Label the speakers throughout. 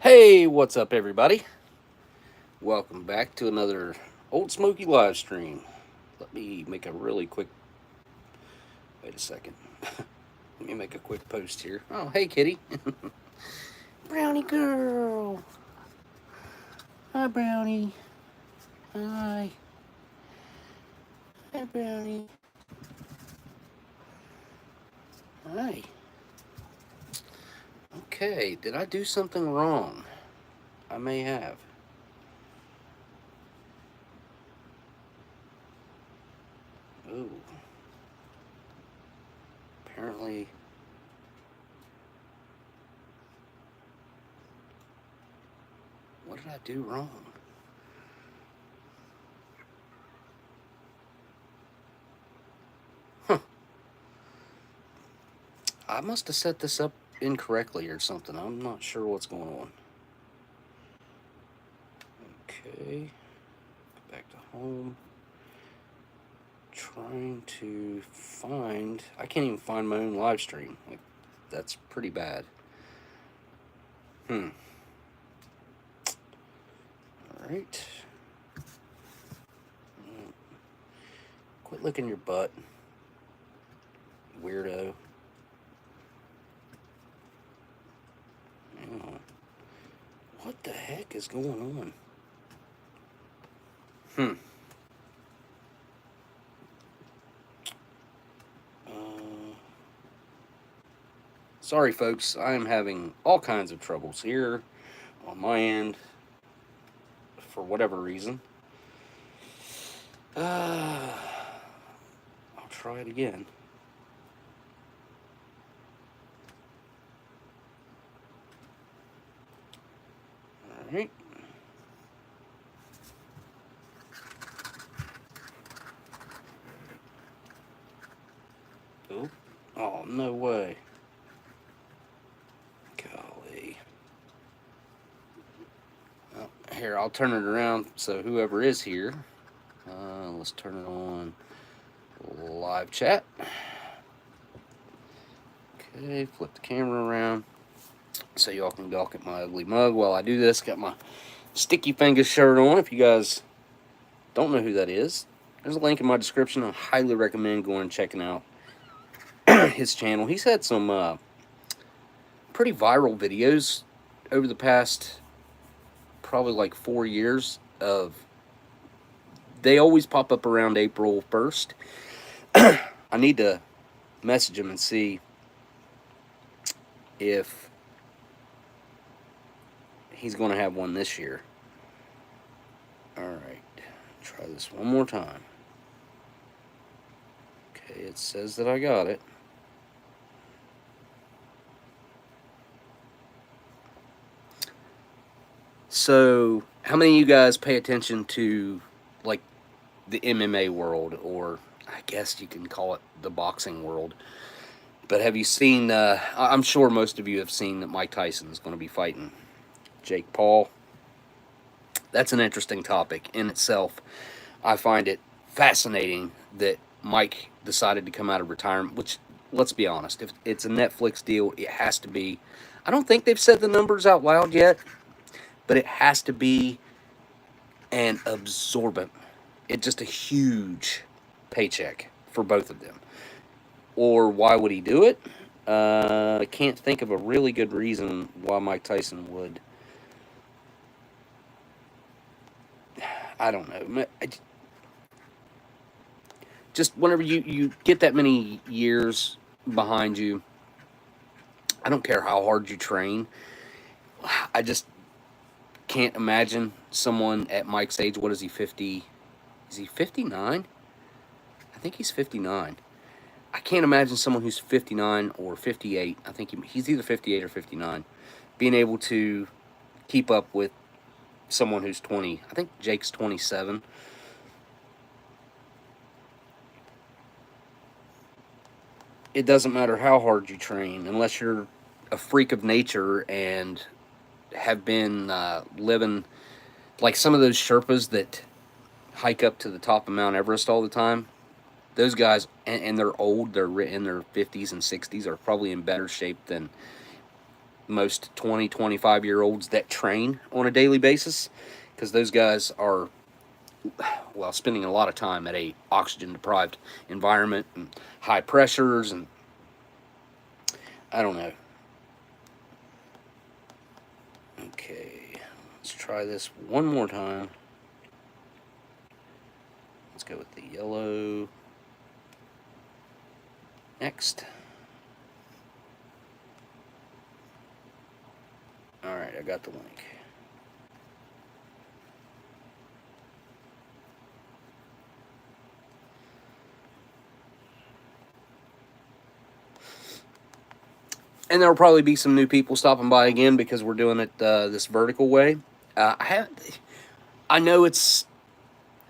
Speaker 1: Hey, what's up, everybody? Welcome back to another Oldsmokey live stream. Let me make a really quick. Wait a second. Let me make a quick post here. Oh, hey, kitty. Brownie girl. Hi, Brownie. Hi. Hi, Brownie. Hi. Okay, did I do something wrong? I may have. Ooh. Apparently. What did I do wrong? Huh. I must have set this up incorrectly or something. I'm not sure what's going on. Okay. Go back to home. Trying to find. I can't even find my own live stream. Like, that's pretty bad. Alright. Quit licking your butt, weirdo. What the heck is going on? Sorry, folks. I am having all kinds of troubles here on my end for whatever reason. I'll try it again. Alright. Oh, no way. Golly. Well, here, I'll turn it around so whoever is here, let's turn it on live chat. Okay, flip the camera around so y'all can gawk at my ugly mug while I do this. Got my Sticky Fingers shirt on. If you guys don't know who that is, there's a link in my description. I highly recommend going and checking out his channel. He's had some pretty viral videos over the past probably like 4 years. They always pop up around April 1st. I need to message him and see if he's going to have one this year. Alright, try this one more time. Okay, it says that I got it. So, how many of you guys pay attention to, like, the MMA world, or I guess you can call it the boxing world? But have you seen, I'm sure most of you have seen that Mike Tyson is going to be fighting Jake Paul. That's an interesting topic in itself. I find it fascinating that Mike decided to come out of retirement, which, let's be honest, if it's a Netflix deal, it has to be. I don't think they've said the numbers out loud yet, but it has to be an absorbent. It's just a huge paycheck for both of them. Or why would he do it? I can't think of a really good reason why Mike Tyson would. I don't know. Just whenever you get that many years behind you, I don't care how hard you train. I just can't imagine someone at Mike's age. What is he, 50? Is he 59? I think he's 59. I can't imagine someone who's 59 or 58. I think he's either 58 or 59 being able to keep up with someone who's 20. I think Jake's 27. It doesn't matter how hard you train unless you're a freak of nature and have been living like some of those Sherpas that hike up to the top of Mount Everest all the time. Those guys, and they're old, they're in their 50s and 60s, are probably in better shape than most 20, 25-year-olds that train on a daily basis, because those guys are, well, spending a lot of time at a oxygen-deprived environment and high pressures, and I don't know. Okay, let's try this one more time. Let's go with the yellow. Next. Alright, I got the link. And there'll probably be some new people stopping by again because we're doing it this vertical way. I know it's,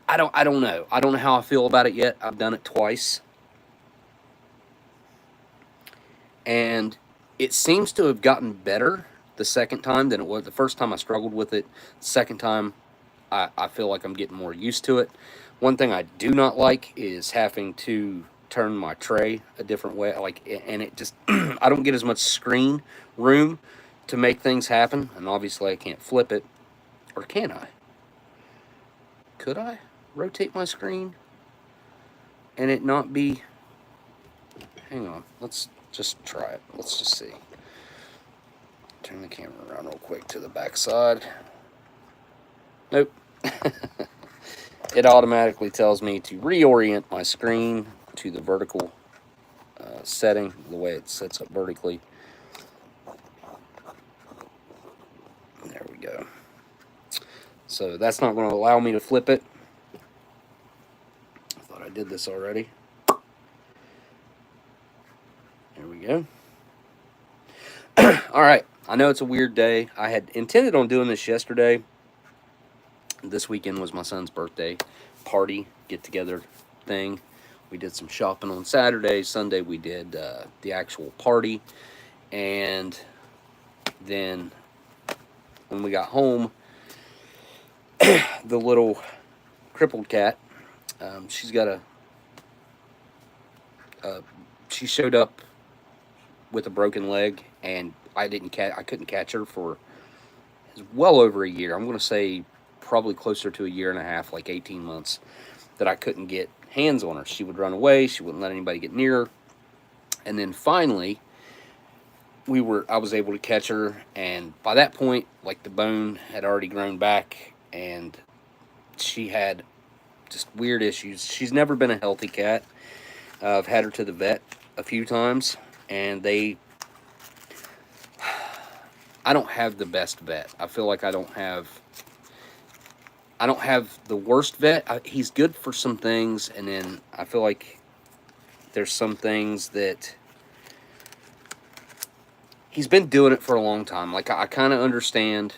Speaker 1: I don't know. I don't know how I feel about it yet. I've done it twice. And it seems to have gotten better the second time than it was. The first time I struggled with it. The second time I feel like I'm getting more used to it. One thing I do not like is having to turn my tray a different way. And it just, I don't get as much screen room to make things happen. And obviously I can't flip it. Or can I? Could I rotate my screen and it not be... Hang on, let's just try it. Let's just see. Turn the camera around real quick to the back side. Nope. It automatically tells me to reorient my screen to the vertical setting, the way it sets up vertically. There we go. So that's not going to allow me to flip it. I thought I did this already. There we go. All right. I know it's a weird day. I had intended on doing this yesterday. This weekend was my son's birthday party, get-together thing. We did some shopping on Saturday. Sunday we did the actual party. And then when we got home, the little crippled cat, she's got she showed up with a broken leg, and I couldn't catch her for well over a year. I'm going to say probably closer to a year and a half, like 18 months, that I couldn't get hands on her. She would run away. She wouldn't let anybody get near her. And then finally, I was able to catch her, and by that point, like, the bone had already grown back, and she had just weird issues. She's never been a healthy cat. I've had her to the vet a few times, and I don't have the best vet. I feel like I don't have the worst vet. He's good for some things, and then I feel like there's some things that he's been doing it for a long time. Like, I kind of understand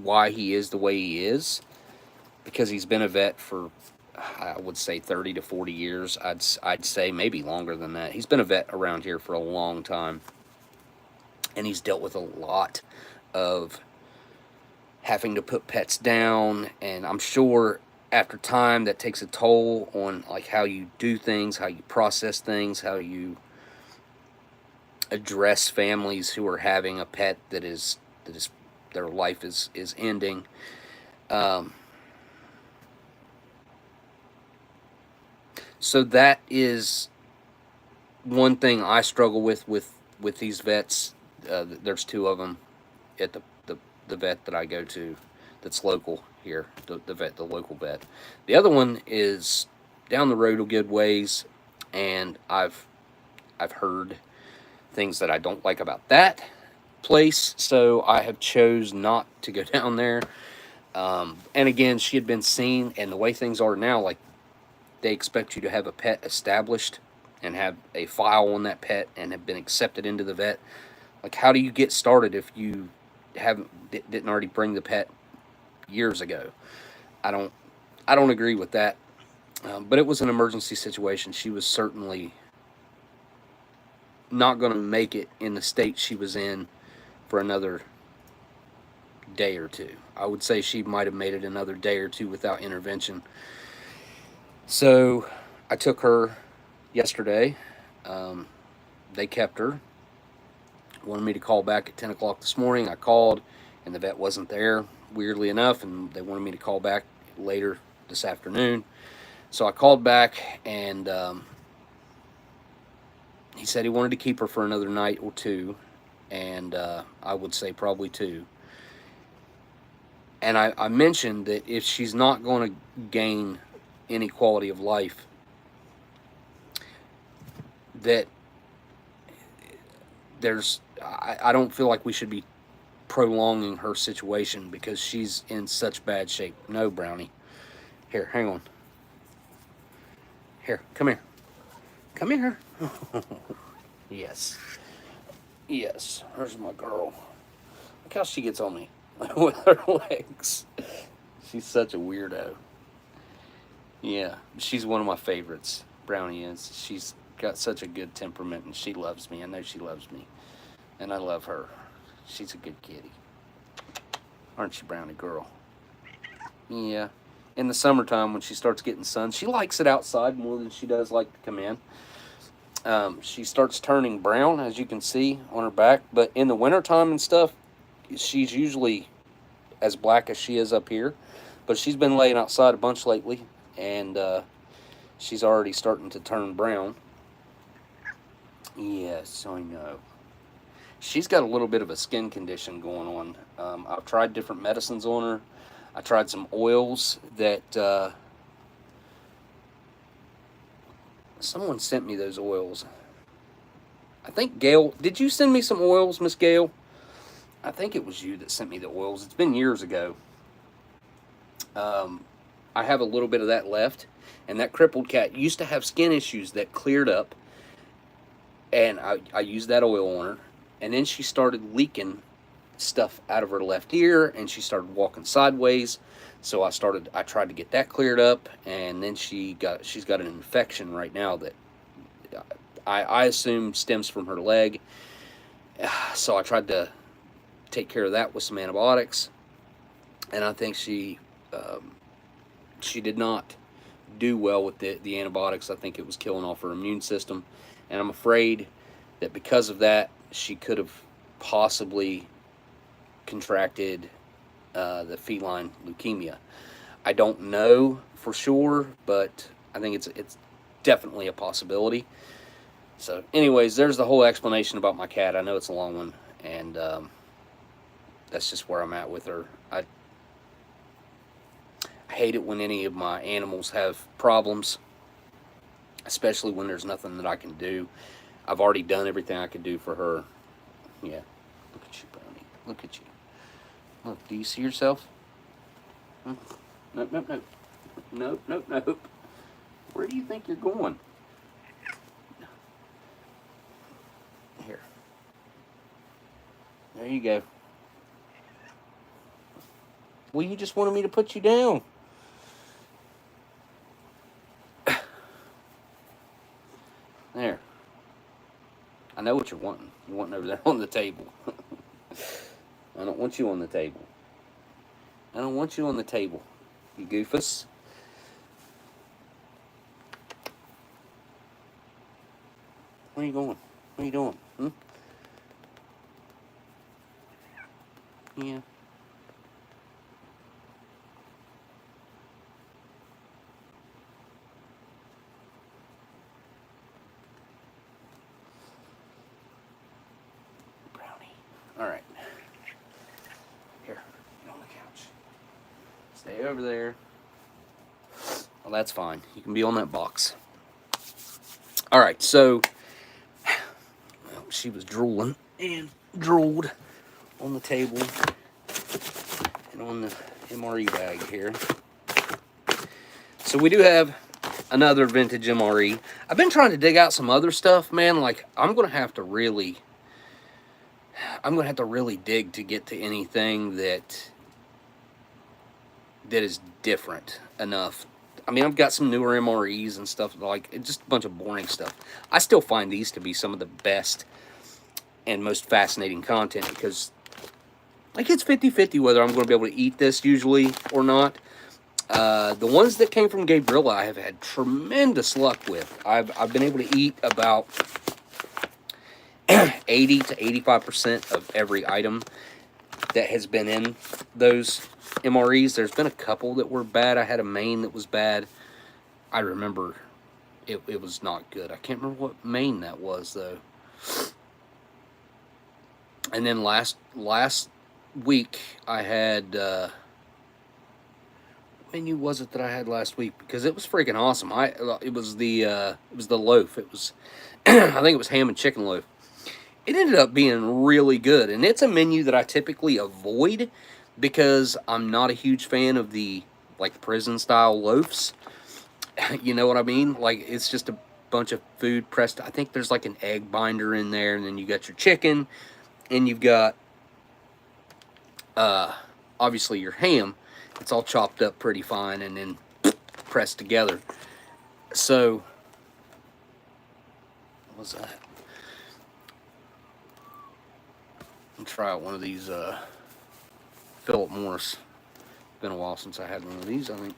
Speaker 1: why he is the way he is, because he's been a vet for, I would say, 30 to 40 years. I'd say maybe longer than that. He's been a vet around here for a long time, and he's dealt with a lot of having to put pets down, and I'm sure after time that takes a toll on, like, how you do things, how you process things, how you address families who are having a pet that is their life is ending. So that is one thing I struggle with these vets. There's two of them at the vet that I go to that's local here, the local vet. The other one is down the road a good ways, and I've heard things that I don't like about that place, so I have chose not to go down there. And again, she had been seen, and the way things are now, like, they expect you to have a pet established and have a file on that pet and have been accepted into the vet. Like, how do you get started if you didn't already bring the pet years ago? I don't agree with that. But it was an emergency situation. She was certainly not going to make it in the state she was in for another day or two. I would say she might have made it another day or two without intervention. So I took her yesterday. They kept her. Wanted me to call back at 10 o'clock this morning. I called, and the vet wasn't there, weirdly enough, and they wanted me to call back later this afternoon. So I called back, and he said he wanted to keep her for another night or two, and I would say probably 2. And I mentioned that if she's not going to gain any quality of life, that I don't feel like we should be prolonging her situation because she's in such bad shape. No, Brownie. Here, hang on. Here, come here. Come here. Yes. Yes, there's my girl. Look how she gets on me with her legs. She's such a weirdo. Yeah, she's one of my favorites. Brownie is. She's got such a good temperament, and she loves me. I know she loves me, and I love her. She's a good kitty. Aren't you, Brownie girl? Yeah. In the summertime, when she starts getting sun, she likes it outside more than she does like to come in. She starts turning brown, as you can see on her back, but in the wintertime and stuff, she's usually as black as she is up here. But she's been laying outside a bunch lately, and she's already starting to turn brown. Yes, I know. She's got a little bit of a skin condition going on. I've tried different medicines on her. I tried some oils that someone sent me those oils. I think Gail, did you send me some oils, Miss Gail? I think it was you that sent me the oils. It's been years ago. I have a little bit of that left, and that crippled cat used to have skin issues that cleared up, and I used that oil on her, and then she started leaking stuff out of her left ear, and she started walking sideways. So I tried to get that cleared up, and then she's got an infection right now that I assume stems from her leg. So I tried to take care of that with some antibiotics, and I think she did not do well with the antibiotics. I think it was killing off her immune system, and I'm afraid that because of that, she could have possibly contracted the feline leukemia. I don't know for sure, but I think it's definitely a possibility. So anyways, there's the whole explanation about my cat. I know it's a long one, and that's just where I'm at with her. I hate it when any of my animals have problems, especially when there's nothing that I can do. I've already done everything I could do for her. Yeah, look at you, Brownie. Look at you. Look, do you see yourself? Nope, nope, nope. Nope, nope, nope. Where do you think you're going? Here. There you go. Well, you just wanted me to put you down. There. I know what you're wanting. You're wanting over there on the table. I don't want you on the table. I don't want you on the table, you goofus. Where are you going? What are you doing? Yeah. Brownie. All right. Here, get on the couch. Stay over there. Well, that's fine. You can be on that box. All right, so well, she was drooling and drooled on the table and on the MRE bag here. So we do have another vintage MRE. I've been trying to dig out some other stuff, man. Like, I'm gonna have to really dig to get to anything that is different enough. I mean, I've got some newer MREs and stuff, like just a bunch of boring stuff. I still find these to be some of the best and most fascinating content because, like, it's 50-50 whether I'm going to be able to eat this usually or not. The ones that came from gabeRILLA I have had tremendous luck with. I've been able to eat about 80 to 85% of every item that has been in those MREs. There's been a couple that were bad. I had a main that was bad. I remember it was not good. I can't remember what main that was, though. And then last week I had what menu was it that I had last week? Because it was freaking awesome. It was the loaf. It was I think it was ham and chicken loaf. It ended up being really good, and it's a menu that I typically avoid because I'm not a huge fan of the like prison style loaves. You know what I mean? Like, it's just a bunch of food pressed. I think there's like an egg binder in there, and then you got your chicken, and you've got obviously your ham. It's all chopped up pretty fine and then pressed together. So what was that? I'll try out one of these Philip Morris. It's been a while since I had one of these, I think.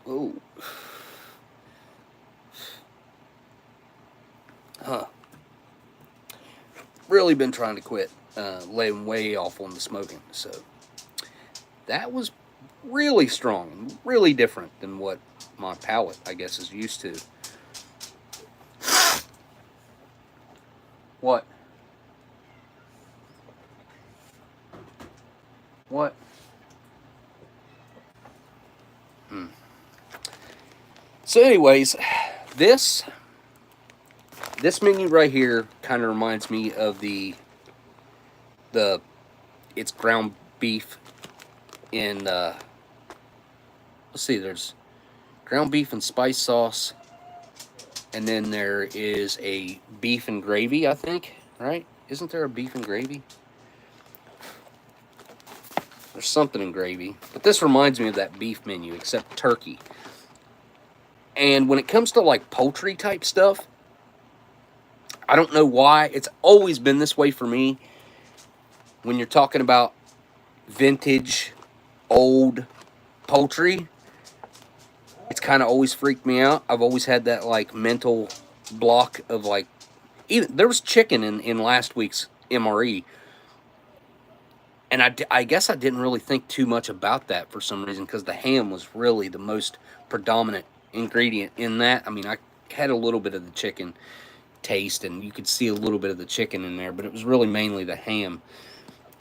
Speaker 1: Oh. Huh. Really been trying to quit laying way off on the smoking. So that was really strong and really different than what my palate, I guess, is used to. What? What? So anyways, this menu right here kind of reminds me of it's ground beef in let's see, there's ground beef and spice sauce, and then there is a beef and gravy, I think, right? Isn't there a beef and gravy? There's something in gravy, but this reminds me of that beef menu, except turkey. And when it comes to like poultry type stuff, I don't know why. It's always been this way for me. When you're talking about vintage, old poultry, it's kind of always freaked me out. I've always had that like mental block of like, even there was chicken in last week's MRE. And I guess I didn't really think too much about that for some reason, because the ham was really the most predominant ingredient in that. I mean, I had a little bit of the chicken taste, and you could see a little bit of the chicken in there, but it was really mainly the ham.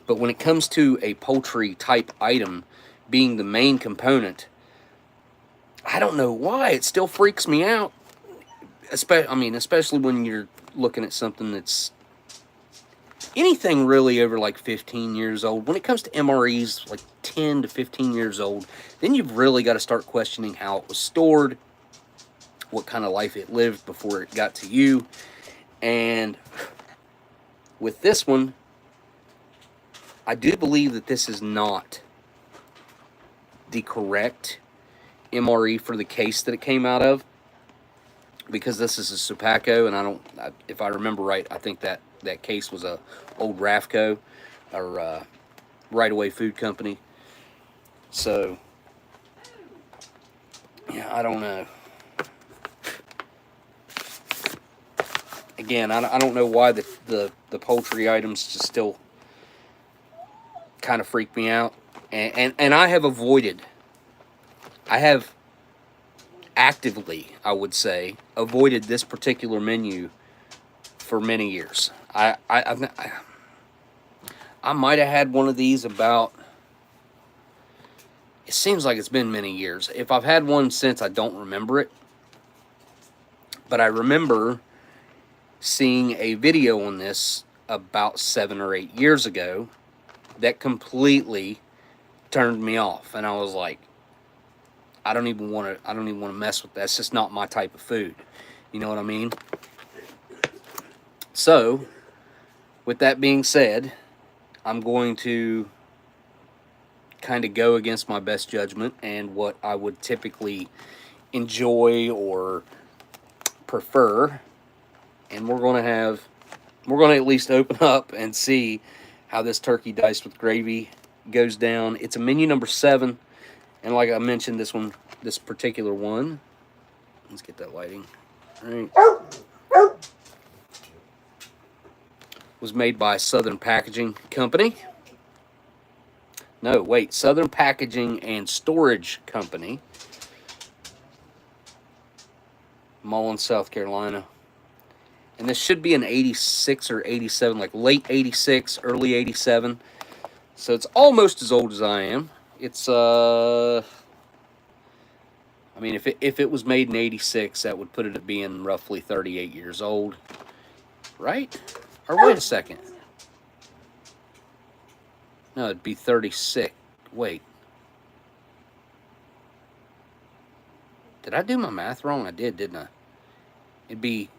Speaker 1: But when it comes to a poultry type item being the main component, I don't know why it still freaks me out. Especially when you're looking at something that's anything really over like 15 years old. When it comes to MREs, like 10 to 15 years old, then you've really got to start questioning how it was stored, what kind of life it lived before it got to you. And with this one, I do believe that this is not the correct MRE for the case that it came out of, because this is a Supaco, and if I remember right, I think that case was a old Rafco or Right Away Food Company. So yeah, I don't know. Again, I don't know why the poultry items just still kind of freak me out, and I have actively, I would say, avoided this particular menu for many years. I might have had one of these about, it seems like it's been many years. If I've had one since, I don't remember it. But I remember seeing a video on this about 7 or 8 years ago that completely turned me off, and I was like, I don't even want to mess with that. It's just not my type of food. You know what I mean? So, with that being said, I'm going to kind of go against my best judgment and what I would typically enjoy or prefer. And we're going to at least open up and see how this turkey diced with gravy goes down. It's a menu number 7. And like I mentioned, this particular one, Let's get that lighting. All right. Was made by Southern Packaging Company. No, wait, Southern Packaging and Storage Company. Mullins, South Carolina. And this should be an 86 or 87, like late 86, early 87. So it's almost as old as I am. It's, I mean, if it was made in 86, that would put it at being roughly 38 years old. Right? Or wait a second. No, it'd be 36. Wait. Did I do my math wrong? I did, didn't I? It'd be...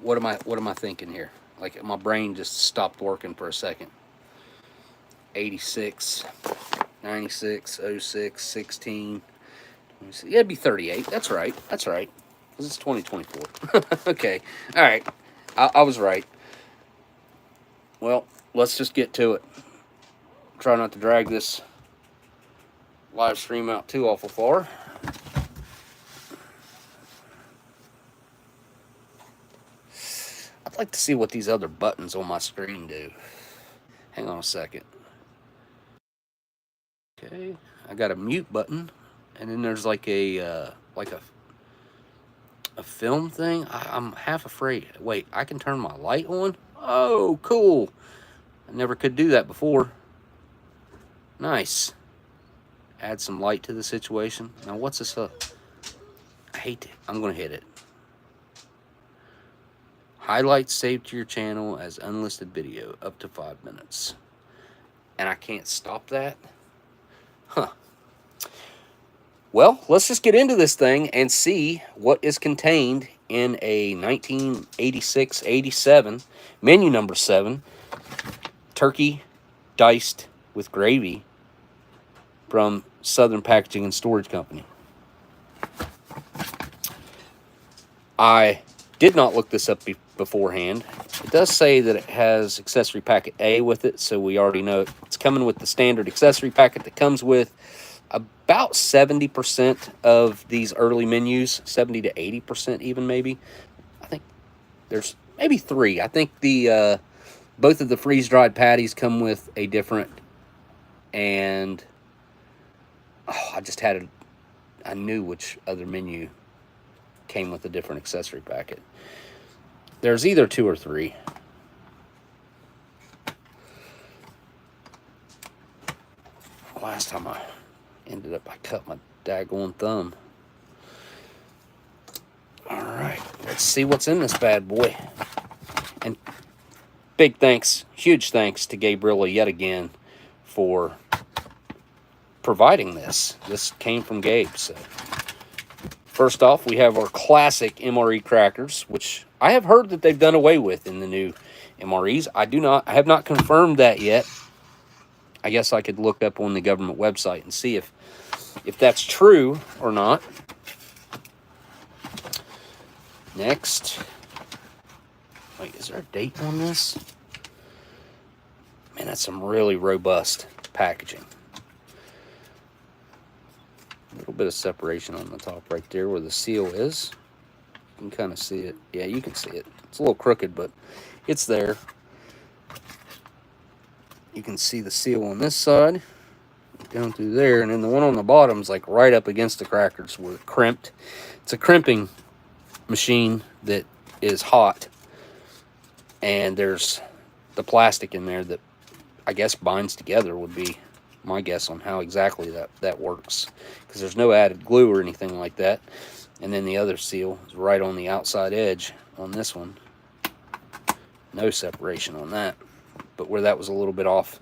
Speaker 1: What am I thinking here? Like, my brain just stopped working for a second. 86, 96, 06, 16. Yeah, it'd be 38. That's right. That's right. Because it's 2024. Okay. All right. I was right. Well, let's just get to it. Try not to drag this live stream out too awful far. I'd like to see what these other buttons on my screen do. Hang on a second. Okay, I got a mute button, and then there's like a film thing. I'm half afraid. Wait, I can turn my light on? Oh, cool. I never could do that before. Nice. Add some light to the situation. Now, what's this up? I hate it. I'm going to hit it. Highlights saved to your channel as unlisted video, up to 5 minutes. And I can't stop that? Huh. Well, let's just get into this thing and see what is contained in a 1986-87, menu number 7, turkey diced with gravy from Southern Packaging and Storage Company. I did not look this up beforehand. It does say that it has accessory packet A with it, so we already know it's coming with the standard accessory packet that comes with about 70% of these early menus, 70 to 80% even maybe. I think there's maybe 3. I think the both of the freeze-dried patties come with a different, and I knew which other menu came with a different accessory packet. There's either 2 or 3. Last time I cut my daggone thumb. Alright, let's see what's in this bad boy. And big thanks, huge thanks to gabeRILLA yet again for providing this. This came from Gabe, so. First off, we have our classic MRE crackers, which I have heard that they've done away with in the new MREs. I have not confirmed that yet. I guess I could look up on the government website and see if that's true or not. Next. Wait, is there a date on this? Man, that's some really robust packaging. A little bit of separation on the top right there where the seal is. You can kind of see it. Yeah, you can see it. It's a little crooked, but it's there. You can see the seal on this side, down through there, and then the one on the bottom is like right up against the crackers where it's crimped. It's a crimping machine that is hot, and there's the plastic in there that I guess binds together would be my guess on how exactly that works, because there's no added glue or anything like that. And then the other seal is right on the outside edge on this one. No separation on that, but where that was a little bit off,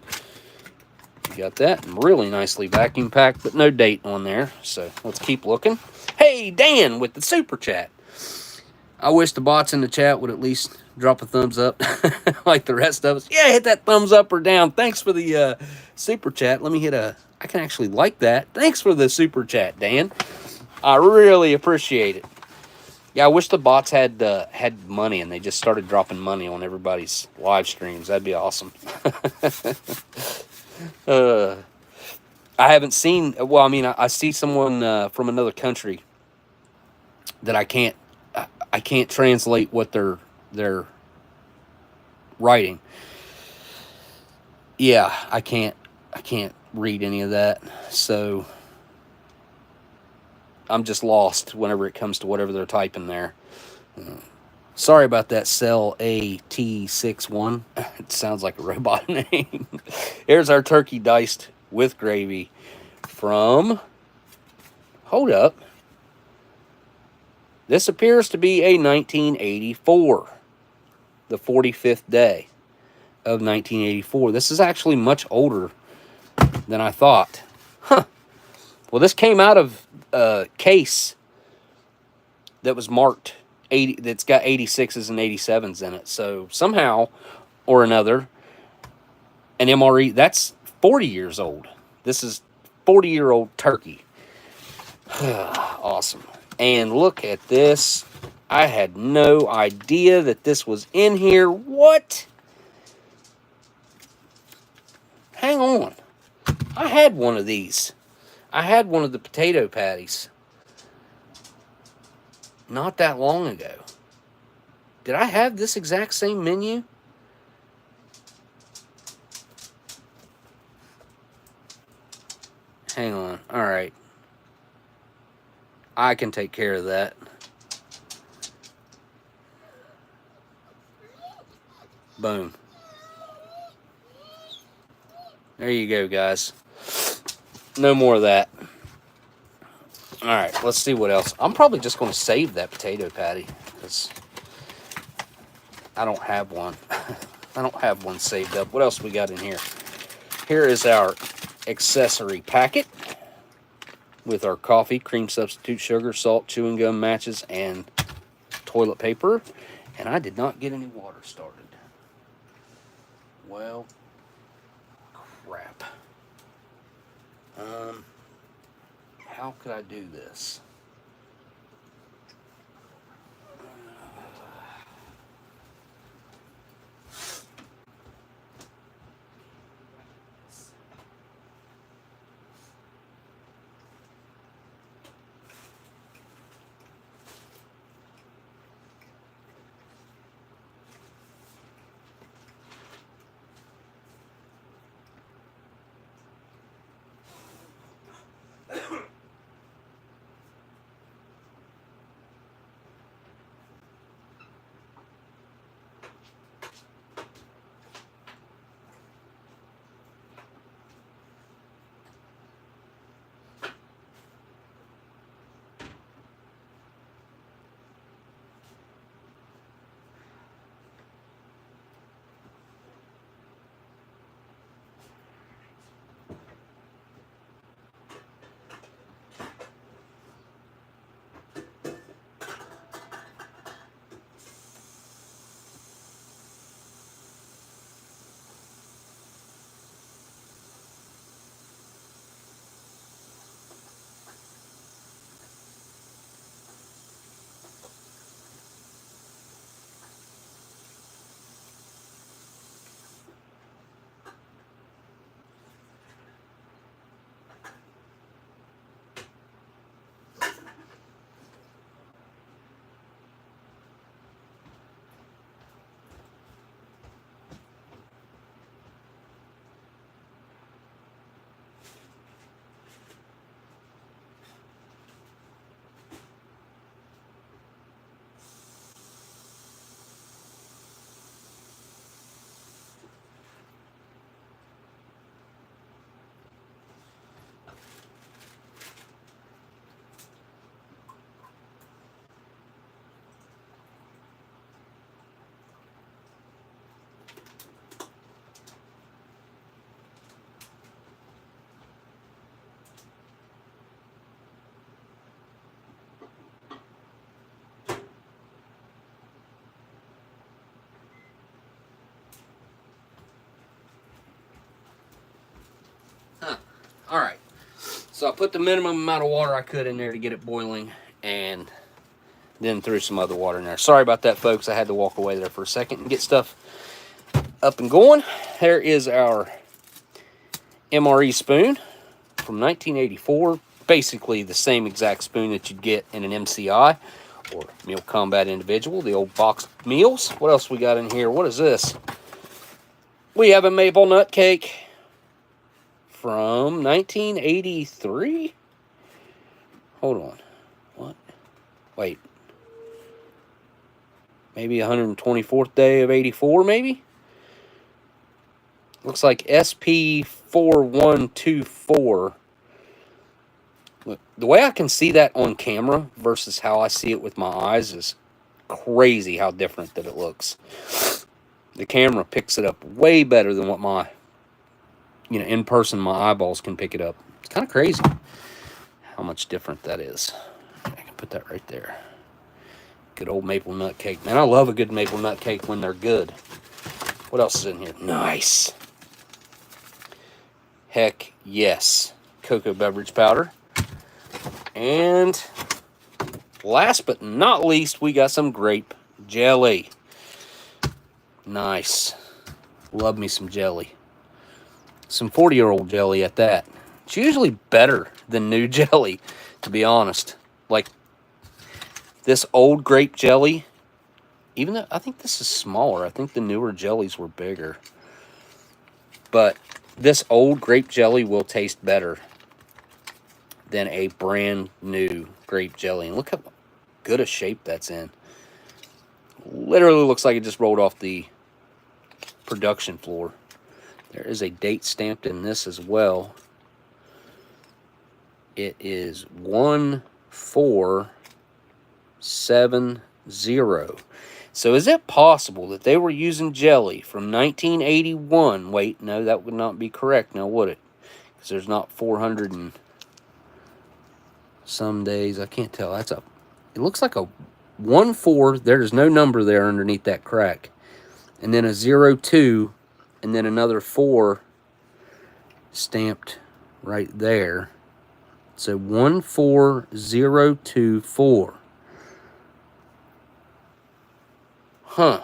Speaker 1: you got that. And really nicely vacuum packed, but no date on there. So let's keep looking. Hey, Dan with the super chat. I wish the bots in the chat would at least drop a thumbs up like the rest of us. Yeah, hit that thumbs up or down. Thanks for the super chat. Let me hit I can actually like that. Thanks for the super chat, Dan. I really appreciate it. Yeah, I wish the bots had money and they just started dropping money on everybody's live streams. That'd be awesome. uh, I haven't seen. Well, I mean, I see someone from another country that I can't translate what they're writing. Yeah, I can't read any of that. So I'm just lost whenever it comes to whatever they're typing there. Sorry about that, Cell AT61. It sounds like a robot name. Here's our turkey diced with gravy from. Hold up. This appears to be a 1984, the 45th day of 1984. This is actually much older than I thought. Huh. Well, this came out of a case that was marked 80, that's got 86s and 87s in it. So somehow or another, an MRE, that's 40 years old. This is 40-year-old turkey. Awesome. And look at this. I had no idea that this was in here. What? Hang on. I had one of these. I had one of the potato patties not that long ago. Did I have this exact same menu? Hang on. All right. I can take care of that. Boom. There you go, guys. No more of that. All right, let's see what else. I'm probably just going to save that potato patty because I don't have one. I don't have one saved up. What else we got in here? Here is our accessory packet with our coffee, cream substitute, sugar, salt, chewing gum, matches, and toilet paper. And I did not get any water started. Well, crap. How could I do this? Huh. All right. So I put the minimum amount of water I could in there to get it boiling, and Then threw some other water in there. Sorry about that, folks. I had to walk away there for a second and get stuff up and going. There is our MRE spoon from 1984. Basically the same exact spoon that you'd get in an MCI or Meal Combat Individual, the old boxed meals. What else we got in here? What is this? We have a maple nut cake from 1983. Hold on. What? Wait. Maybe 124th day of 84, maybe? Looks like SP4124. Look, the way I can see that on camera versus how I see it with my eyes is crazy how different that it looks. The camera picks it up way better than what my, in person, my eyeballs can pick it up. It's kind of crazy how much different that is. I can put that right there. Good old maple nut cake. Man, I love a good maple nut cake when they're good. What else is in here? Nice. Heck yes. Cocoa beverage powder. And last but not least, we got some grape jelly. Nice. Love me some jelly. Some 40-year-old jelly at that. It's usually better than new jelly, to be honest. Like, this old grape jelly, even though I think this is smaller. I think the newer jellies were bigger. But this old grape jelly will taste better than a brand new grape jelly. And look how good a shape that's in. Literally looks like it just rolled off the production floor. There is a date stamped in this as well. It is 1470. So is it possible that they were using jelly from 1981? Wait, no, that would not be correct now, would it? Because there's not 400 and some days. I can't tell. It looks like a 14. There's no number there underneath that crack. And then a 02, and then another 4 stamped right there. So 14024. Huh.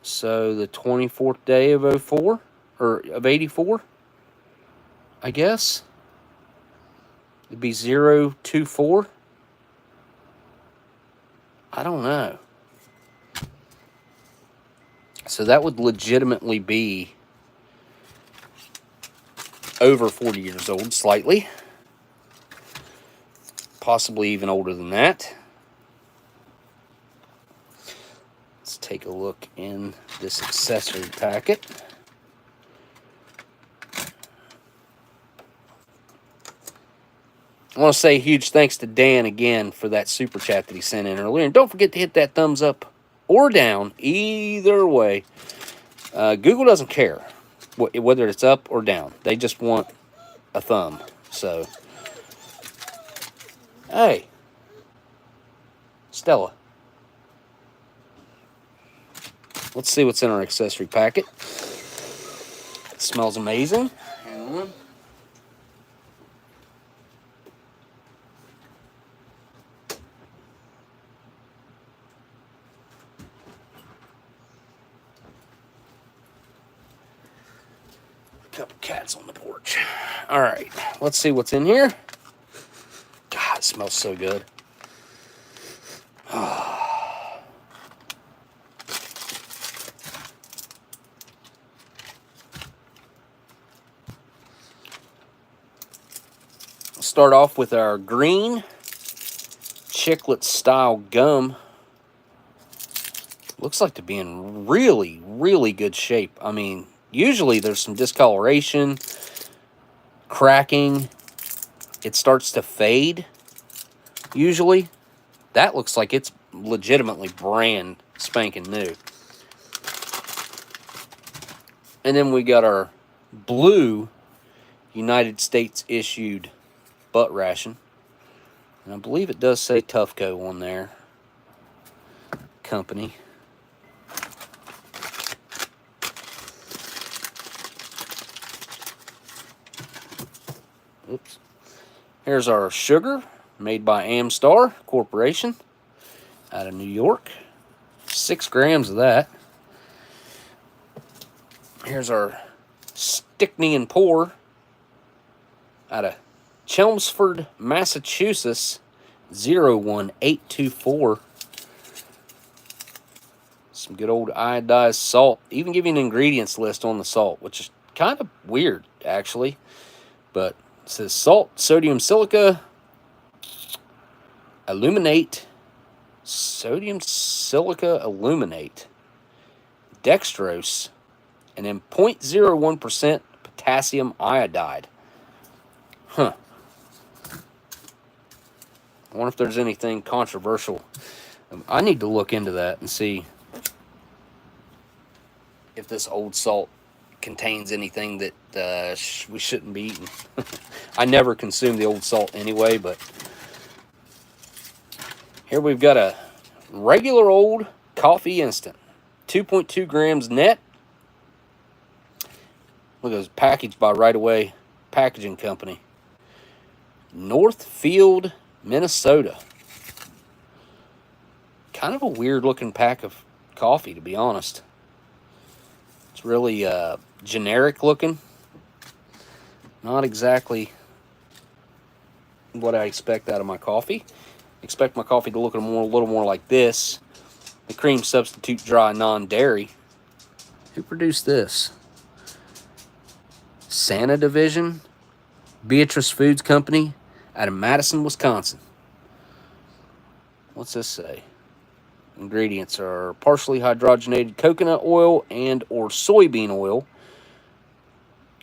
Speaker 1: So the 24th day of 04, or of 84, I guess. It'd be 024. I don't know. So that would legitimately be over 40 years old, slightly. Possibly even older than that. Let's take a look in this accessory packet. I want to say a huge thanks to Dan again for that super chat that he sent in earlier. And don't forget to hit that thumbs up or down, either way. Google doesn't care whether it's up or down. They just want a thumb. So, hey, Stella. Let's see what's in our accessory packet. It smells amazing. Hang on. Couple cats on the porch. All right, let's see what's in here. God, it smells so good. Start off with our green chiclet style gum. Looks like to be in really, really good shape. I mean, usually there's some discoloration, cracking. It starts to fade, usually. That looks like it's legitimately brand spanking new. And then we got our blue United States issued butt ration. And I believe it does say Tufco on there. Company. Oops. Here's our sugar. made by Amstar Corporation out of New York. 6 grams of that. Here's our Stickney and Pour out of Chelmsford, Massachusetts, 01824. Some good old iodized salt. Even give you an ingredients list on the salt, which is kind of weird, actually. But it says salt, sodium silica, aluminate, sodium silica aluminate, dextrose, and then 0.01% potassium iodide. Huh. I wonder if there's anything controversial. I need to look into that and see if this old salt contains anything that we shouldn't be eating. I never consume the old salt anyway, but here we've got a regular old coffee instant. 2.2 grams net. Look, it was packaged by Right Away Packaging Company. Northfield, Minnesota. Kind of a weird looking pack of coffee, to be honest. It's really generic looking. Not exactly what I expect out of my coffee. I expect my coffee to look a little more like this. The cream substitute dry non-dairy. Who produced this? Santa Division, Beatrice Foods Company out of Madison, Wisconsin. What's this say? Ingredients are partially hydrogenated coconut oil and or soybean oil,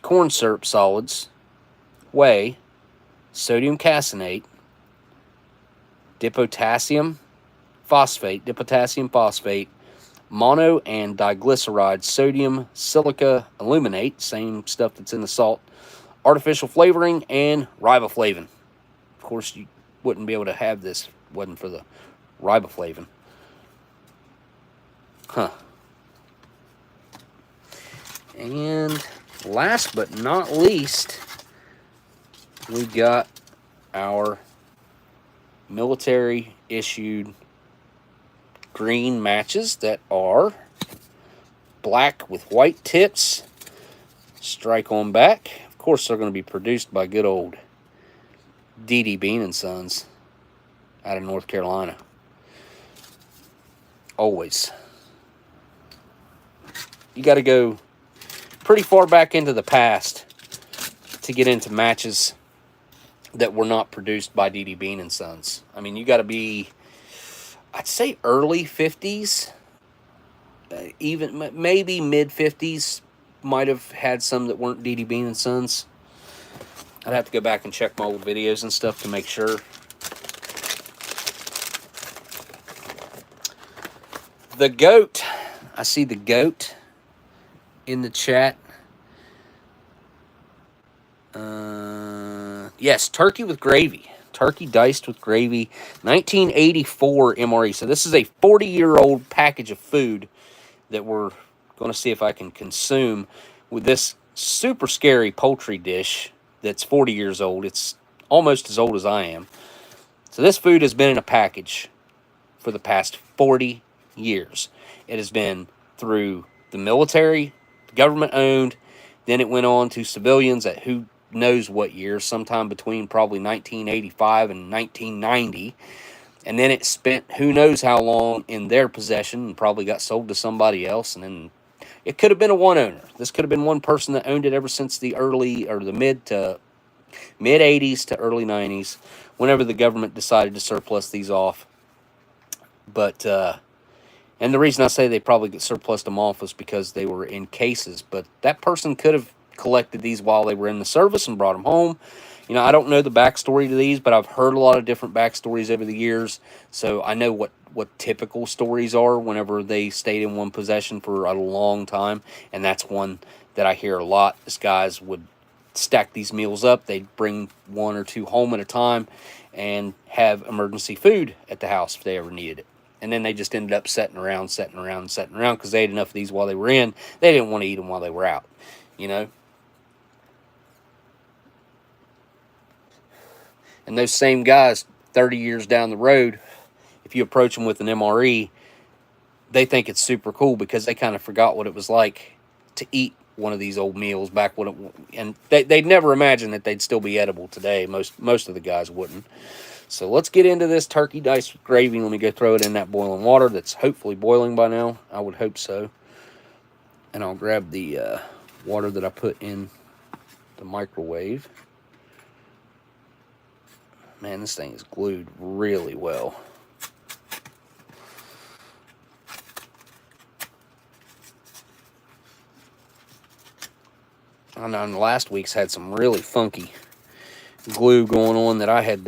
Speaker 1: corn syrup solids, whey, sodium caseinate, dipotassium phosphate, mono and diglyceride sodium silica aluminate, same stuff that's in the salt, artificial flavoring, and riboflavin. Of course, you wouldn't be able to have this if it wasn't for the riboflavin. Huh. And last but not least, we got our military issued green matches that are black with white tips, strike on back. Of course, they're going to be produced by good old D.D. Bean and Sons out of North Carolina. Always. You got to go pretty far back into the past to get into matches that were not produced by D.D. Bean and Sons. I mean, you got to be, I'd say early 50s, even maybe mid 50s, might have had some that weren't D.D. Bean and Sons. I'd have to go back and check my old videos and stuff to make sure. The goat. I see the goat in the chat. Yes, turkey with gravy. Turkey diced with gravy. 1984 MRE. So this is a 40-year-old package of food that we're going to see if I can consume with this super scary poultry dish that's 40 years old. It's almost as old as I am. So this food has been in a package for the past 40 years. It has been through the military, government-owned. Then it went on to civilians at who knows what year, sometime between probably 1985 and 1990. And then it spent who knows how long in their possession and probably got sold to somebody else. And then it could have been a one owner. This could have been one person that owned it ever since the early or the mid 80s to early 90s, whenever the government decided to surplus these off. But and the reason I say they probably get surplused them off was because they were in cases. But that person could have collected these while they were in the service and brought them home. You know, I don't know the backstory to these, but I've heard a lot of different backstories over the years. So I know what typical stories are whenever they stayed in one possession for a long time. And that's one that I hear a lot. These guys would stack these meals up. They'd bring 1 or 2 home at a time and have emergency food at the house if they ever needed it. And then they just ended up sitting around because they had enough of these while they were in. They didn't want to eat them while they were out, you know. And those same guys 30 years down the road, if you approach them with an MRE, they think it's super cool because they kind of forgot what it was like to eat one of these old meals back when it, and they'd never imagine that they'd still be edible today. Most of the guys wouldn't. So let's get into this turkey diced with gravy. Let me go throw it in that boiling water that's hopefully boiling by now. I would hope so. And I'll grab the water that I put in the microwave. Man, this thing is glued really well. I know last week's had some really funky glue going on that I had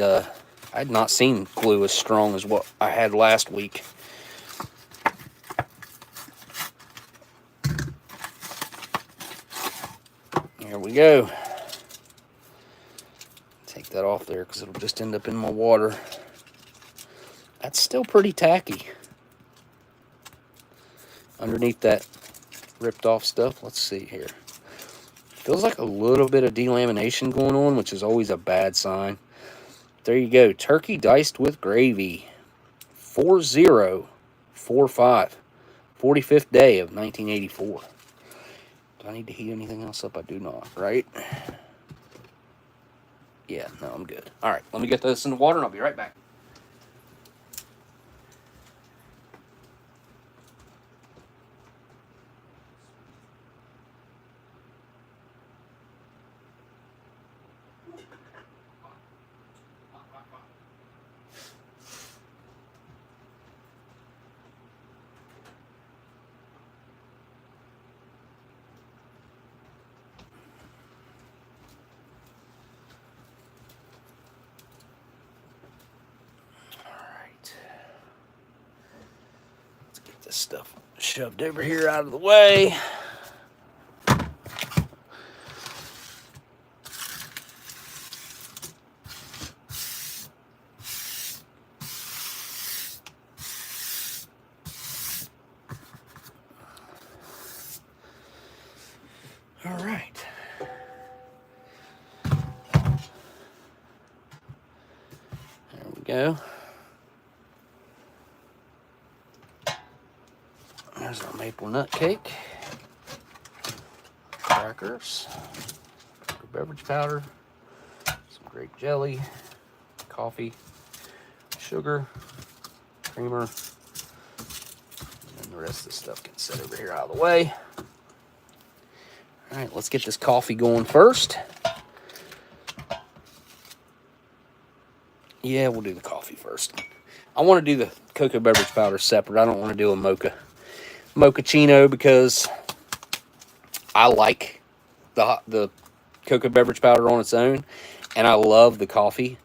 Speaker 1: not seen glue as strong as what I had last week. There we go. Take that off there because it'll just end up in my water. That's still pretty tacky. Underneath that ripped off stuff, let's see here. Feels like a little bit of delamination going on, which is always a bad sign. There you go. Turkey diced with gravy. 4045. 45th day of 1984. Do I need to heat anything else up? I do not, right? Yeah, no, I'm good. All right, let me get this in the water and I'll be right back. This stuff shoved over here out of the way. All right. There we go. There's our maple nut cake, crackers, beverage powder, some grape jelly, coffee, sugar, creamer, and then the rest of the stuff gets set over here out of the way. All right, let's get this coffee going first. Yeah, we'll do the coffee first. I want to do the cocoa beverage powder separate. I don't want to do a mochaccino because I like the cocoa beverage powder on its own, and I love the coffee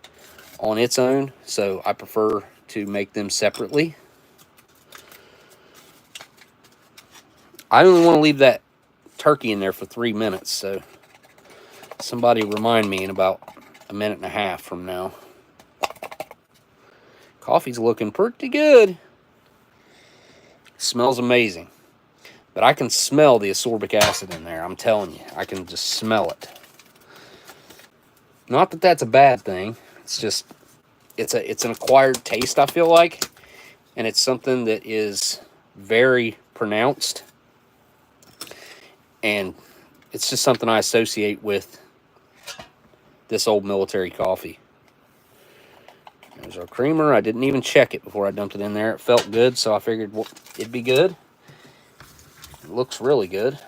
Speaker 1: on its own, so I prefer to make them separately. I only want to leave that turkey in there for 3 minutes, so somebody remind me in about a minute and a half from now. Coffee's looking pretty good. Smells amazing. But I can smell the ascorbic acid in there. I'm telling you, I can just smell it. Not that that's a bad thing. It's just, it's an acquired taste, I feel like. And it's something that is very pronounced. And it's just something I associate with this old military coffee. There's our creamer. I didn't even check it before I dumped it in there. It felt good, so I figured it'd be good. It looks really good.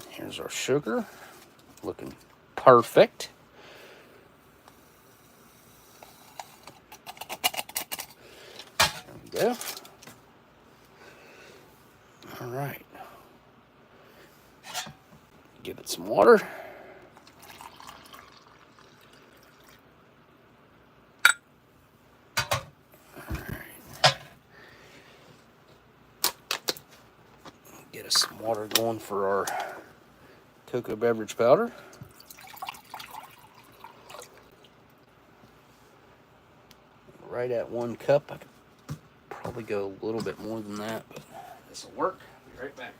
Speaker 1: Here's our sugar. Looking perfect. There we go. All right. Give it some water. Get us some water going for our cocoa beverage powder. Right at 1 cup. I could probably go a little bit more than that, but this will work. Be right back.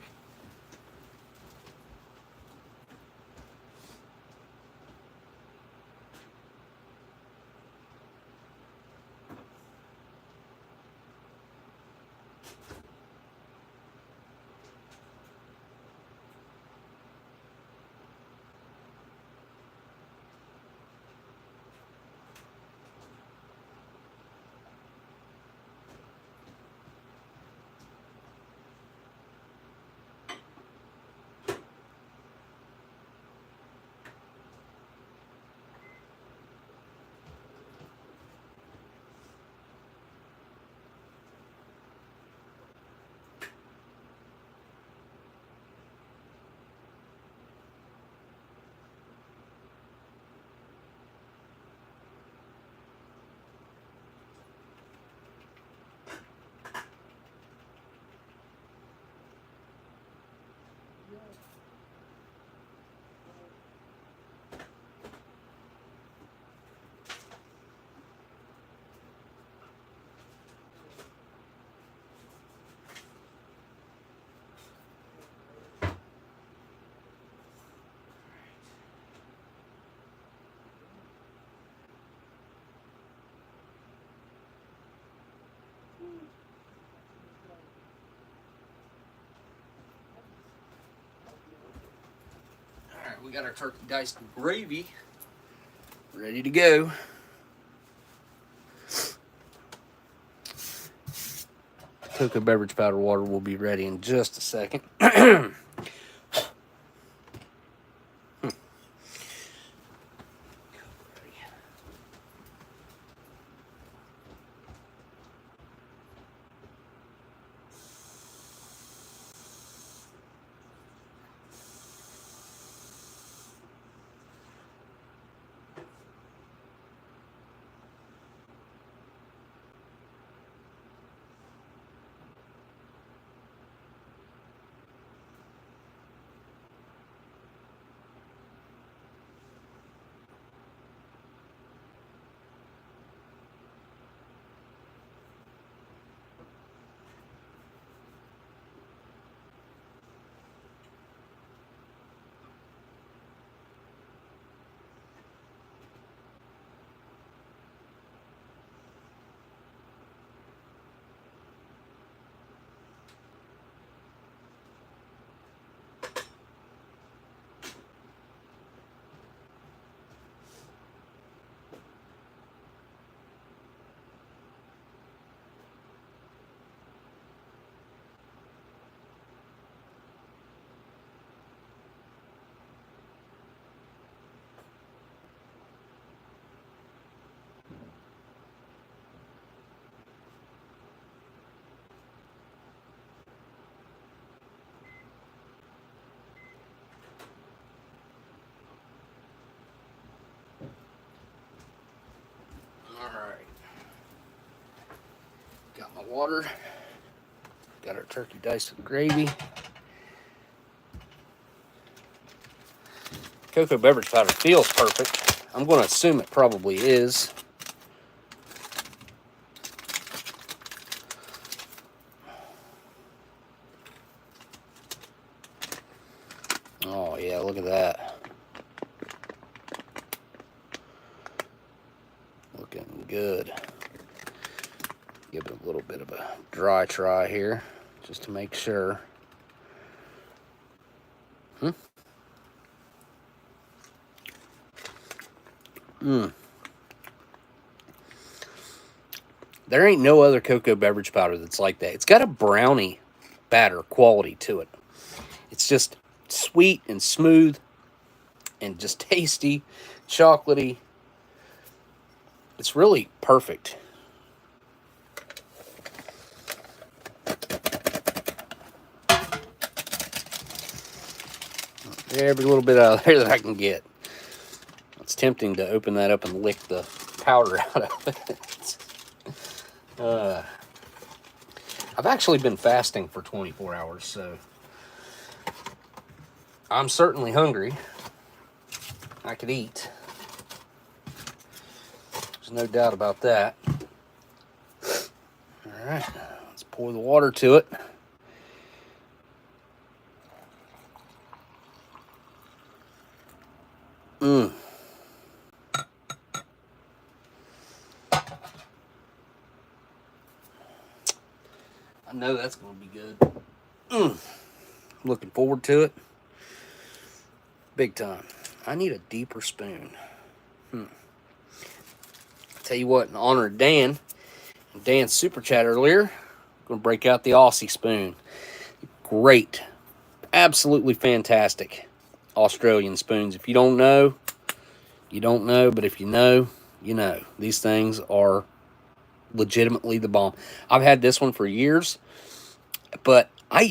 Speaker 1: Alright, we got our turkey diced gravy ready to go. Cocoa beverage powder water will be ready in just a second. Alright. Got my water. Got our turkey diced with gravy. Cocoa beverage powder feels perfect. I'm going to assume it probably is. Oh yeah, look at that. Looking good. Give it a little bit of a dry try here, just to make sure. There ain't no other cocoa beverage powder that's like that. It's got a brownie batter quality to it. It's just sweet and smooth and just tasty, chocolatey. It's really perfect. Every little bit out of there that I can get. It's tempting to open that up and lick the powder out of it. I've actually been fasting for 24 hours, so I'm certainly hungry. I could eat. There's no doubt about that. All right, let's pour the water to it. I know that's going to be good. Looking forward to it. Big time. I need a deeper spoon. Tell you what, in honor of Dan's super chat earlier, I'm going to break out the Aussie spoon. Great. Absolutely fantastic Australian spoons. If you don't know, you don't know. But if you know, you know. These things are legitimately the bomb. I've had this one for years, but I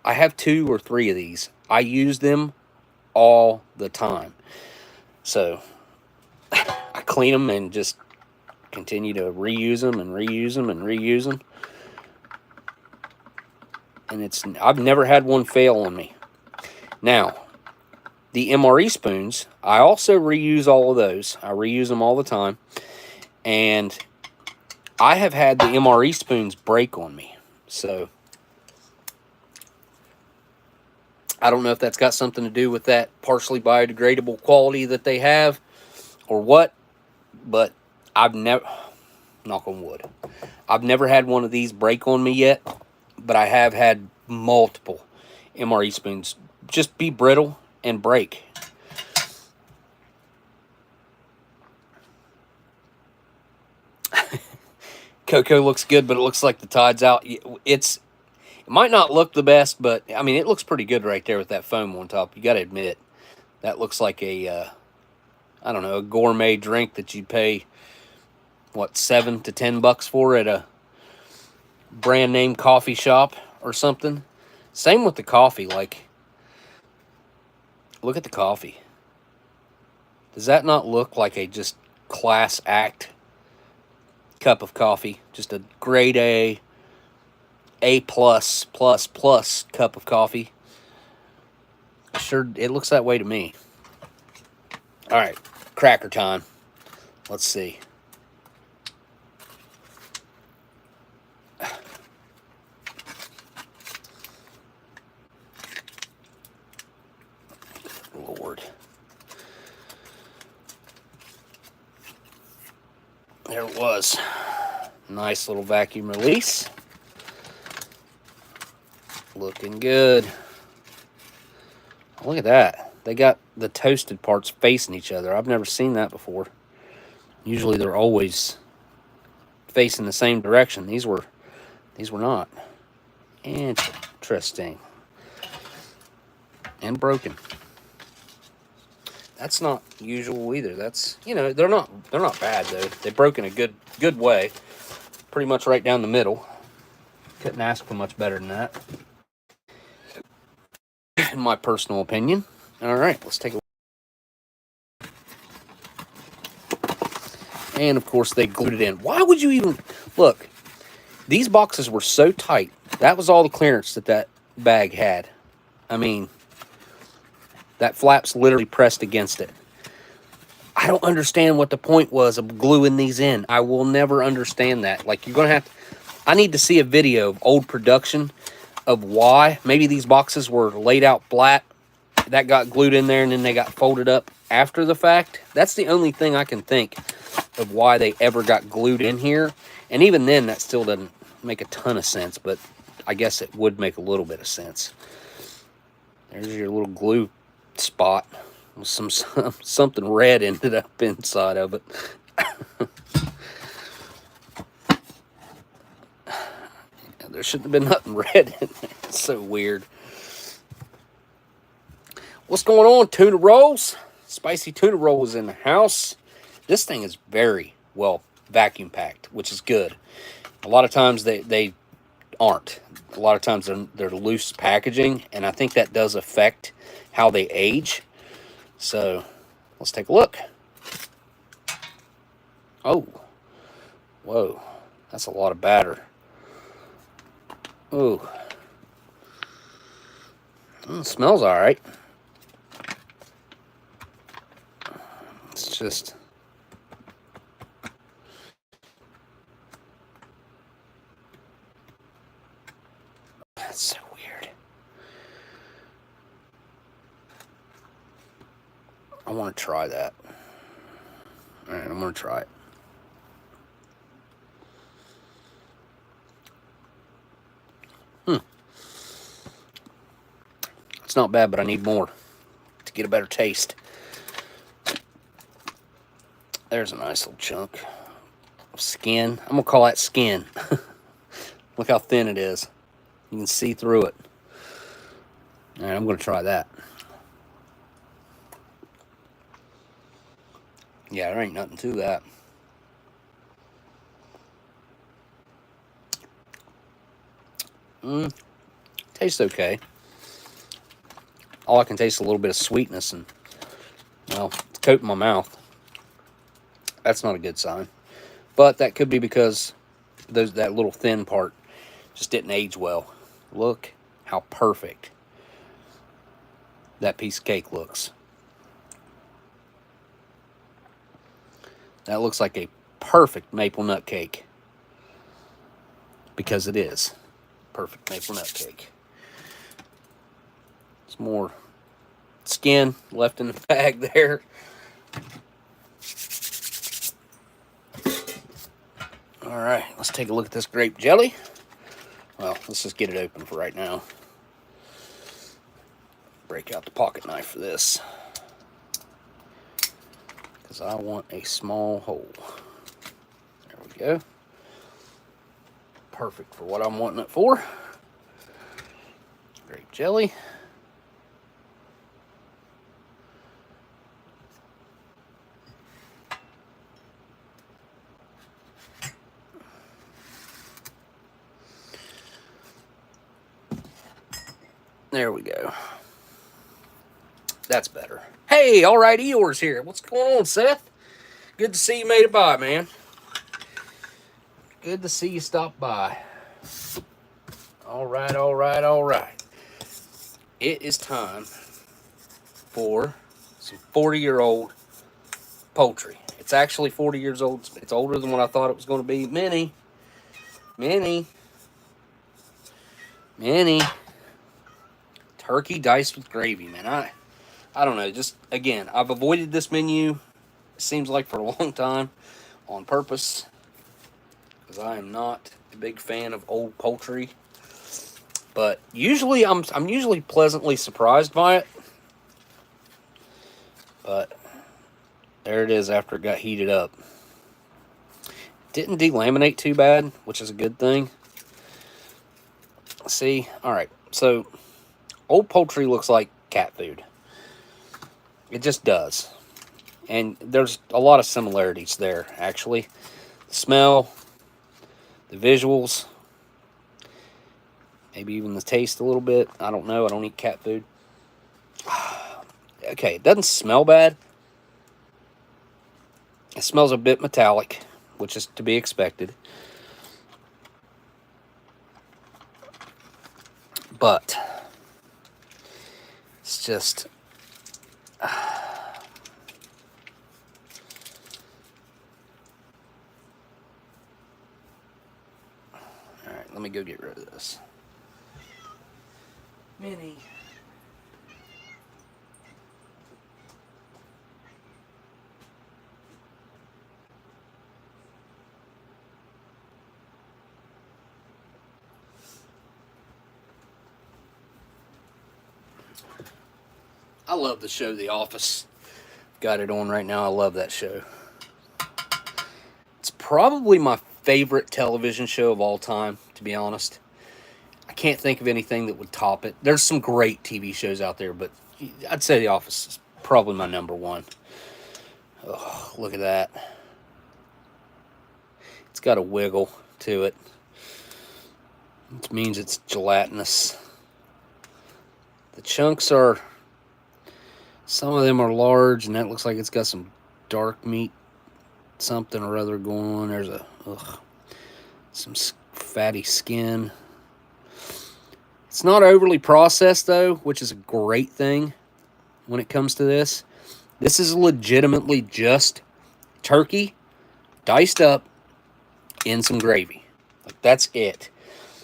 Speaker 1: have 2 or 3 of these. I use them all the time. So I clean them and just continue to reuse them and reuse them and reuse them. And I've never had one fail on me. Now, the MRE spoons, I also reuse all of those. I reuse them all the time. And I have had the MRE spoons break on me. So, I don't know if that's got something to do with that partially biodegradable quality that they have or what. But I've never, knock on wood, I've never had one of these break on me yet. But I have had multiple MRE spoons just be brittle and break. Cocoa looks good, but it looks like the tide's out. It might not look the best, but I mean, it looks pretty good right there with that foam on top. You got to admit, that looks like a, I don't know, a gourmet drink that you'd pay, what, $7 to $10 for at a brand name coffee shop or something. Same with the coffee. Like, look at the coffee. Does that not look like a just class act cup of coffee? Just a grade A plus cup of coffee. Sure, it looks that way to me. All right, cracker time. Let's see. Lord. There it was. Nice little vacuum release. Looking good. Look at that. They got the toasted parts facing each other. I've never seen that before. Usually they're always facing the same direction. These were not. Interesting. And broken. That's not usual either. That's, you know, they're not bad though. They broke in a good way. Pretty much right down the middle. Couldn't ask for much better than that, in my personal opinion. All right, let's take a look. And of course they glued it in. Why would you even look? These boxes were so tight. That was all the clearance that bag had. I mean, that flap's literally pressed against it. I don't understand what the point was of gluing these in. I will never understand that. Like, you're going to have to... I need to see a video of old production of why. Maybe these boxes were laid out flat. That got glued in there and then they got folded up after the fact. That's the only thing I can think of why they ever got glued in here. And even then, that still doesn't make a ton of sense. But I guess it would make a little bit of sense. There's your little glue spot with something red ended up inside of it. There shouldn't have been nothing red in there. It's so weird. What's going on, tuna rolls? Spicy tuna rolls in the house. This thing is very well vacuum packed, which is good. A lot of times they aren't. A lot of times they're loose packaging, and I think that does affect how they age. So let's take a look. Oh, whoa, that's a lot of batter. Ooh, smells all right. It's just... that's so weird. I want to try that. All right, I'm going to try it. It's not bad, but I need more to get a better taste. There's a nice little chunk of skin. I'm going to call that skin. Look how thin it is. You can see through it. All right, I'm going to try that. Yeah, there ain't nothing to that. Tastes okay. All I can taste is a little bit of sweetness and, well, it's coating my mouth. That's not a good sign. But that could be because that little thin part just didn't age well. Look how perfect. that piece of cake looks. That looks like a perfect maple nut cake. Because it is. Perfect maple nut cake. Some more skin left in the bag there. Alright, let's take a look at this grape jelly. Well, let's just get it open for right now. Break out the pocket knife for this. Because I want a small hole. There we go. Perfect for what I'm wanting it for. Grape jelly. There we go. That's better. Hey, all right, Eeyore's here. What's going on, Seth? Good to see you made it by, man. Good to see you stop by. All right, all right, all right. It is time for some 40-year-old poultry. It's actually 40 years old. It's older than what I thought it was going to be. Minnie. Turkey diced with gravy, man. I don't know. Just, again, I've avoided this menu, it seems like, for a long time on purpose. Because I am not a big fan of old poultry. But usually, I'm usually pleasantly surprised by it. But there it is after it got heated up. Didn't delaminate too bad, which is a good thing. See? Alright, so old poultry looks like cat food. It just does. And there's a lot of similarities there, actually. The smell, the visuals, maybe even the taste a little bit. I don't know. I don't eat cat food. Okay, it doesn't smell bad. It smells a bit metallic, which is to be expected. But it's just... Alright, let me go get rid of this. Minnie. I love the show The Office. Got it on right now. I love that show. It's probably my favorite television show of all time, to be honest. I can't think of anything that would top it. There's some great TV shows out there, but I'd say The Office is probably my number one. Oh, look at that. It's got a wiggle to it. Which means it's gelatinous. The chunks are... Some of them are large, and that looks like it's got some dark meat, something or other going on. There's some fatty skin. It's not overly processed, though, which is a great thing when it comes to this. This is legitimately just turkey diced up in some gravy. Like, that's it.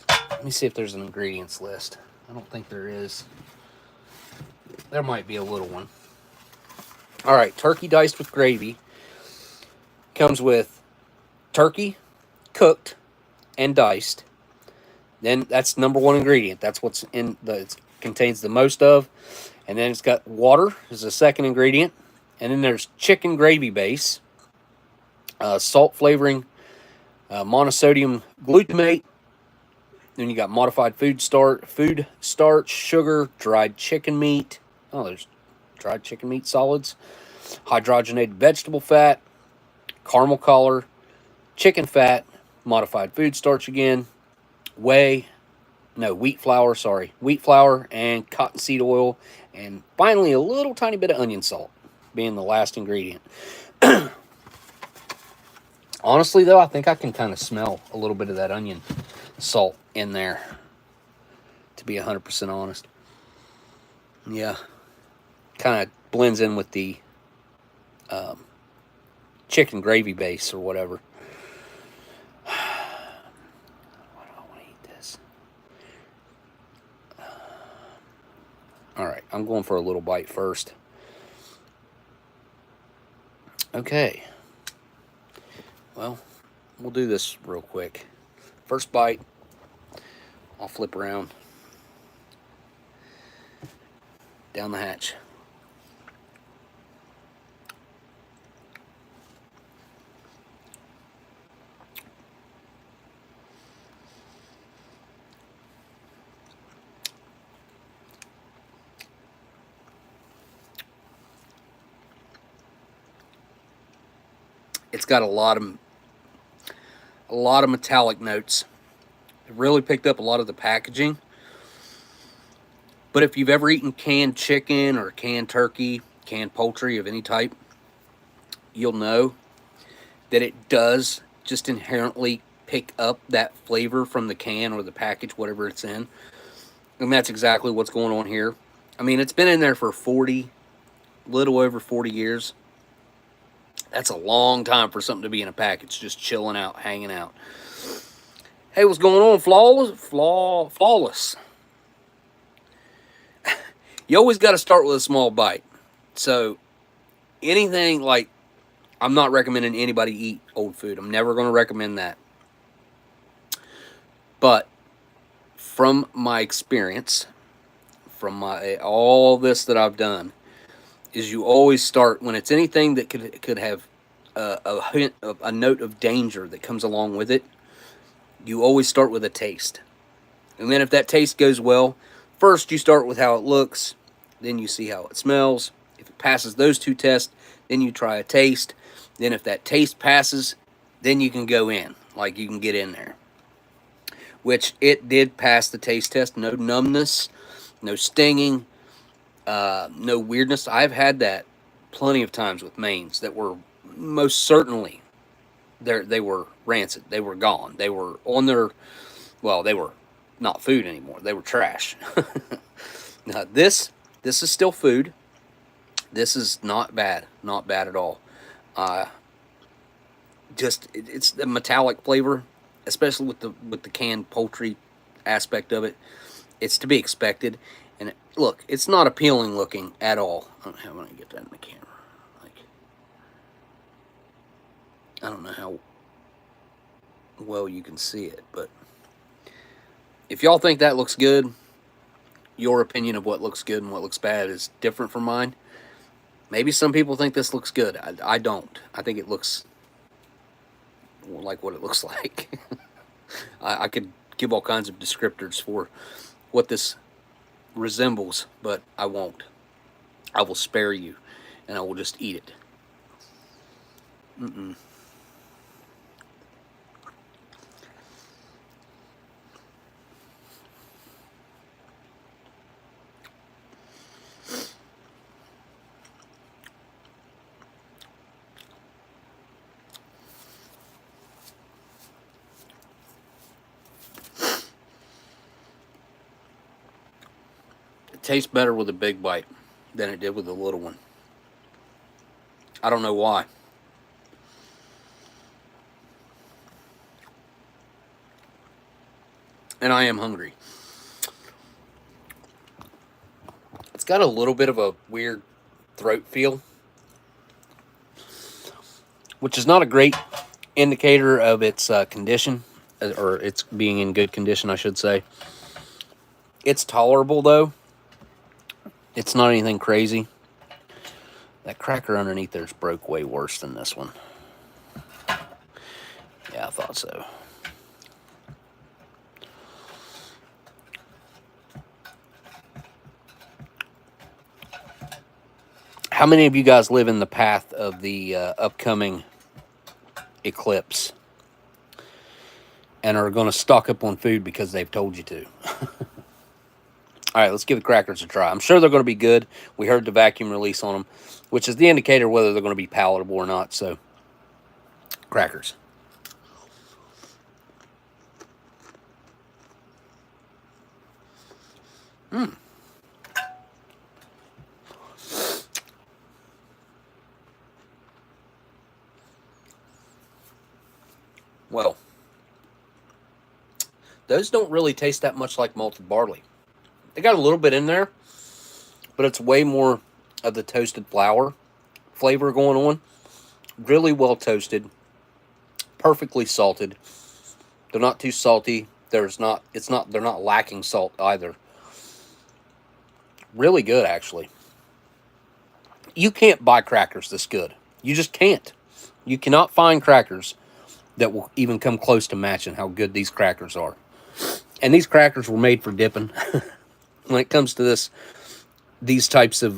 Speaker 1: Let me see if there's an ingredients list. I don't think there is. There might be a little one. All right, turkey diced with gravy comes with turkey, cooked and diced. Then that's number one ingredient. That's what's in it contains the most of. And then it's got water as the second ingredient. And then there's chicken gravy base, salt flavoring, monosodium glutamate. Then you got modified food starch, sugar, dried chicken meat. Oh, there's dried chicken meat solids, hydrogenated vegetable fat, caramel color, chicken fat, modified food starch again, whey flour, and cottonseed oil, and finally a little tiny bit of onion salt being the last ingredient. Honestly, though, I think I can kind of smell a little bit of that onion salt in there, to be 100% honest. Yeah. kind of blends in with the chicken gravy base or whatever. Why do I want to eat this? All right, I'm going for a little bite first. Okay. Well, we'll do this real quick. First bite, I'll flip around. Down the hatch. It's got a lot of metallic notes. It really picked up a lot of the packaging. But if you've ever eaten canned chicken or canned turkey, canned poultry of any type, you'll know that it does just inherently pick up that flavor from the can or the package, whatever it's in. And that's exactly what's going on here. I mean, it's been in there for little over 40 years. That's a long time for something to be in a package, just chilling out, hanging out. Hey, what's going on, Flawless? You always got to start with a small bite. So anything like, I'm not recommending anybody eat old food. I'm never going to recommend that. But from my experience, from all this that I've done, is you always start when it's anything that could have a note of danger that comes along with it. You always start with a taste. And then if that taste goes well, first you start with how it looks, then you see how it smells. If it passes those two tests, then you try a taste. Then if that taste passes, then you can go in, like you can get in there. Which it did pass the taste test. No numbness, no stinging, no weirdness. I've had that plenty of times with mains that were most certainly they were rancid. They were gone. They were on their, well, they were not food anymore. They were trash. Now this is still food. This is not bad. Not bad at all. It's the metallic flavor, especially with the canned poultry aspect of it. It's to be expected. And look, it's not appealing looking at all. I don't know how I'm going to get that in the camera. I don't know how well you can see it, but if y'all think that looks good, your opinion of what looks good and what looks bad is different from mine. Maybe some people think this looks good. I don't. I think it looks like what it looks like. I could give all kinds of descriptors for what this resembles, but I won't. I will spare you, and I will just eat it. Tastes better with a big bite than it did with a little one. I don't know why. And I am hungry. It's got a little bit of a weird throat feel, which is not a great indicator of its condition, or its being in good condition, I should say. It's tolerable, though. It's not anything crazy. That cracker underneath there's broke way worse than this one. Yeah, I thought so. How many of you guys live in the path of the upcoming eclipse and are going to stock up on food because they've told you to? All right, let's give the crackers a try. I'm sure they're going to be good. We heard the vacuum release on them, which is the indicator whether they're going to be palatable or not. So, crackers. those don't really taste that much like malted barley. They got a little bit in there, but it's way more of the toasted flour flavor going on. Really well toasted, perfectly salted. They're not too salty. They're not lacking salt either. Really good, actually. You can't buy crackers this good. You just can't. You cannot find crackers that will even come close to matching how good these crackers are. And these crackers were made for dipping. When it comes to these types of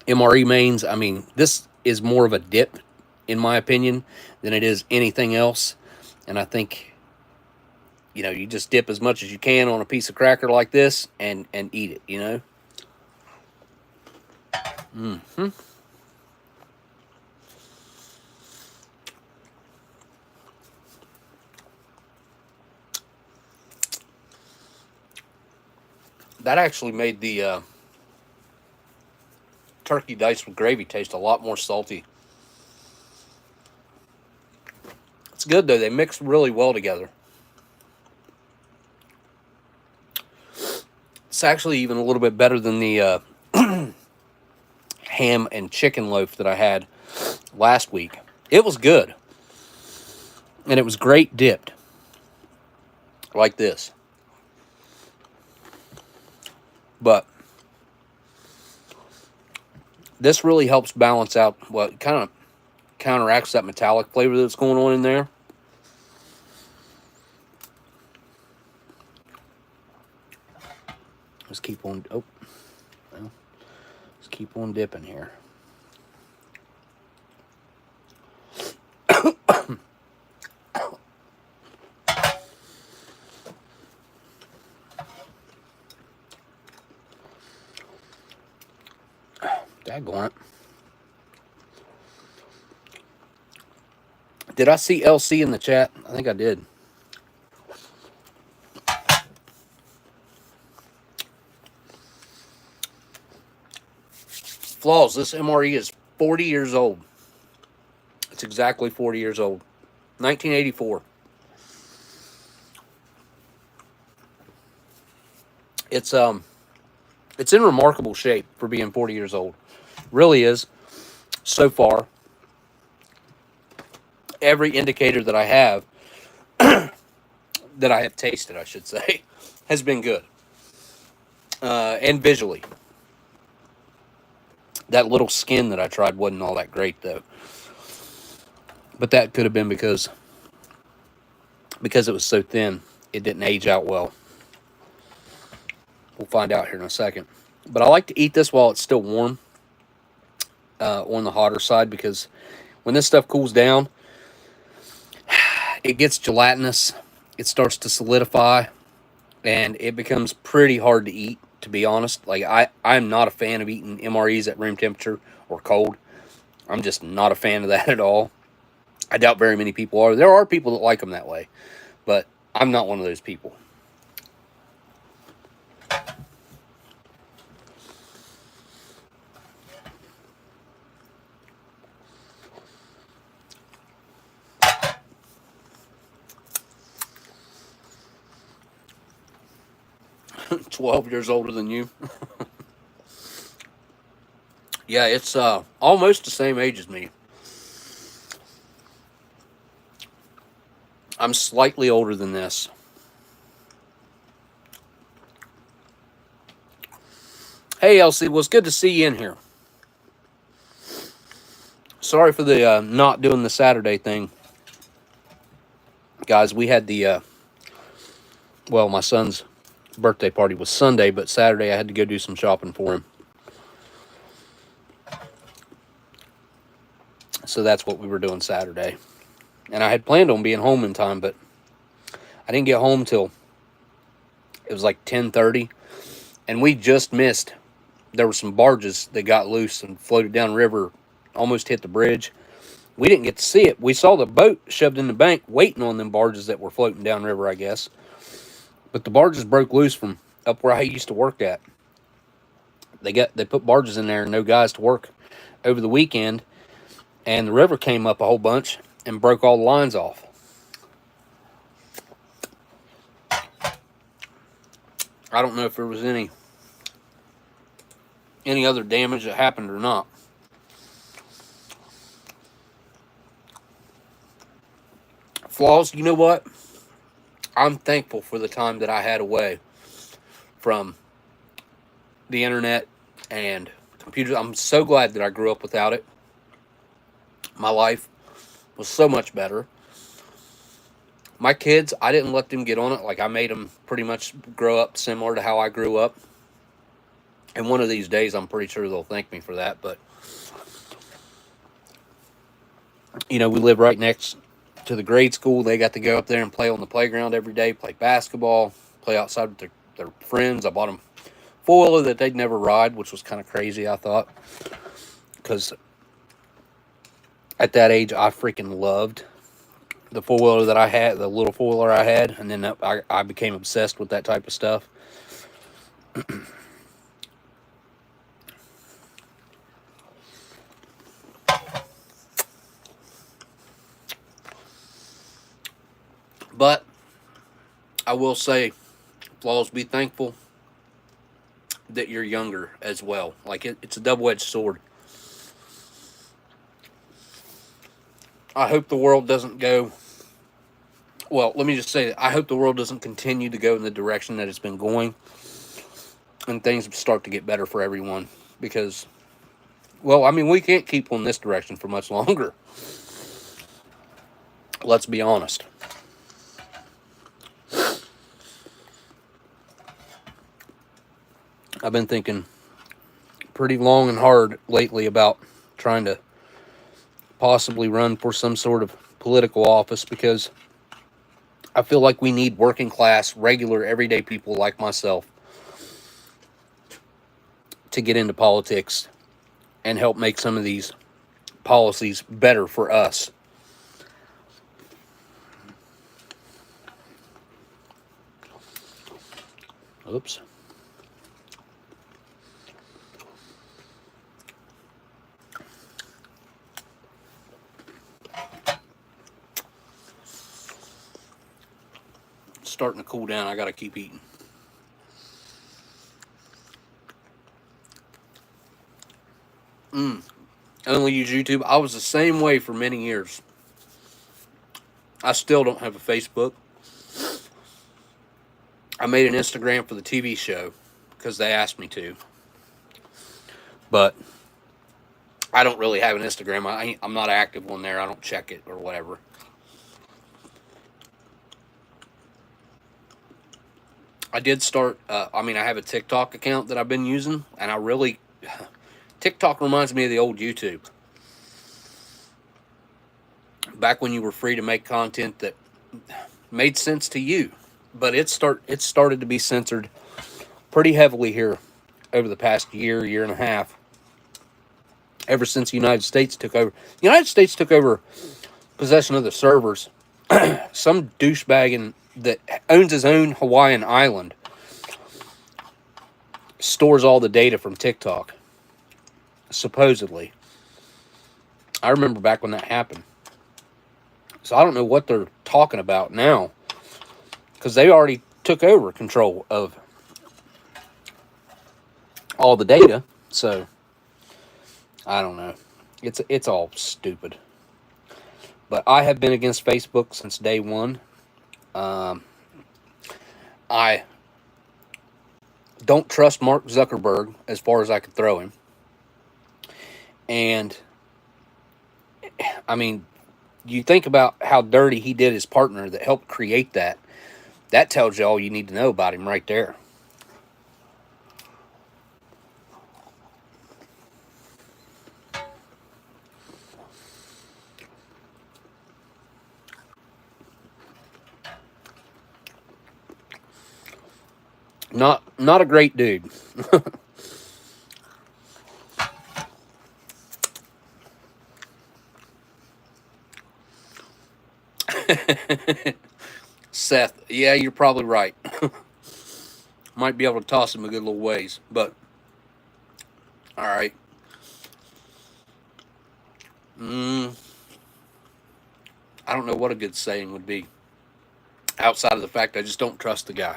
Speaker 1: MRE mains, I mean, this is more of a dip, in my opinion, than it is anything else. And I think, you know, you just dip as much as you can on a piece of cracker like this and eat it, you know. Mm-hmm. That actually made the turkey diced with gravy taste a lot more salty. It's good, though. They mix really well together. It's actually even a little bit better than the ham and chicken loaf that I had last week. It was good. And it was great dipped. Like this. But this really helps balance out what kind of counteracts that metallic flavor that's going on in there. Let's keep on, well, let's keep on dipping here. Daggone it. Did I see LC in the chat? I think I did. Flaws, this MRE is 40 years old. It's exactly 40 years old. 1984. It's in remarkable shape for being 40 years old. Really is. So far, every indicator that I have, that I have tasted, I should say, has been good. And visually. That little skin that I tried wasn't all that great, though. But that could have been because it was so thin, it didn't age out well. We'll find out here in a second. But I like to eat this while it's still warm, on the hotter side, because when this stuff cools down, it gets gelatinous, it starts to solidify, and it becomes pretty hard to eat, to be honest. Like, I'm not a fan of eating MREs at room temperature or cold. I'm just not a fan of that at all. I doubt very many people are. There are people that like them that way, but I'm not one of those people. 12 years older than you. Yeah, it's almost the same age as me. I'm slightly older than this. Hey, Elsie, well, it's good to see you in here. Sorry for the not doing the Saturday thing. Guys, we had the, well, my son's birthday party was Sunday, but Saturday I had to go do some shopping for him. So that's what we were doing Saturday. And I had planned on being home in time, but I didn't get home till it was like 10:30. And we just missed. There were some barges that got loose and floated down river, almost hit the bridge. We didn't get to see it. We saw the boat shoved in the bank waiting on them barges that were floating down river, I guess. But the barges broke loose from up where I used to work at. They put barges in there and no guys to work over the weekend. And the river came up a whole bunch and broke all the lines off. I don't know if there was any other damage that happened or not. Flaws, you know what? I'm thankful for the time that I had away from the internet and computers. I'm so glad that I grew up without it. My life was so much better. My kids, I didn't let them get on it. Like, I made them pretty much grow up similar to how I grew up. And one of these days, I'm pretty sure they'll thank me for that. But, you know, we live right next to the grade school. They got to go up there and play on the playground every day, play basketball, play outside with their friends. I bought them four-wheeler that they'd never ride, which was kind of crazy, I thought. Because at that age, I freaking loved the four-wheeler that I had, the little four-wheeler I had. And then I became obsessed with that type of stuff. But I will say, Flaws, be thankful that you're younger as well. Like, it's a double-edged sword. I hope the world doesn't go... Well, let me just say that I hope the world doesn't continue to go in the direction that it's been going. And things start to get better for everyone. Because, well, I mean, we can't keep on this direction for much longer. Let's be honest. I've been thinking pretty long and hard lately about trying to possibly run for some sort of political office, because I feel like we need working class, regular, everyday people like myself to get into politics and help make some of these policies better for us. Oops. It's starting to cool down. I gotta keep eating. Only use YouTube. I was the same way for many years. I still don't have a Facebook. I made an Instagram for the TV show because they asked me to. But I don't really have an Instagram. I'm not active on there. I don't check it or whatever. I did start, I have a TikTok account that I've been using, and TikTok reminds me of the old YouTube. Back when you were free to make content that made sense to you. But it started to be censored pretty heavily here over the past year and a half. Ever since the United States took over. The United States took over possession of the servers. Some douchebag that owns his own Hawaiian island stores all the data from TikTok. Supposedly. I remember back when that happened. So I don't know what they're talking about now, because they already took over control of all the data. So I don't know. It's all stupid. But I have been against Facebook since day one. I don't trust Mark Zuckerberg as far as I could throw him. And, I mean, you think about how dirty he did his partner that helped create that. That tells you all you need to know about him right there. Not a great dude. Seth, yeah, you're probably right. Might be able to toss him a good little ways, but all right. I don't know what a good saying would be outside of the fact I just don't trust the guy.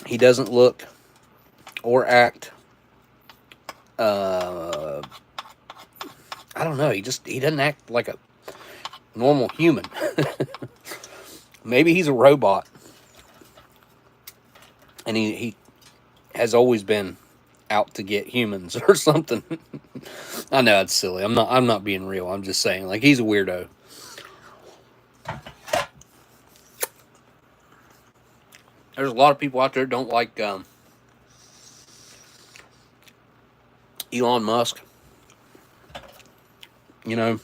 Speaker 1: He doesn't look or act, I don't know, he doesn't act like a normal human. Maybe he's a robot, and he has always been out to get humans or something. I know it's silly. I'm not being real. I'm just saying, like, he's a weirdo. There's a lot of people out there don't like Elon Musk, you know,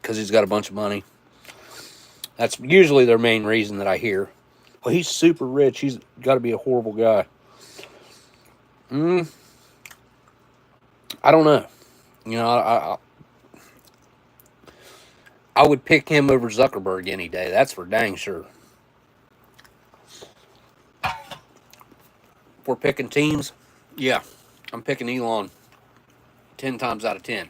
Speaker 1: because he's got a bunch of money. That's usually their main reason that I hear. Well, he's super rich. He's got to be a horrible guy. I don't know. You know, I would pick him over Zuckerberg any day. That's for dang sure. If we're picking teams, yeah, I'm picking Elon 10 times out of 10.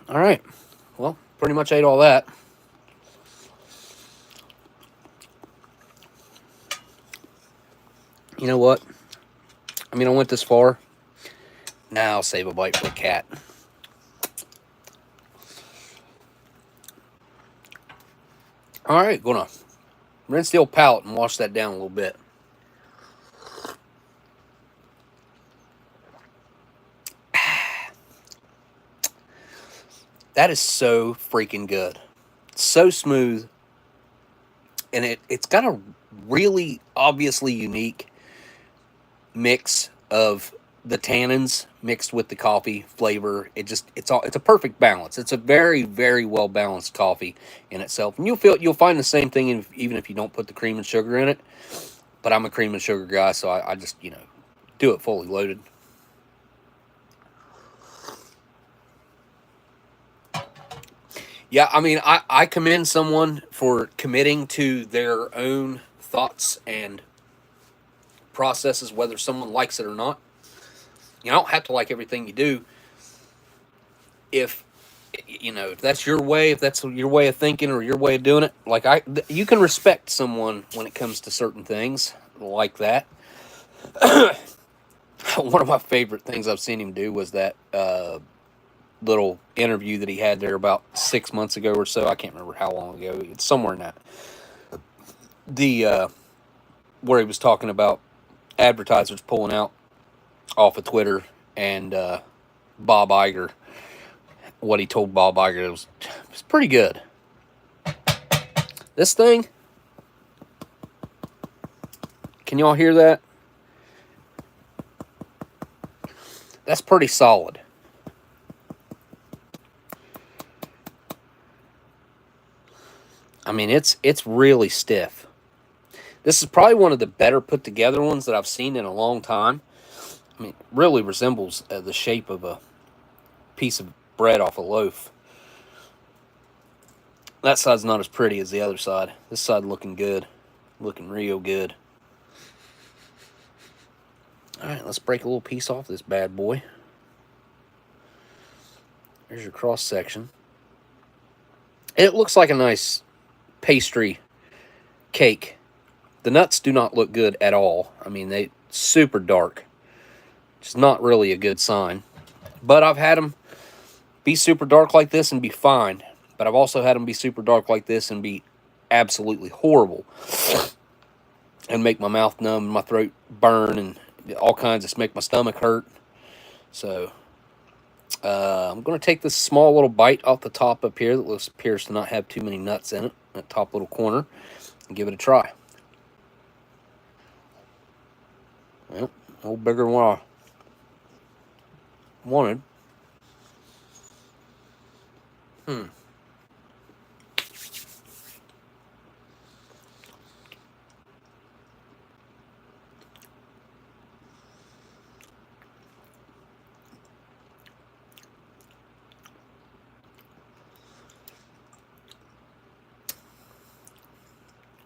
Speaker 1: All right. Well, pretty much ate all that. You know what? I mean, I went this far. Now I'll save a bite for the cat. All right, gonna rinse the old palate and wash that down a little bit. That is so freaking good. So smooth. And it's got a really obviously unique mix of the tannins mixed with the coffee flavor. It's a perfect balance. It's a very, very well balanced coffee in itself. And you'll find the same thing even if you don't put the cream and sugar in it. But I'm a cream and sugar guy, so I just, you know, do it fully loaded. Yeah, I mean, I commend someone for committing to their own thoughts and processes, whether someone likes it or not. You don't have to like everything you do. If, you know, if that's your way, if that's your way of thinking or your way of doing it, like you can respect someone when it comes to certain things like that. One of my favorite things I've seen him do was that little interview that he had there about 6 months ago or so. I can't remember how long ago. It's somewhere in that. Where he was talking about advertisers pulling out off of Twitter and Bob Iger. What he told Bob Iger was pretty good. This thing, can y'all hear that? That's pretty solid. I mean, it's really stiff. This is probably one of the better put together ones that I've seen in a long time. I mean, it really resembles the shape of a piece of bread off a loaf. That side's not as pretty as the other side. This side looking good. Looking real good. Alright, let's break a little piece off this bad boy. There's your cross section. It looks like a nice pastry cake. The nuts do not look good at all. I mean, they super dark. It's not really a good sign. But I've had them be super dark like this and be fine. But I've also had them be super dark like this and be absolutely horrible. And make my mouth numb and my throat burn and all kinds of, make my stomach hurt. So I'm going to take this small little bite off the top up here that appears to not have too many nuts in it. That top little corner. And give it a try. Well, a little bigger than what I wanted.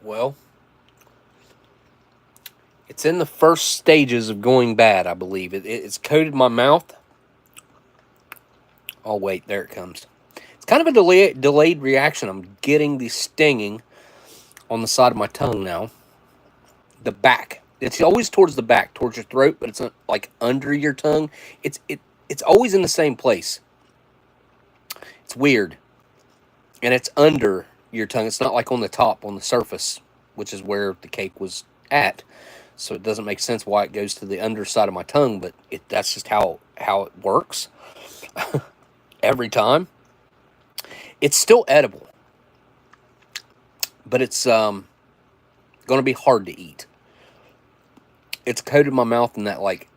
Speaker 1: Well, it's in the first stages of going bad, I believe. It's coated my mouth Oh, wait, there it comes. It's kind of a delayed reaction. I'm getting the stinging on the side of my tongue now. The back. It's always towards the back, towards your throat, but it's not like under your tongue. It's always in the same place. It's weird. And it's under your tongue. It's not like on the top, on the surface, which is where the cake was at. So it doesn't make sense why it goes to the underside of my tongue, but that's just how it works every time. It's still edible, but it's going to be hard to eat. It's coated my mouth in that like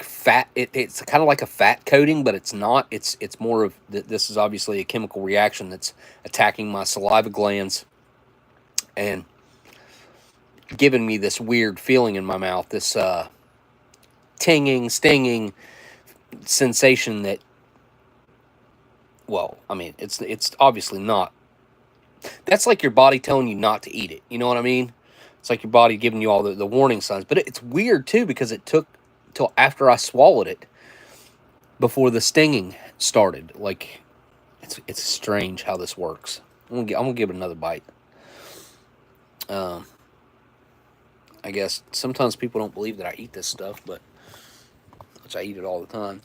Speaker 1: fat. It's kind of like a fat coating, but it's not. It's more of this is obviously a chemical reaction that's attacking my saliva glands and giving me this weird feeling in my mouth, this tinging, stinging sensation that, well, I mean, it's obviously not. That's like your body telling you not to eat it. You know what I mean? It's like your body giving you all the warning signs. But it's weird, too, because it took till after I swallowed it before the stinging started. Like, it's strange how this works. I'm gonna give it another bite. I guess sometimes people don't believe that I eat this stuff, but which I eat it all the time.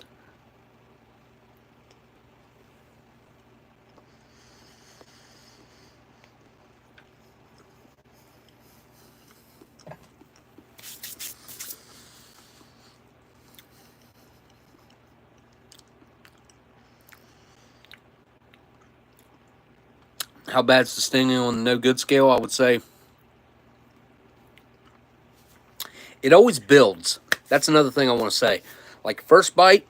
Speaker 1: How bad's the stinging on the no good scale? I would say it always builds. That's another thing I want to say. Like, first bite,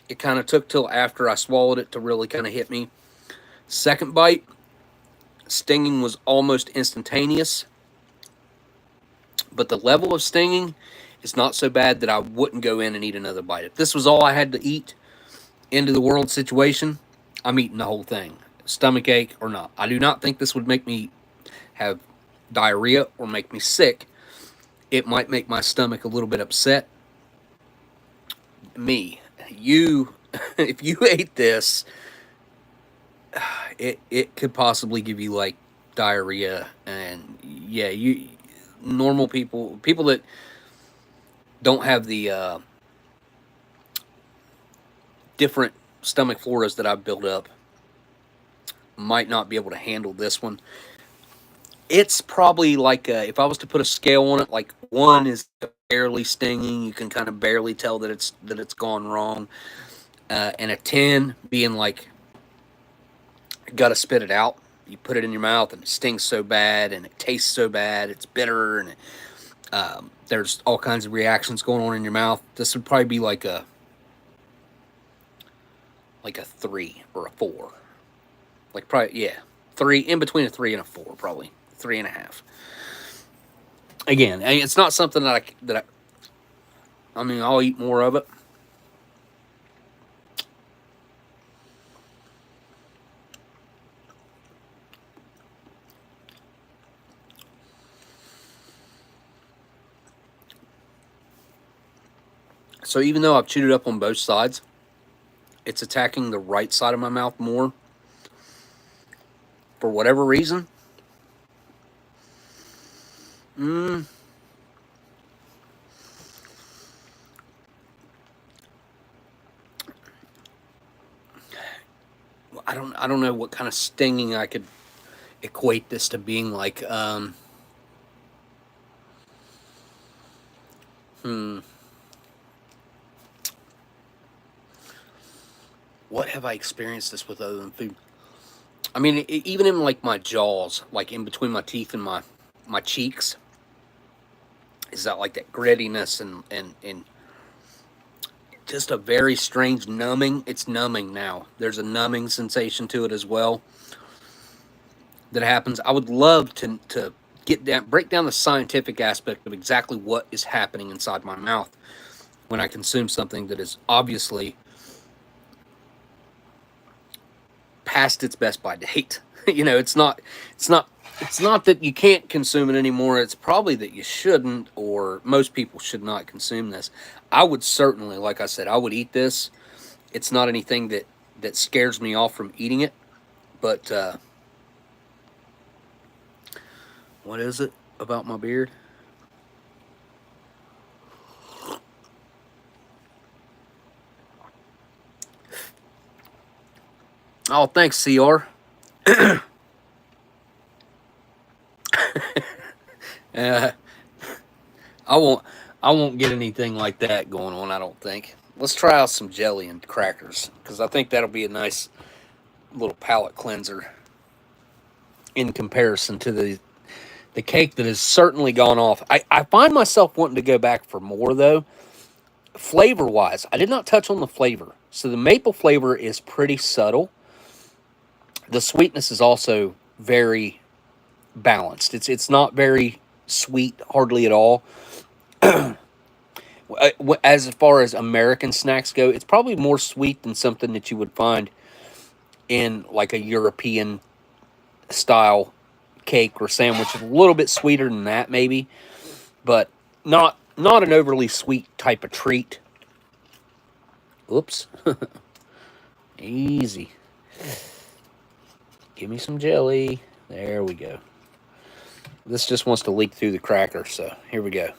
Speaker 1: it kind of took till after I swallowed it to really kind of hit me. Second bite, stinging was almost instantaneous. But the level of stinging is not so bad that I wouldn't go in and eat another bite. If this was all I had to eat, end of the world situation, I'm eating the whole thing. Stomach ache or not. I do not think this would make me have diarrhea or make me sick. It might make my stomach a little bit upset. Me, you, if you ate this, it could possibly give you like diarrhea, and yeah, normal people that don't have the different stomach floras that I've built up might not be able to handle this one. It's probably like if I was to put a scale on it, like 1 is barely stinging. You can kind of barely tell that it's gone wrong, and a 10 being like, you gotta spit it out. You put it in your mouth and it stings so bad and it tastes so bad. It's bitter and there's all kinds of reactions going on in your mouth. This would probably be like a 3 or a 4. Like, probably, yeah, 3, in between a 3 and a 4, probably 3.5. Again, it's not something that I mean, I'll eat more of it. So even though I've chewed it up on both sides, it's attacking the right side of my mouth more. For whatever reason. I don't know what kind of stinging I could equate this to being like. What have I experienced this with other than food? I mean, even in like my jaws, like in between my teeth and my cheeks, is that like that grittiness and just a very strange numbing. It's numbing now. There's a numbing sensation to it as well that happens. I would love to break down the scientific aspect of exactly what is happening inside my mouth when I consume something that is obviously past its best by date. You know, it's not it's not that you can't consume it anymore. It's probably that you shouldn't, or most people should not consume this. I would certainly, like I said, I would eat this. It's not anything that scares me off from eating it. But what is it about my beard? Oh, thanks, CR. uh, I won't get anything like that going on, I don't think. Let's try out some jelly and crackers, because I think that'll be a nice little palate cleanser in comparison to the cake that has certainly gone off. I find myself wanting to go back for more, though. Flavor-wise, I did not touch on the flavor. So the maple flavor is pretty subtle. The sweetness is also very balanced. It's not very sweet, hardly at all. As far as American snacks go, it's probably more sweet than something that you would find in like a European style cake or sandwich. A little bit sweeter than that, maybe, but not an overly sweet type of treat. Oops. Easy. Give me some jelly. There we go. This just wants to leak through the cracker, so here we go.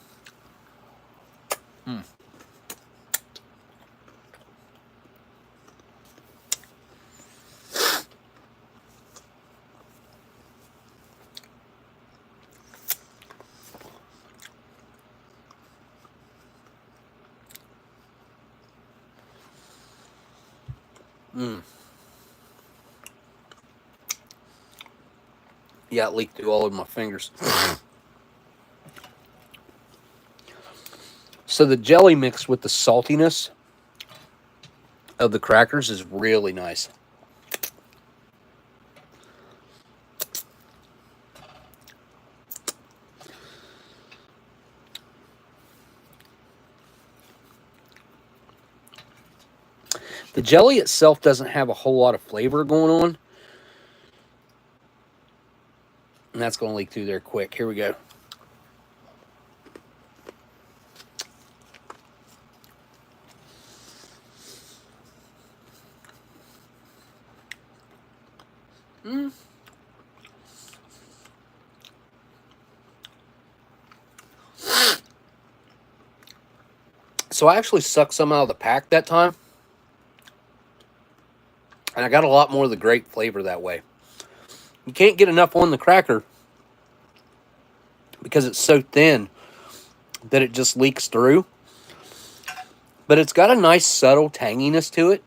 Speaker 1: Yeah, it leaked through all of my fingers. So the jelly mixed with the saltiness of the crackers is really nice. The jelly itself doesn't have a whole lot of flavor going on. And that's going to leak through there quick. Here we go. So I actually sucked some out of the pack that time. And I got a lot more of the grape flavor that way. You can't get enough on the cracker because it's so thin that it just leaks through. But it's got a nice subtle tanginess to it.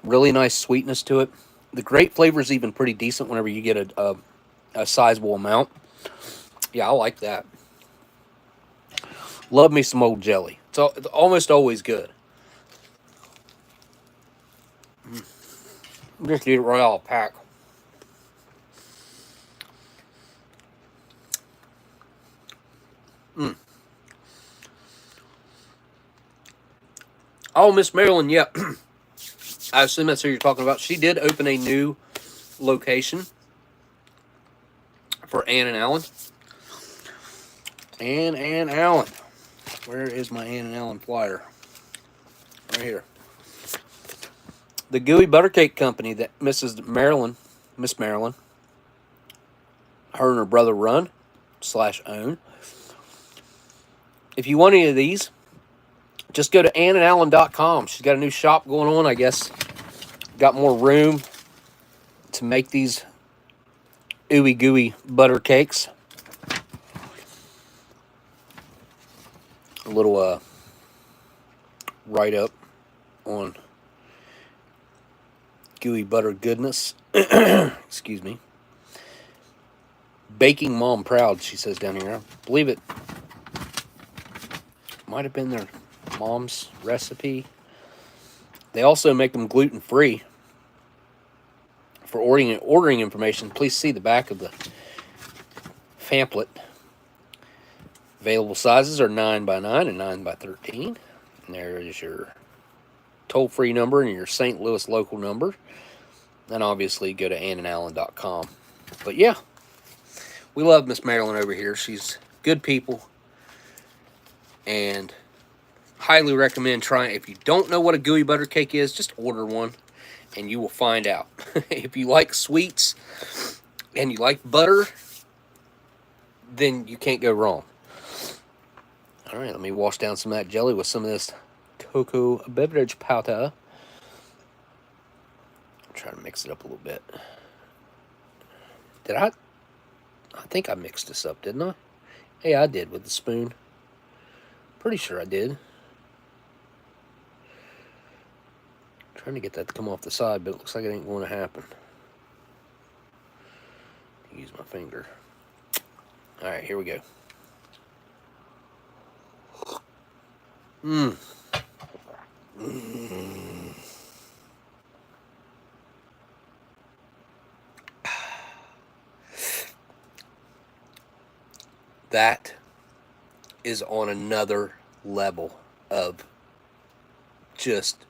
Speaker 1: Really nice sweetness to it. The grape flavor is even pretty decent whenever you get a sizable amount. Yeah, I like that. Love me some old jelly. It's almost always good. Just eat it right out of the pack. Oh, Miss Marilyn, yeah. I assume that's who you're talking about. She did open a new location for Ann and Alan. Ann and Alan. Where is my Ann and Alan flyer? Right here. The Gooey Butter Cake Company that Miss Marilyn, her and her brother run / own. If you want any of these, just go to AnnandAlan.com. She's got a new shop going on, I guess. Got more room to make these ooey gooey butter cakes. A little write-up on gooey butter goodness. Excuse me. Baking Mom Proud, she says down here. I believe it might have been their mom's recipe. They also make them gluten-free. For ordering information, please see the back of the pamphlet. Available sizes are 9x9 and 9x13. And there is your toll-free number and your St. Louis local number. And obviously go to AnnandAlan.com. But yeah, we love Miss Marilyn over here. She's good people, and highly recommend trying. If you don't know what a gooey butter cake is, just order one, and you will find out. If you like sweets and you like butter, then you can't go wrong. All right, let me wash down some of that jelly with some of this cocoa beverage powder. Try to mix it up a little bit. Did I think I mixed this up, didn't I? Yeah, I did with the spoon. Pretty sure I did. Trying to get that to come off the side, but it looks like it ain't going to happen. Use my finger. All right, here we go. Mmm. Mmm. That is on another level of just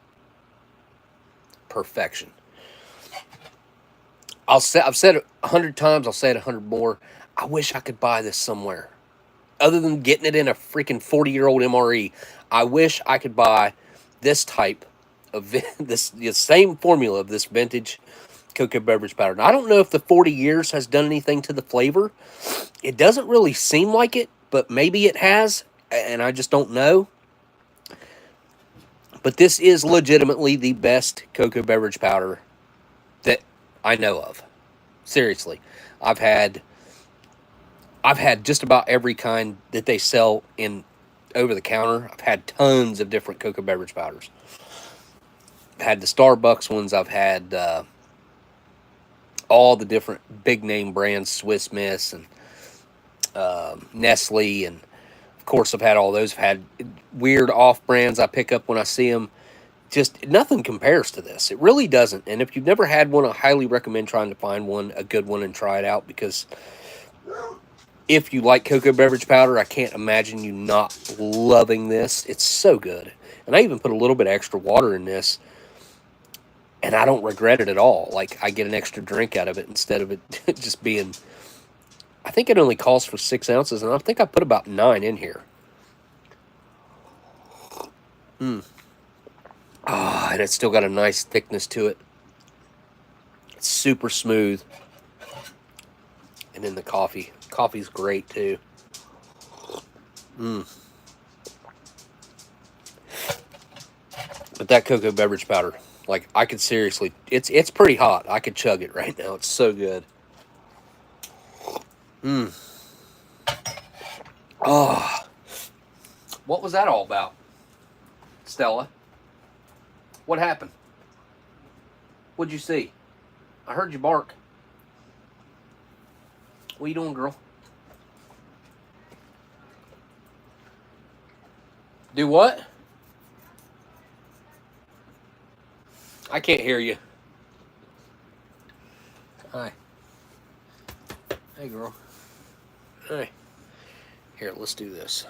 Speaker 1: perfection. I've said it 100 times. I'll say it 100 more. I wish I could buy this somewhere. Other than getting it in a freaking 40-year-old MRE, I wish I could buy this type of the same formula of this vintage cocoa beverage powder. Now, I don't know if the 40 years has done anything to the flavor. It doesn't really seem like it, but maybe it has, and I just don't know. But this is legitimately the best cocoa beverage powder that I know of. Seriously. I've had just about every kind that they sell in over the counter. I've had tons of different cocoa beverage powders. I've had the Starbucks ones. I've had all the different big name brands, Swiss Miss and Nestle, and of course I've had all those. I've had weird off brands I pick up when I see them. Just nothing compares to this. It really doesn't. And if you've never had one, I highly recommend trying to find one, a good one, and try it out, because if you like cocoa beverage powder, I can't imagine you not loving this. It's so good. And I even put a little bit of extra water in this, and I don't regret it at all. Like, I get an extra drink out of it instead of it just being... I think it only calls for 6 ounces, and I think I put about 9 in here. Ah, and it's still got a nice thickness to it. It's super smooth. And then the coffee. Coffee's great, too. But that cocoa beverage powder, like, I could seriously... It's pretty hot. I could chug it right now. It's so good. Oh. What was that all about, Stella? What happened? What'd you see? I heard you bark. What you doing, girl? Do what? I can't hear you. Hi. Hey, girl. Hey. Here, let's do this.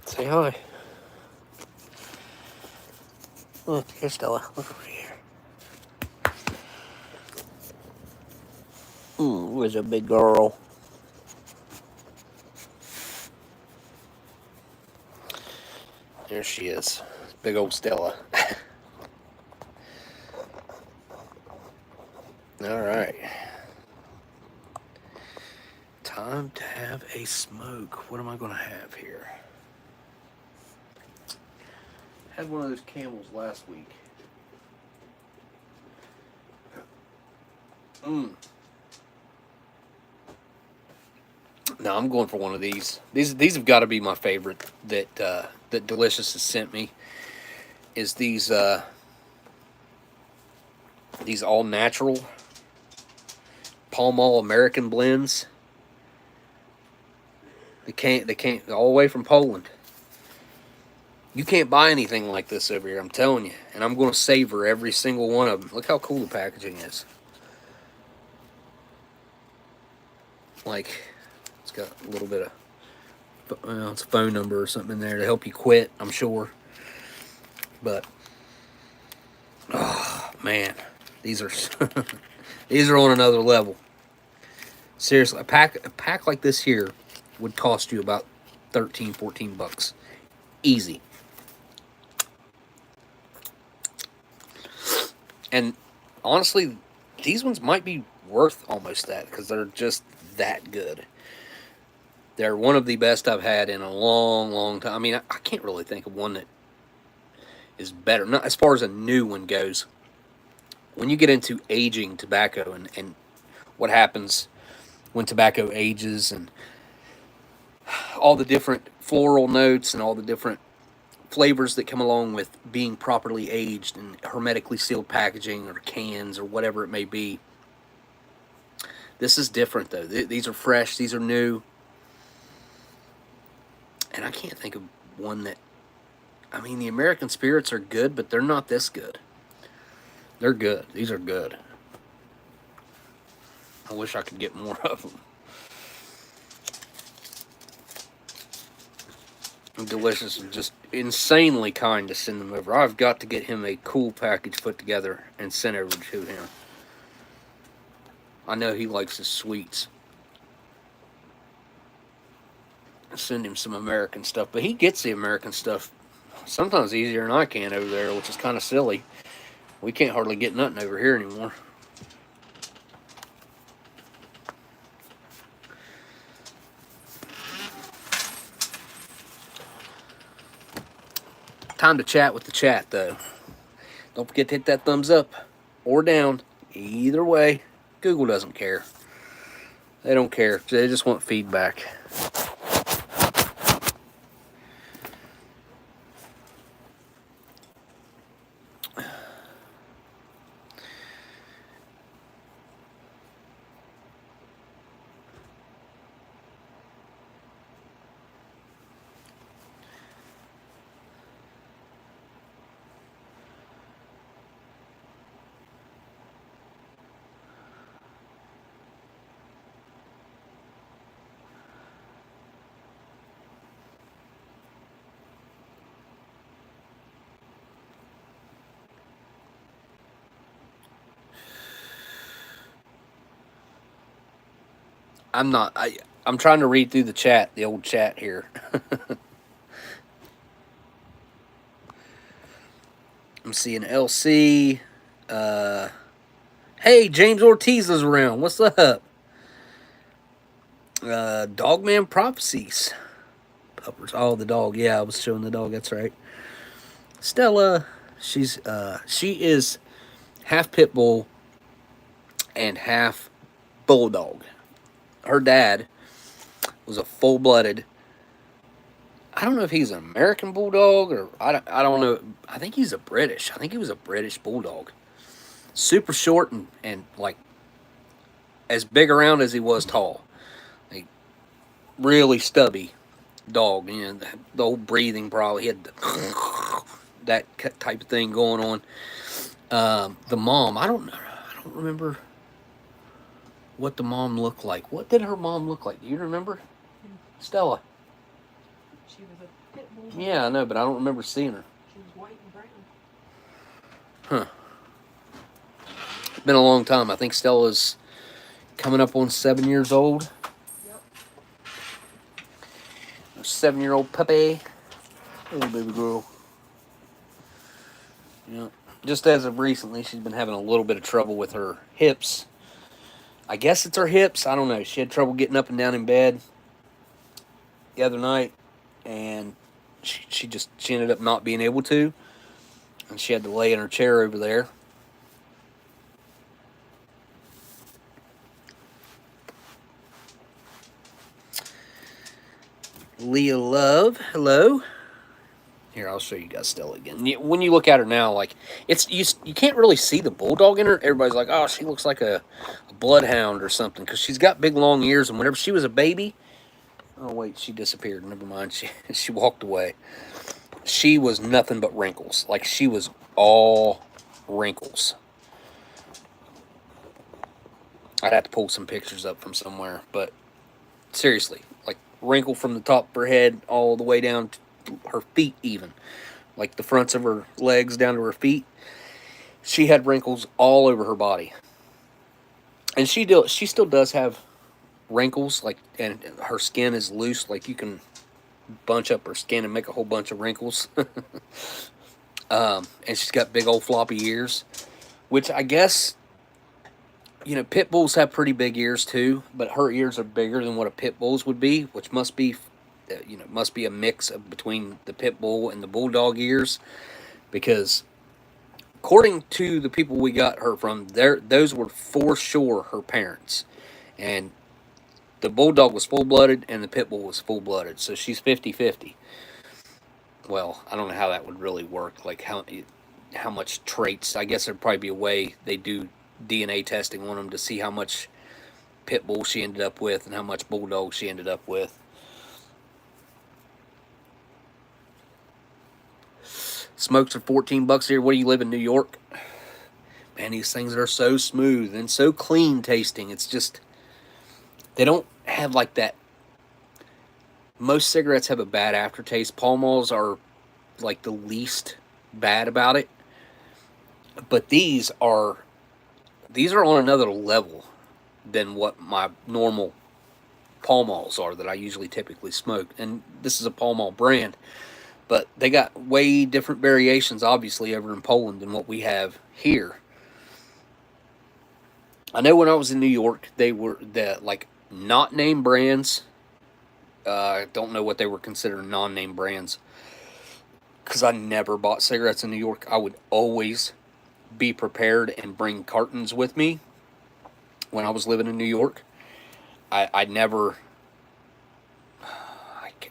Speaker 1: Say hi. Look, here, Stella. Look over here. Where's a big girl? There she is. Big old Stella. All right. Time to have a smoke. What am I going to have here? Had one of those Camels last week. No, I'm going for one of these. These have got to be my favorite that that Delicious has sent me. Is these all natural Pall Mall American blends. They can't all the way from Poland. You can't buy anything like this over here, I'm telling you. And I'm going to savor every single one of them. Look how cool the packaging is. Like, it's got a little bit of, it's a phone number or something in there to help you quit, I'm sure. But, oh, man, these are, these are on another level. Seriously, a pack like this here would cost you about 13, 14 bucks. Easy. And honestly, these ones might be worth almost that because they're just that good. They're one of the best I've had in a long, long time. I mean, I can't really think of one that is better. Not as far as a new one goes. When you get into aging tobacco and what happens when tobacco ages and all the different floral notes and all the different flavors that come along with being properly aged and hermetically sealed packaging or cans or whatever it may be. This is different though. These are fresh. These are new. And I can't think of one that... I mean, the American Spirits are good, but they're not this good. They're good. These are good. I wish I could get more of them. Delicious and just insanely kind to send them over. I've got to get him a cool package put together and sent over to him. I know he likes his sweets. Send him some American stuff, but he gets the American stuff sometimes easier than I can over there, which is kind of silly. We can't hardly get nothing over here anymore. Time to chat with the chat, though. Don't forget to hit that thumbs up or down. Either way, Google doesn't care. They don't care. They just want feedback. I'm trying to read through the chat, the old chat here. I'm seeing LC. Hey, James Ortiz is around. What's up? Dogman Prophecies. Puppers. Oh, the dog. Yeah, I was showing the dog. That's right. Stella. She is half pit bull and half bulldog. Her dad was a full-blooded... I don't know if he's an American bulldog or... I don't know. I think he's a British. I think he was a British bulldog. Super short and like as big around as he was tall. Like, really stubby dog. You know, the old breathing probably. He had that type of thing going on. The mom, I don't remember what the mom looked like. What did her mom look like? Do you remember? Stella.
Speaker 2: She was a pit bull.
Speaker 1: Yeah, I know, but I don't remember seeing her.
Speaker 2: She was white and brown.
Speaker 1: Huh. It's been a long time. I think Stella's coming up on 7 years old.
Speaker 2: Yep.
Speaker 1: A 7-year-old puppy. Little baby girl. Yeah. Just as of recently, she's been having a little bit of trouble with her hips. I guess it's her hips. I don't know. She had trouble getting up and down in bed the other night, and she ended up not being able to, and she had to lay in her chair over there. Leah Love, hello. Here, I'll show you guys Stella again. When you look at her now, like, it's you can't really see the bulldog in her. Everybody's like, oh, she looks like a bloodhound or something, because she's got big long ears, and whenever she was a baby... Oh, wait, she disappeared. Never mind. She walked away. She was nothing but wrinkles. Like, she was all wrinkles. I'd have to pull some pictures up from somewhere, but seriously, wrinkle from the top of her head all the way down to her feet, even like the fronts of her legs down to her feet. She had wrinkles all over her body, and she still does have wrinkles, like, and her skin is loose, like you can bunch up her skin and make a whole bunch of wrinkles. And she's got big old floppy ears, which I guess, pit bulls have pretty big ears too, but her ears are bigger than what a pit bull's would be, which must be, must be a mix of between the pit bull and the bulldog ears, because according to the people we got her from, those were for sure her parents, and the bulldog was full-blooded and the pit bull was full-blooded, so she's 50-50. Well, I don't know how that would really work, like how much traits. I guess there'd probably be a way they do DNA testing on them to see how much pit bull she ended up with and how much bulldog she ended up with. Smokes are $14 here. What do you live in, New York? Man, these things are so smooth and so clean tasting. It's just, they don't have like that. Most cigarettes have a bad aftertaste. Pall Malls are like the least bad about it. But these are on another level than what my normal Pall Malls are that I usually typically smoke. And this is a Pall Mall brand, but they got way different variations, obviously, over in Poland than what we have here. I know when I was in New York, they were the like not name brands. I don't know what they were considered non-name brands, because I never bought cigarettes in New York. I would always be prepared and bring cartons with me when I was living in New York. I never,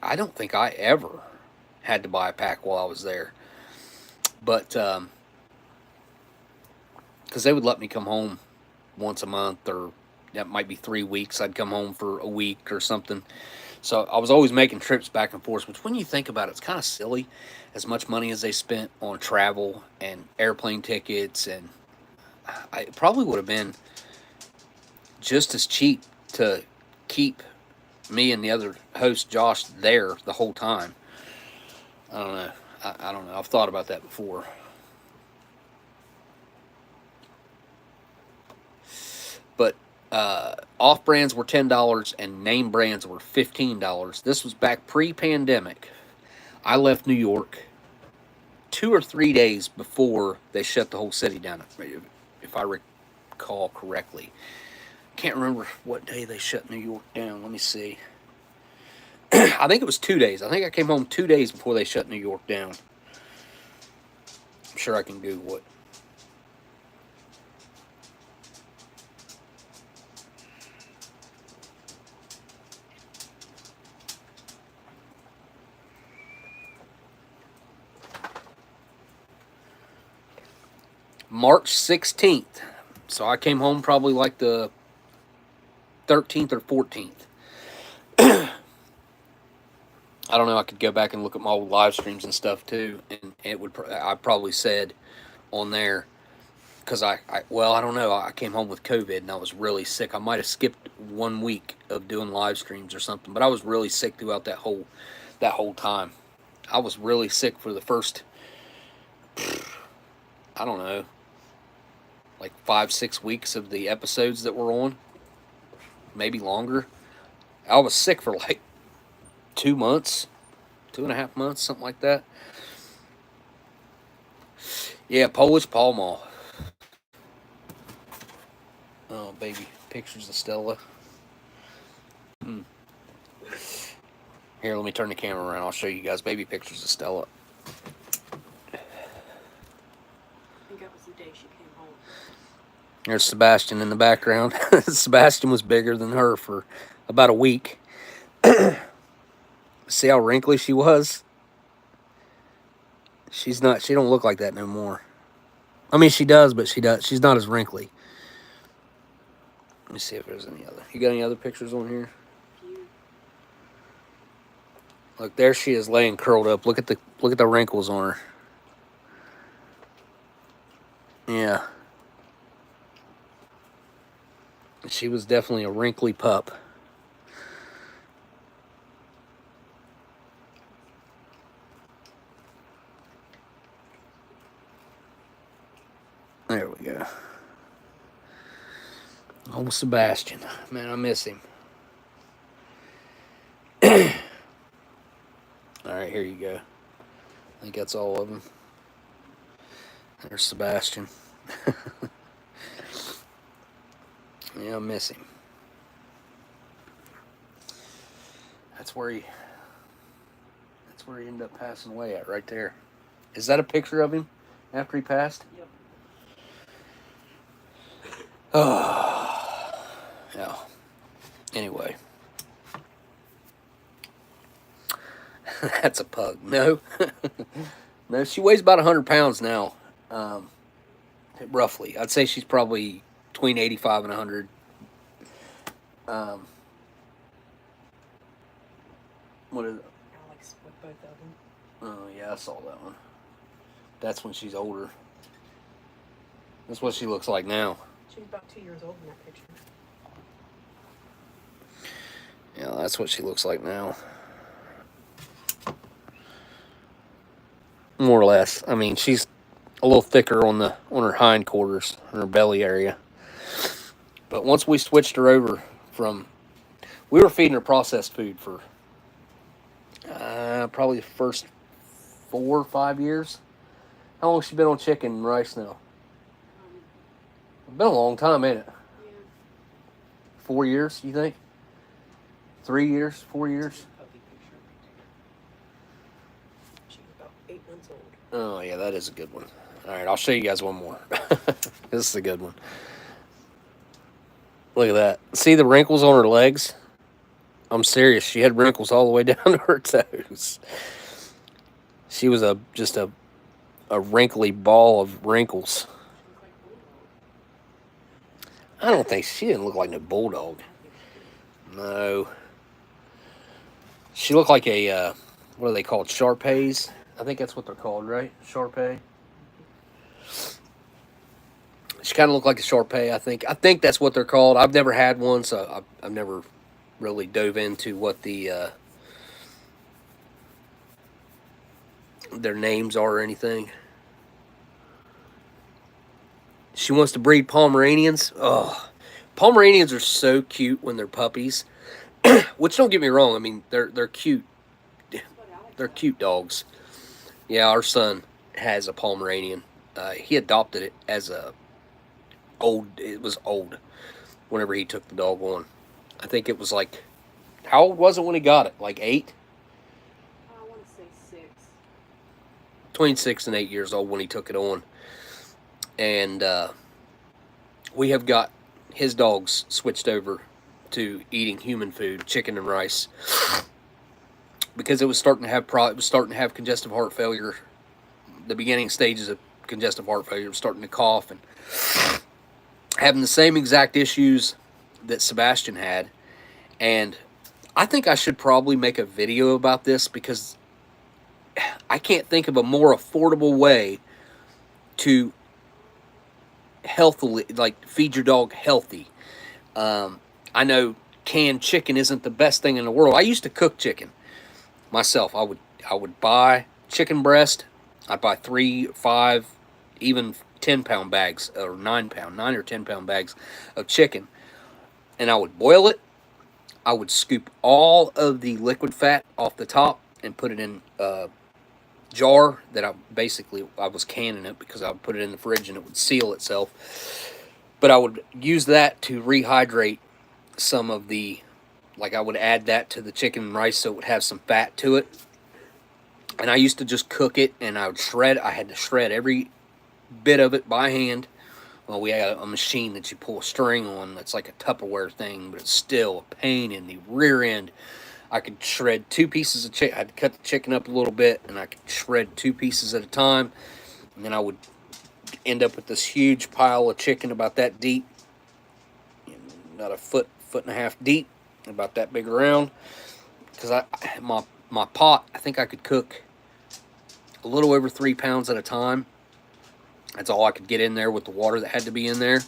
Speaker 1: I don't think I ever had to buy a pack while I was there. But, because they would let me come home once a month, or that might be 3 weeks. I'd come home for a week or something. So I was always making trips back and forth, which when you think about it, it's kind of silly, as much money as they spent on travel and airplane tickets, and it probably would have been just as cheap to keep me and the other host, Josh, there the whole time. I don't know. I don't know. I've thought about that before. But off brands were $10 and name brands were $15. This was back pre-pandemic. I left New York 2 or 3 days before they shut the whole city down, if I recall correctly. Can't remember what day they shut New York down. Let me see. I think it was 2 days. I think I came home 2 days before they shut New York down. I'm sure I can Google it. March 16th. So I came home probably like the 13th or 14th. I don't know. I could go back and look at my old live streams and stuff too, and I probably said on there, because I don't know. I came home with COVID and I was really sick. I might have skipped 1 week of doing live streams or something, but I was really sick throughout that whole time. I was really sick for the first, I don't know, like 5-6 weeks of the episodes that were on, maybe longer. I was sick for like 2 months, 2.5 months, something like that. Yeah, Polish Pall Mall. Oh, baby, pictures of Stella. Here, let me turn the camera around. I'll show you guys baby pictures of Stella.
Speaker 2: I think that was the day she came home.
Speaker 1: There's Sebastian in the background. Sebastian was bigger than her for about a week. See how wrinkly she was? She don't look like that no more. I mean, she does, but she's not as wrinkly. Let me see if there's any other. You got any other pictures on here? Look, there she is laying curled up. Look at the wrinkles on her. Yeah. She was definitely a wrinkly pup. There we go. Old Sebastian. Man, I miss him. Alright, here you go. I think that's all of them. There's Sebastian. Yeah, I miss him. That's where he ended up passing away at, right there. Is that a picture of him after he passed?
Speaker 2: Yep.
Speaker 1: Oh, yeah. Anyway. That's a pug. No. No, she weighs about 100 pounds now. Roughly. I'd say she's probably between 85 and 100. What is it?
Speaker 2: Alex with both of them.
Speaker 1: Oh, yeah, I saw that one. That's when she's older. That's what she looks like now.
Speaker 2: She's about 2 years old in that picture.
Speaker 1: Yeah, that's what she looks like now. More or less. I mean, she's a little thicker on her hindquarters, on her belly area. But once we switched her over from, we were feeding her processed food for probably the first 4 or 5 years. How long has she been on chicken and rice now? It's been a long time, ain't it?
Speaker 2: Yeah.
Speaker 1: 4 years, you think? 3 years? 4 years?
Speaker 2: Puppy picture right there. She was about 8 months old.
Speaker 1: Oh, yeah, that is a good one. All right, I'll show you guys one more. This is a good one. Look at that. See the wrinkles on her legs? I'm serious. She had wrinkles all the way down to her toes. She was just a wrinkly ball of wrinkles. I don't think she didn't look like no bulldog. No. She looked like a, what are they called? Shar-Peis? I think that's what they're called, right? Shar-Pei? She kind of looked like a Shar-Pei, I think. I think that's what they're called. I've never had one, so I've never really dove into what their names are or anything. She wants to breed Pomeranians. Oh, Pomeranians are so cute when they're puppies. Which, don't get me wrong, I mean, they're cute. They're cute dogs. Yeah, our son has a Pomeranian. He adopted it as it was old whenever he took the dog on. I think it was like, how old was it when he got it? Like 8?
Speaker 2: I want to say 6.
Speaker 1: Between 6 and 8 years old when he took it on. And we have got his dogs switched over to eating human food, chicken and rice, because it was starting to have congestive heart failure. The beginning stages of congestive heart failure, was starting to cough and having the same exact issues that Sebastian had. And I think I should probably make a video about this, because I can't think of a more affordable way to healthily, like, feed your dog healthy. I know canned chicken isn't the best thing in the world. I used to cook chicken myself. I would buy chicken breast. I'd buy 3, 5, even 10-pound bags, or 9 or 10-pound bags of chicken, and I would boil it. I would scoop all of the liquid fat off the top and put it in a jar that I was canning it, because I would put it in the fridge and it would seal itself. But I would use that to rehydrate some of the, like, I would add that to the chicken and rice so it would have some fat to it. And I used to just cook it, and I would shred. I had to shred every bit of it by hand. Well, we had a machine that you pull a string on that's like a Tupperware thing, but it's still a pain in the rear end. I could shred 2 pieces of chicken. I'd cut the chicken up a little bit, and I could shred 2 pieces at a time. And then I would end up with this huge pile of chicken about that deep, about a foot and a half deep, about that big around. Because my pot, I think I could cook a little over 3 pounds at a time. That's all I could get in there with the water that had to be in there.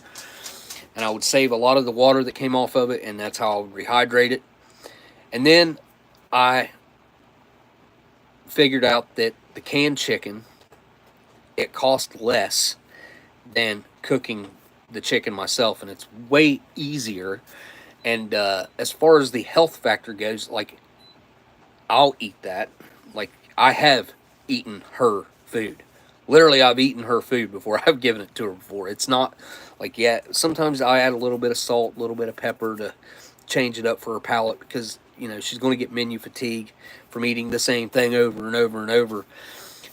Speaker 1: And I would save a lot of the water that came off of it, and that's how I would rehydrate it. And then I figured out that the canned chicken, it cost less than cooking the chicken myself, and it's way easier. And as far as the health factor goes, like, I'll eat that. Like, I have eaten her food. Literally, I've eaten her food before. I've given it to her before. It's not like, yeah, sometimes I add a little bit of salt, a little bit of pepper to change it up for her palate, because, you know, she's going to get menu fatigue from eating the same thing over and over and over.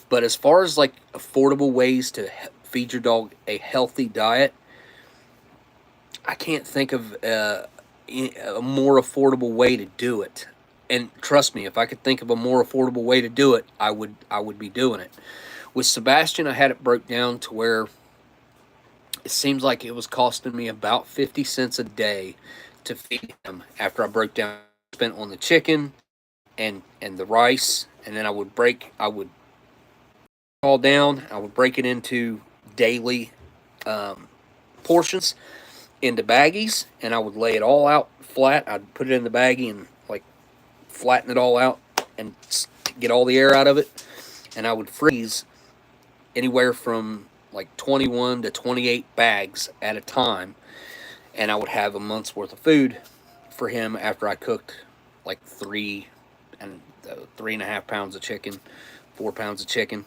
Speaker 1: But as far as, like, affordable ways to feed your dog a healthy diet, I can't think of a more affordable way to do it. And trust me, if I could think of a more affordable way to do it, I would be doing it. With Sebastian, I had it broke down to where it seems like it was costing me about 50 cents a day to feed him after I broke down, spent on the chicken and the rice, and then I would all down. I would break it into daily portions, into baggies, and I would lay it all out flat. I'd put it in the baggie and, like, flatten it all out and get all the air out of it. And I would freeze anywhere from like 21 to 28 bags at a time. And I would have a month's worth of food for him after I cooked like 3.5 pounds of chicken, 4 pounds of chicken.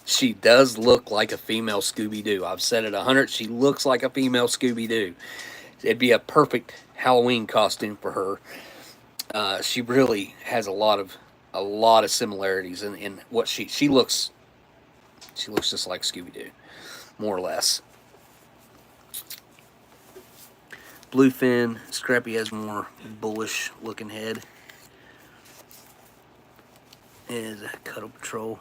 Speaker 1: She does look like a female Scooby-Doo. I've said it 100. She looks like a female Scooby-Doo. It'd be a perfect Halloween costume for her. She really has a lot of similarities in what she looks. She looks just like Scooby-Doo, more or less. Bluefin, Scrappy has more bullish looking head. Is a Cuddle Patrol.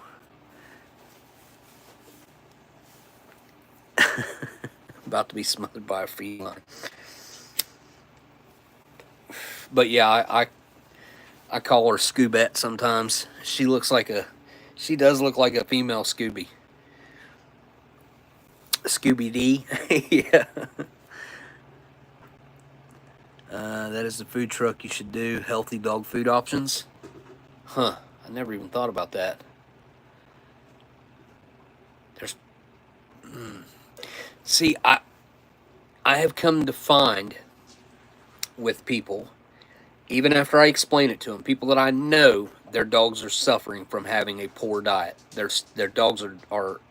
Speaker 1: About to be smothered by a feline. But yeah, I call her Scoobette sometimes. She does look like a female Scooby. Scooby-D. Yeah. That is the food truck you should do. Healthy dog food options. Huh. I never even thought about that. There's... See, I have come to find with people, even after I explain it to them, people that I know their dogs are suffering from having a poor diet. Their dogs are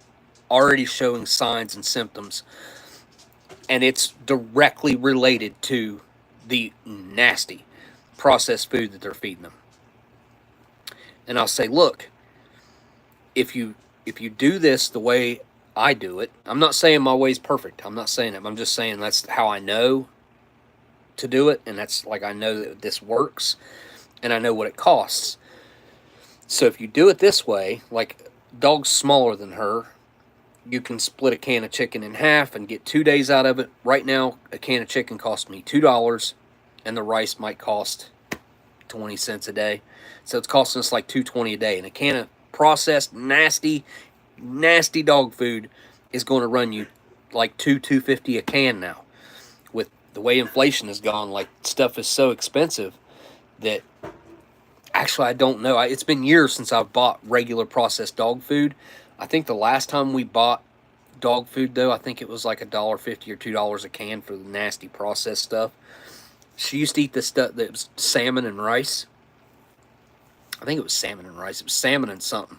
Speaker 1: already showing signs and symptoms, and it's directly related to the nasty processed food that they're feeding them. And I'll say, look, if you do this the way I do it, I'm not saying my way's perfect. I'm not saying it. I'm just saying that's how I know to do it, and that's like I know that this works, and I know what it costs. So if you do it this way, like dogs smaller than her, you can split a can of chicken in half and get 2 days out of it. Right now, a can of chicken costs me $2, and the rice might cost 20 cents a day. So it's costing us like $2.20 a day. And a can of processed, nasty dog food is going to run you like $2.50 a can now. With the way inflation has gone, like, stuff is so expensive that actually I don't know. It's been years since I've bought regular processed dog food. I think the last time we bought dog food, though, I think it was like $1.50 or $2 a can for the nasty processed stuff. She used to eat this stuff that was salmon and rice. I think it was salmon and rice. It was salmon and something.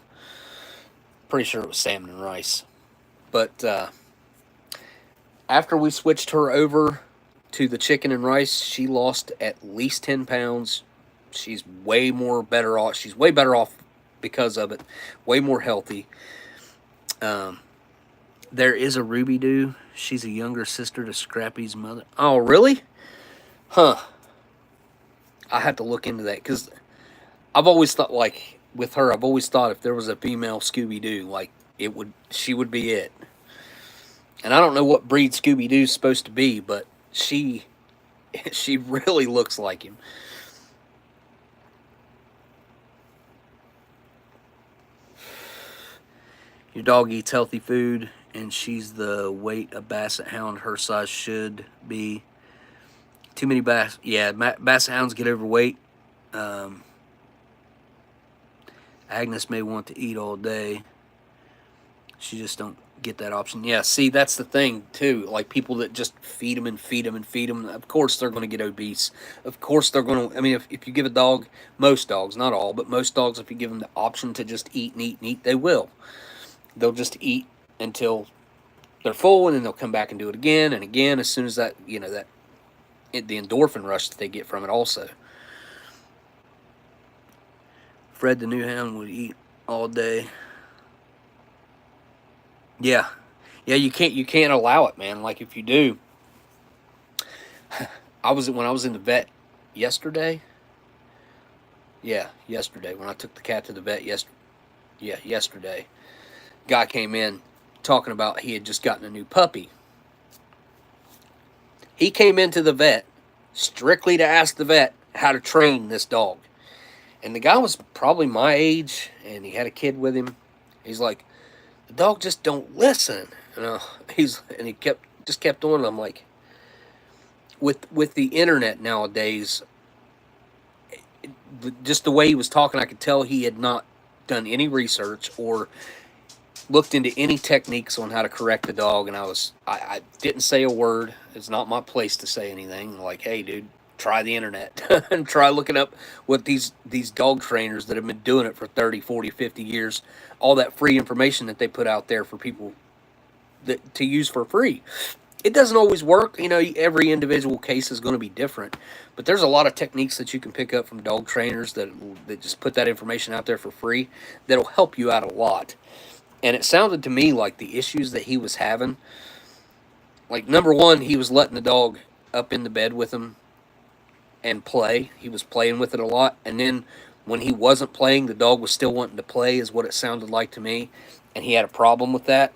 Speaker 1: Pretty sure it was salmon and rice. But after we switched her over to the chicken and rice, she lost at least 10 pounds. She's way better off. She's way better off because of it. Way more healthy. There is a Ruby Doo. She's a younger sister to Scrappy's mother. Oh, really? Huh. I have to look into that, because I've always thought, like, with her, I've always thought if there was a female Scooby-Doo, like, she would be it. And I don't know what breed Scooby-Doo's supposed to be, but she really looks like him. Your dog eats healthy food, and she's the weight a Basset Hound her size should be. Too many Basset Hounds get overweight. Agnes may want to eat all day. She just don't get that option. Yeah, see, that's the thing too. Like people that just feed them and feed them and feed them. Of course, they're going to get obese. Of course, they're going to. I mean, if you give a dog, most dogs, not all, but most dogs, if you give them the option to just eat and eat and eat, they will. They'll just eat until they're full, and then they'll come back and do it again and again. As soon as that, the endorphin rush that they get from it, also. Fred the new hound would eat all day. Yeah, you can't allow it, man. Like if you do, when I was in the vet yesterday. Yeah, yesterday when I took the cat to the vet yesterday. Guy came in talking about he had just gotten a new puppy. He came into the vet strictly to ask the vet how to train this dog. And the guy was probably my age, and he had a kid with him. He's like, the dog just don't listen. He kept doing it. I'm like, with the internet nowadays, just the way he was talking, I could tell he had not done any research or looked into any techniques on how to correct the dog. And I didn't say a word. It's not my place to say anything. Like, hey, dude, try the internet and try looking up what these dog trainers that have been doing it for 30, 40, 50 years, all that free information that they put out there for people to use for free. It doesn't always work. Every individual case is going to be different. But there's a lot of techniques that you can pick up from dog trainers that just put that information out there for free that'll help you out a lot. And it sounded to me like the issues that he was having, like, number one, he was letting the dog up in the bed with him and play. He was playing with it a lot. And then when he wasn't playing, the dog was still wanting to play, is what it sounded like to me. And he had a problem with that.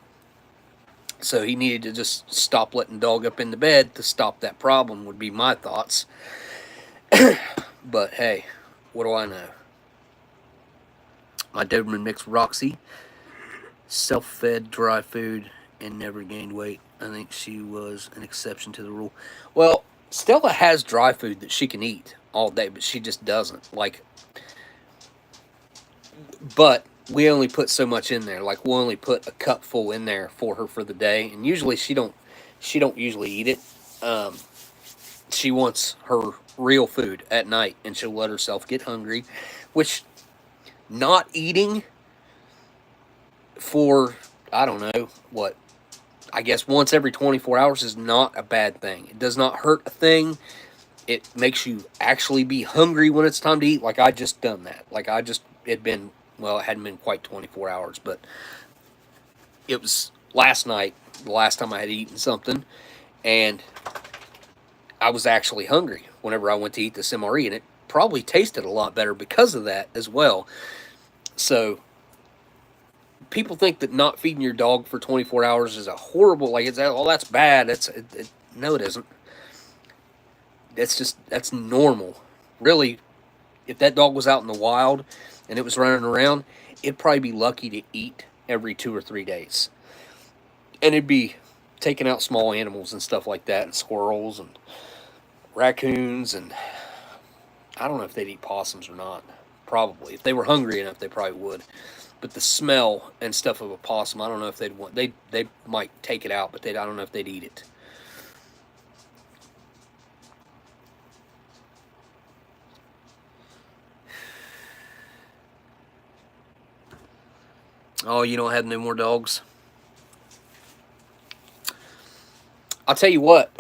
Speaker 1: So he needed to just stop letting the dog up in the bed to stop that problem, would be my thoughts. But hey, what do I know? My Doberman mixed Roxy, self-fed dry food, and never gained weight. I think she was an exception to the rule. Well, Stella has dry food that she can eat all day, but she just doesn't. But we only put so much in there. Like, we'll only put a cup full in there for her for the day, and usually she don't usually eat it. She wants her real food at night, and she'll let herself get hungry, which not eating for, I don't know, I guess once every 24 hours is not a bad thing. It does not hurt a thing. It makes you actually be hungry when it's time to eat. Like, I just done that. It hadn't been quite 24 hours, but it was last night, the last time I had eaten something, and I was actually hungry whenever I went to eat this MRE, and it probably tasted a lot better because of that as well. So people think that not feeding your dog for 24 hours is a horrible, that's bad. No, it isn't. That's normal. Really, if that dog was out in the wild and it was running around, it'd probably be lucky to eat every 2 or 3 days. And it'd be taking out small animals and stuff like that, and squirrels and raccoons, and I don't know if they'd eat possums or not. Probably. If they were hungry enough, they probably would. But the smell and stuff of a possum, I don't know if they'd want. They might take it out, but I don't know if they'd eat it. Oh, you don't have no more dogs? I'll tell you what.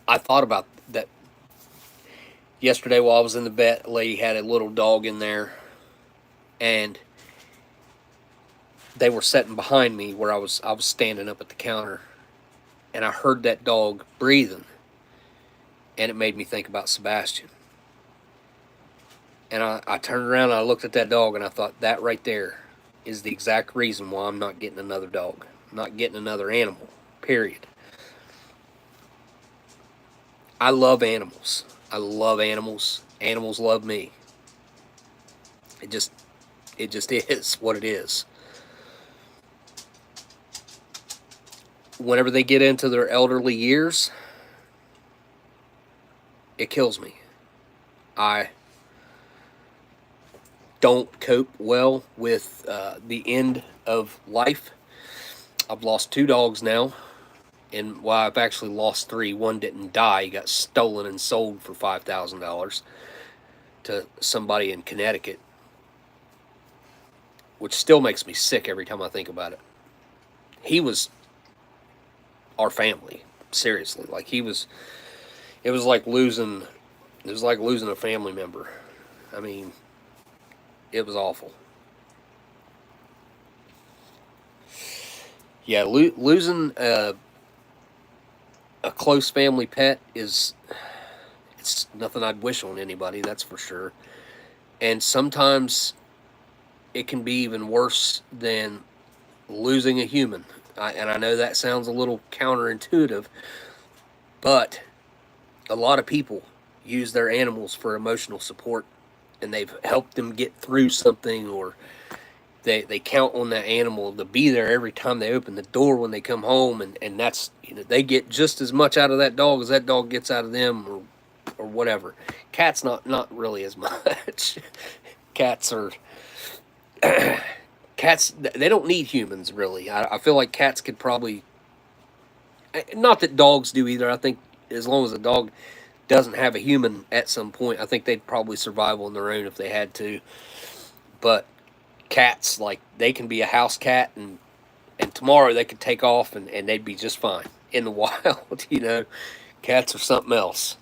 Speaker 1: I thought about that yesterday while I was in the vet. A lady had a little dog in there, and they were sitting behind me where I was standing up at the counter, and I heard that dog breathing, and it made me think about Sebastian. And I turned around and I looked at that dog, and I thought, that right there is the exact reason why I'm not getting another dog. I'm not getting another animal, period. I love animals. I love animals. Animals love me. It just is what it is. Whenever they get into their elderly years, it kills me. don't cope well with the end of life. I've lost 2 dogs now, and well, I've actually lost 3. One didn't die; he got stolen and sold for $5,000 to somebody in Connecticut, which still makes me sick every time I think about it. He was our family, seriously. Like he was, it was like losing a family member. I mean, it was awful. Yeah, losing a close family pet it's nothing I'd wish on anybody, that's for sure. And sometimes it can be even worse than losing a human. And I know that sounds a little counterintuitive, but a lot of people use their animals for emotional support, and they've helped them get through something, or they count on that animal to be there every time they open the door when they come home, and that's, you know, they get just as much out of that dog as that dog gets out of them, or whatever. Cats not really as much. Cats are cats, they don't need humans really. I feel like cats could probably, not that dogs do either. I think as long as a dog doesn't have a human at some point, I think they'd probably survive on their own if they had to. But cats, like, they can be a house cat, and tomorrow they could take off and they'd be just fine in the wild. You know, cats are something else.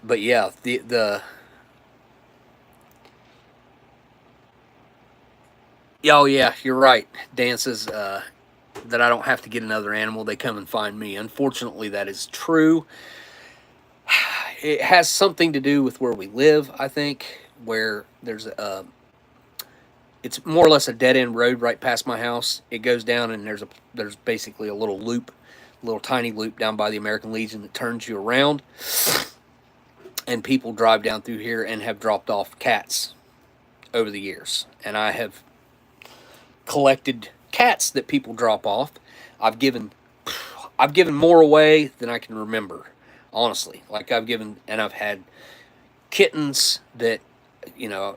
Speaker 1: But yeah, the oh yeah, you're right. Dan says that I don't have to get another animal; they come and find me. Unfortunately, that is true. It has something to do with where we live, I think, where there's it's more or less a dead end road right past my house. It goes down, and there's basically a little loop, a little tiny loop down by the American Legion that turns you around, and people drive down through here and have dropped off cats over the years, and I have collected cats that people drop off. I've given more away than I can remember, honestly. Like I've had kittens that, you know,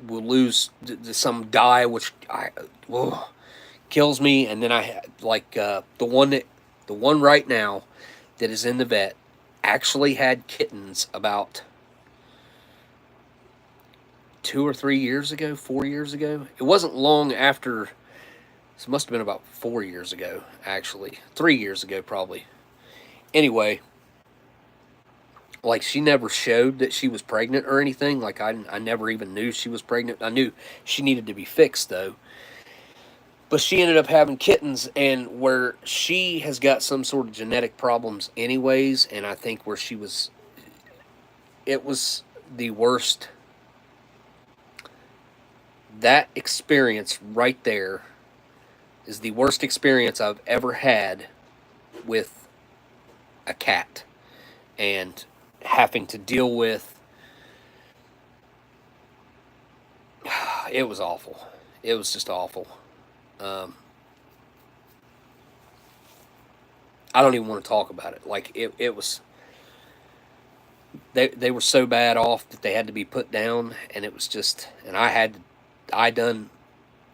Speaker 1: will lose, some die, which kills me. And then I had like the one right now that is in the vet actually had kittens about 2 or 3 years ago, 4 years ago. It wasn't long after. This must have been about 4 years ago, actually. 3 years ago, probably. Anyway, like, she never showed that she was pregnant or anything. Like, I never even knew she was pregnant. I knew she needed to be fixed, though. But she ended up having kittens, and where she has got some sort of genetic problems anyways, and I think where she was, it was the worst. That experience right there is the worst experience I've ever had with a cat, and having to deal with, it was awful. It was just awful. I don't even want to talk about it. Like, it was, they were so bad off that they had to be put down, and it was just, and I done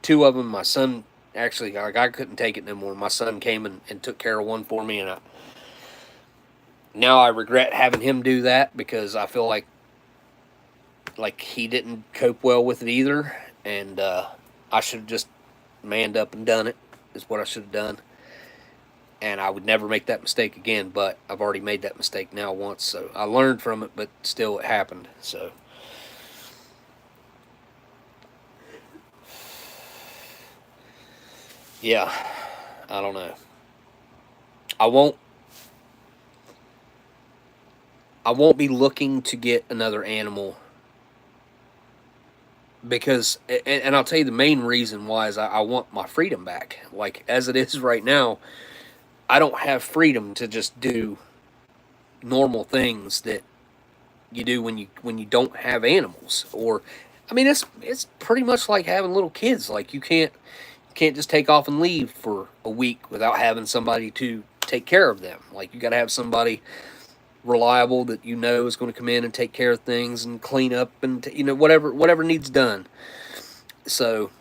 Speaker 1: 2 of them. My son, actually, like, I couldn't take it no more. My son came and took care of one for me, and now I regret having him do that, because I feel like he didn't cope well with it either, and I should have just manned up and done it, is what I should have done. And I would never make that mistake again, but I've already made that mistake now once, so I learned from it, but still it happened, so. Yeah, I don't know. I won't be looking to get another animal, because, and I'll tell you the main reason why is I want my freedom back. Like, as it is right now, I don't have freedom to just do normal things that you do when you don't have animals. Or, I mean, it's pretty much like having little kids. Like, you can't just take off and leave for a week without having somebody to take care of them. Like, you got to have somebody reliable that you know is going to come in and take care of things and clean up and whatever needs done. So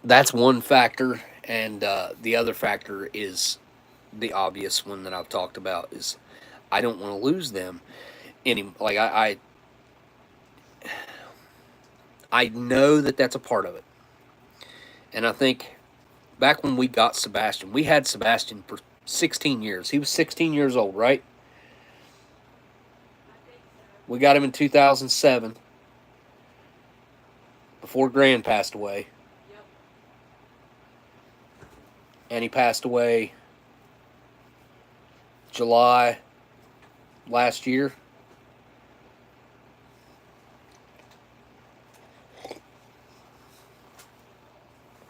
Speaker 1: that's one factor, and the other factor is the obvious one that I've talked about is I don't want to lose them any. Like I know that that's a part of it, and I think back when we got Sebastian, we had Sebastian for 16 years. He was 16 years old, right? We got him in 2007, before Gran passed away.
Speaker 2: Yep.
Speaker 1: And he passed away July last year.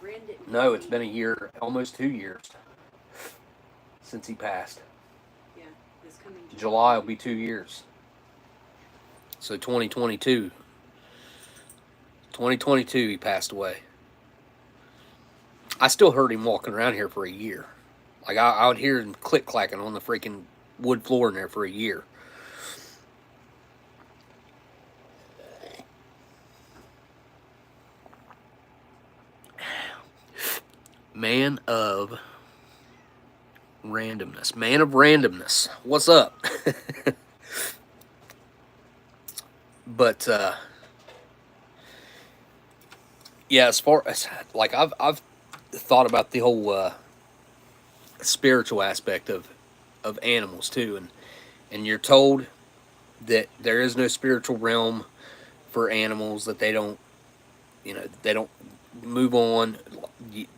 Speaker 2: Gran didn't
Speaker 1: No, it's
Speaker 2: leave.
Speaker 1: been a year, almost 2 years since he passed.
Speaker 2: Yeah, this coming
Speaker 1: July will be 2 years. So 2022 he passed away. I still heard him walking around here for a year. Like I would hear him click-clacking on the freaking wood floor in there for a year. Man of randomness. Man of randomness. What's up? But yeah, as far as like I've thought about the whole spiritual aspect of animals too, and you're told that there is no spiritual realm for animals, that they don't move on.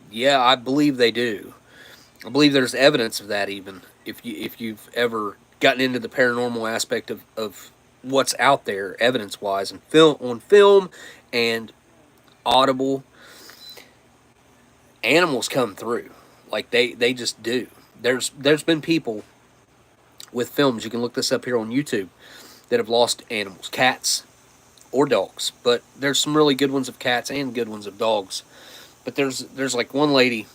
Speaker 1: Yeah, I believe they do. I believe there's evidence of that, even if you've ever gotten into the paranormal aspect of what's out there evidence wise and on film and audible. Animals come through, like they just do. There's been people with films, you can look this up here on YouTube, that have lost animals, cats or dogs, but there's some really good ones of cats and good ones of dogs. But there's like one lady,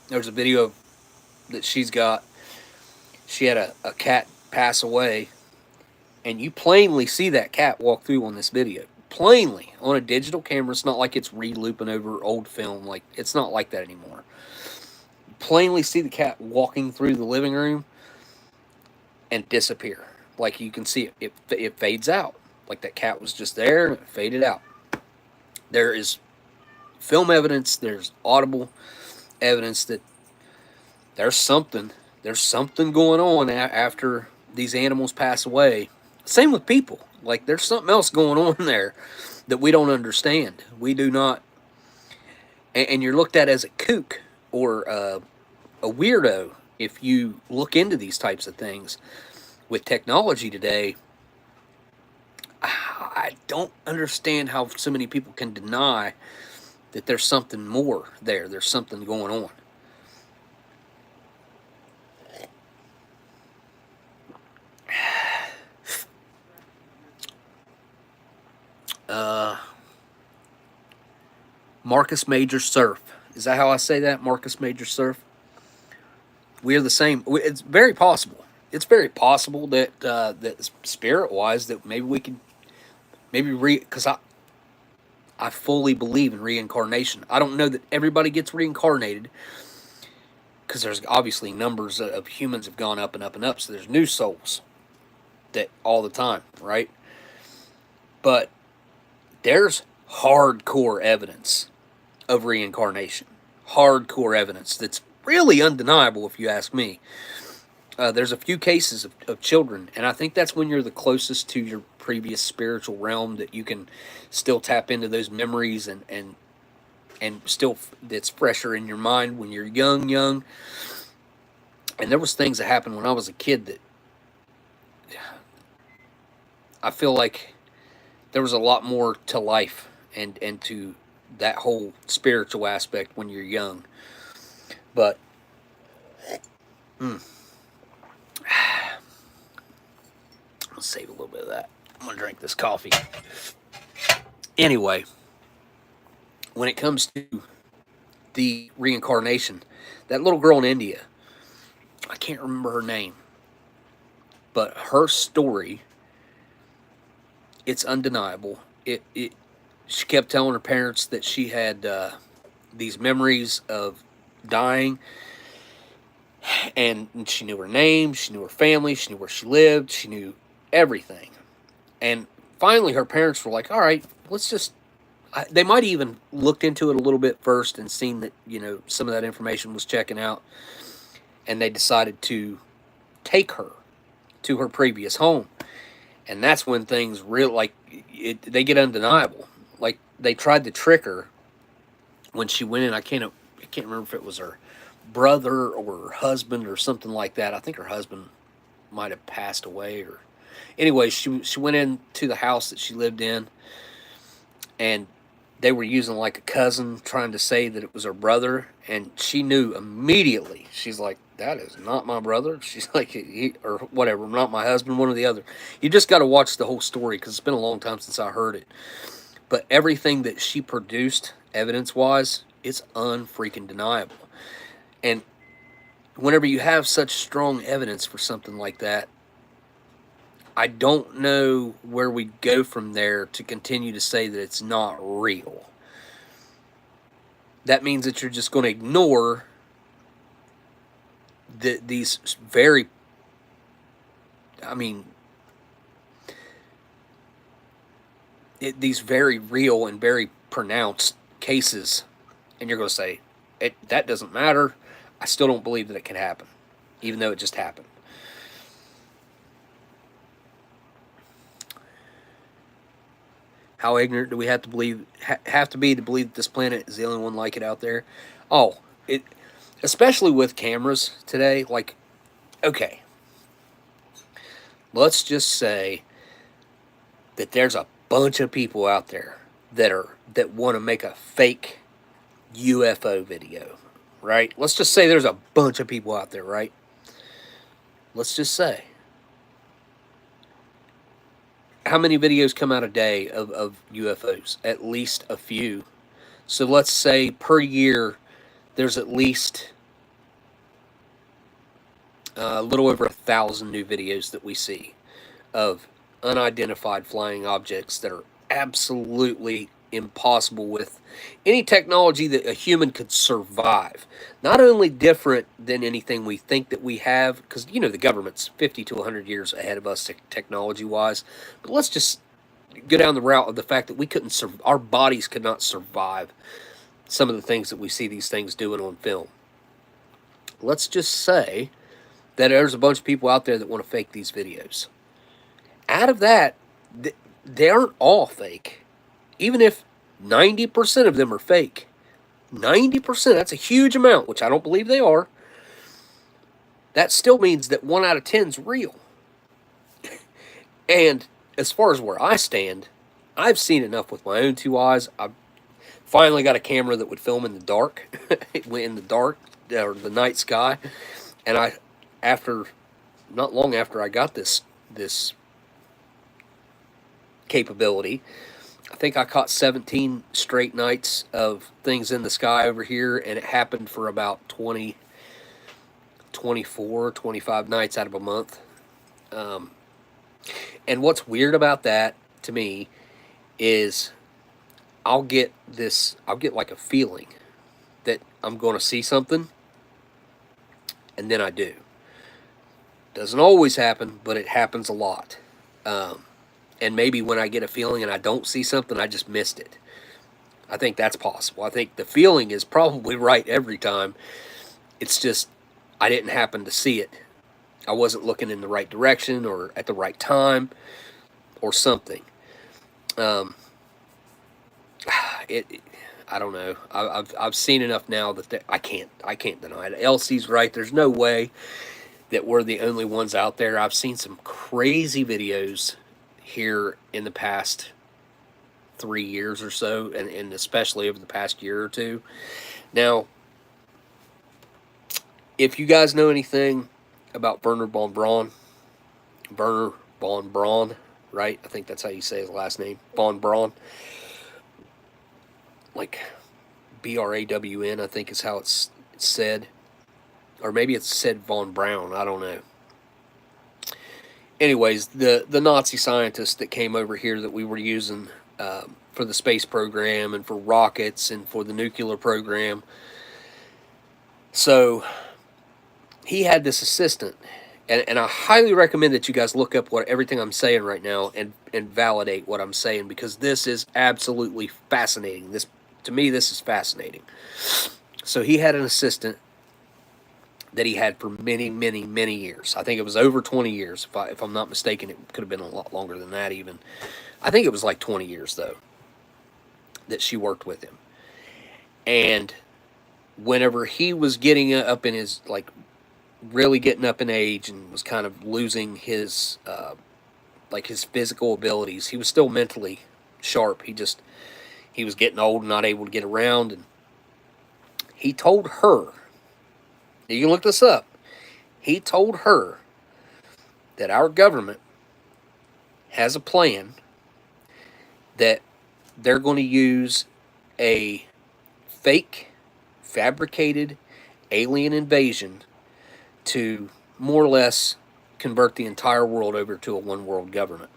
Speaker 1: there's a video that she's got, she had a cat pass away, and you plainly see that cat walk through on this video. Plainly on a digital camera. It's not like it's re-looping over old film. Like, it's not like that anymore. You plainly see the cat walking through the living room and disappear. Like, you can see it fades out. Like that cat was just there and it faded out. There is film evidence, there's audible evidence that there's something going on after these animals pass away. Same with people. Like, there's something else going on there that we don't understand. We do not. And you're looked at as a kook or a weirdo if you look into these types of things. With technology today, I don't understand how so many people can deny that there's something more there. There's something going on. Marcus Major Surf. Is that how I say that? Marcus Major Surf? We're the same. It's very possible. It's very possible that that spirit-wise that maybe we could because I fully believe in reincarnation. I don't know that everybody gets reincarnated, because there's obviously numbers of humans have gone up and up and up, so there's new souls that all the time, right? But there's hardcore evidence of reincarnation. Hardcore evidence that's really undeniable, if you ask me. There's a few cases of children, and I think that's when you're the closest to your previous spiritual realm, that you can still tap into those memories and still that's fresher in your mind when you're young. And there was things that happened when I was a kid that I feel like there was a lot more to life and to that whole spiritual aspect when you're young. But let's save a little bit of that. I'm gonna drink this coffee. Anyway, when it comes to the reincarnation, that little girl in India, I can't remember her name, but her story, it's undeniable. She kept telling her parents that she had these memories of dying, and she knew her name, she knew her family, she knew where she lived, she knew everything. And finally, her parents were like, "All right, let's just." They might even looked into it a little bit first and seen that some of that information was checking out, and they decided to take her to her previous home. And that's when things they get undeniable. Like, they tried to trick her when she went in. I can't remember if it was her brother or her husband or something like that. I think her husband might have passed away, or anyway, she went into the house that she lived in, and they were using like a cousin, trying to say that it was her brother, and she knew immediately. She's like, "That is not my brother." She's like, or whatever, not my husband, one or the other. You just got to watch the whole story, because it's been a long time since I heard it. But everything that she produced, evidence-wise, it's unfreaking deniable. And whenever you have such strong evidence for something like that, I don't know where we go from there to continue to say that it's not real. That means that you're just going to ignore these very, these very real and very pronounced cases, and you're going to say, that doesn't matter. I still don't believe that it can happen, even though it just happened. How ignorant do we have to be to believe that this planet is the only one like it out there? Oh, especially with cameras today. Like, okay, let's just say that there's a bunch of people out there that want to make a fake UFO video, right? Let's just say there's a bunch of people out there, right? Let's just say. How many videos come out a day of UFOs? At least a few. So let's say per year there's at least a little over 1,000 new videos that we see of unidentified flying objects that are absolutely impossible with any technology that a human could survive. Not only different than anything we think that we have, because the government's 50 to 100 years ahead of us technology-wise, but let's just go down the route of the fact that we couldn't our bodies could not survive some of the things that we see these things doing on film. Let's just say that there's a bunch of people out there that want to fake these videos. Out of that, they aren't all fake. Even if 90% of them are fake, 90%, that's a huge amount, which I don't believe they are. That still means that 1 out of 10 is real. And as far as where I stand, I've seen enough with my own 2 eyes. I've finally got a camera that would film in the dark, in the dark, or the night sky. And not long after I got this capability, I think I caught 17 straight nights of things in the sky over here, and it happened for about 20, 24, 25 nights out of a month. And what's weird about that to me is I'll get like a feeling that I'm going to see something, and then I do. Doesn't always happen, but it happens a lot. And maybe when I get a feeling and I don't see something, I just missed it. I think that's possible. I think the feeling is probably right every time. It's just I didn't happen to see it. I wasn't looking in the right direction or at the right time or something. I don't know. I've seen enough now that I can't deny it. Elsie's right. There's no way that we're the only ones out there. I've seen some crazy videos here in the past 3 years or so, and especially over the past year or two. Now, if you guys know anything about Werner von Braun, right? I think that's how you say his last name, von Braun. Like BRAWN, I think is how it's said. Or maybe it's said von Braun, I don't know. anyways, the Nazi scientists that came over here that we were using for the space program and for rockets and for the nuclear program. So he had this assistant, and I highly recommend that you guys look up everything I'm saying right now and validate what I'm saying, because this is absolutely fascinating. To me, this is fascinating. So he had an assistant that he had for many, many, many years. I think it was over 20 years. If I'm not mistaken, it could have been a lot longer than that even. I think it was like 20 years, though, that she worked with him. And whenever he was getting up in his, like, really getting up in age and was kind of losing his, like, his physical abilities, he was still mentally sharp. He was getting old and not able to get around. And he told her, you can look this up, he told her that our government has a plan that they're going to use a fake, fabricated alien invasion to more or less convert the entire world over to a one-world government.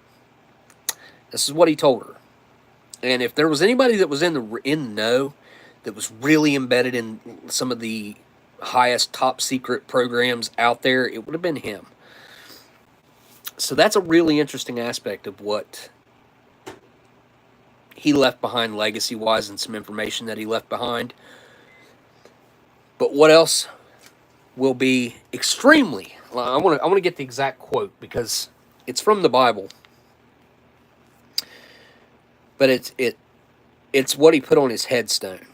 Speaker 1: This is what he told her. And if there was anybody that was in the know, that was really embedded in some of the highest top secret programs out there, it would have been him. So that's a really interesting aspect of what he left behind legacy-wise, and some information that he left behind. But what else will be extremely... I want to get the exact quote, because it's from the Bible. But it's what he put on his headstone.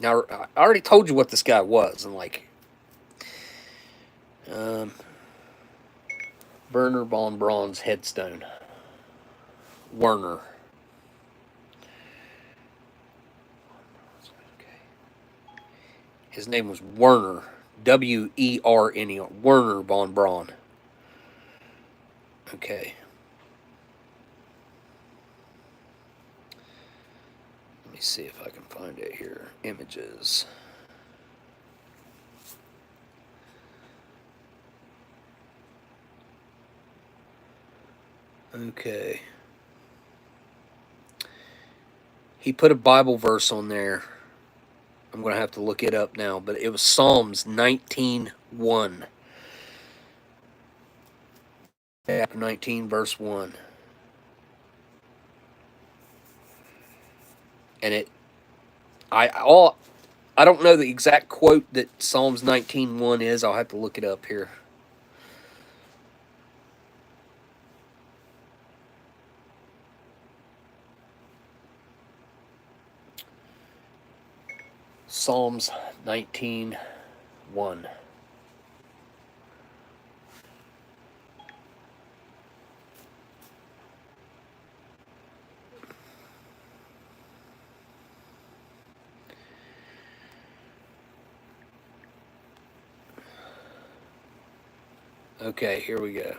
Speaker 1: Now, I already told you what this guy was, and like, Werner von Braun's headstone. Werner. His name was Werner. W-E-R-N-E-R. Werner von Braun. Okay. Let me see if I can find it here. Images. Okay. He put a Bible verse on there. I'm going to have to look it up now, but it was Psalms 19:1. Chapter 19, verse 1. And I don't know the exact quote that Psalms 19:1 is. I'll have to look it up here. Psalms 19:1. Okay, here we go.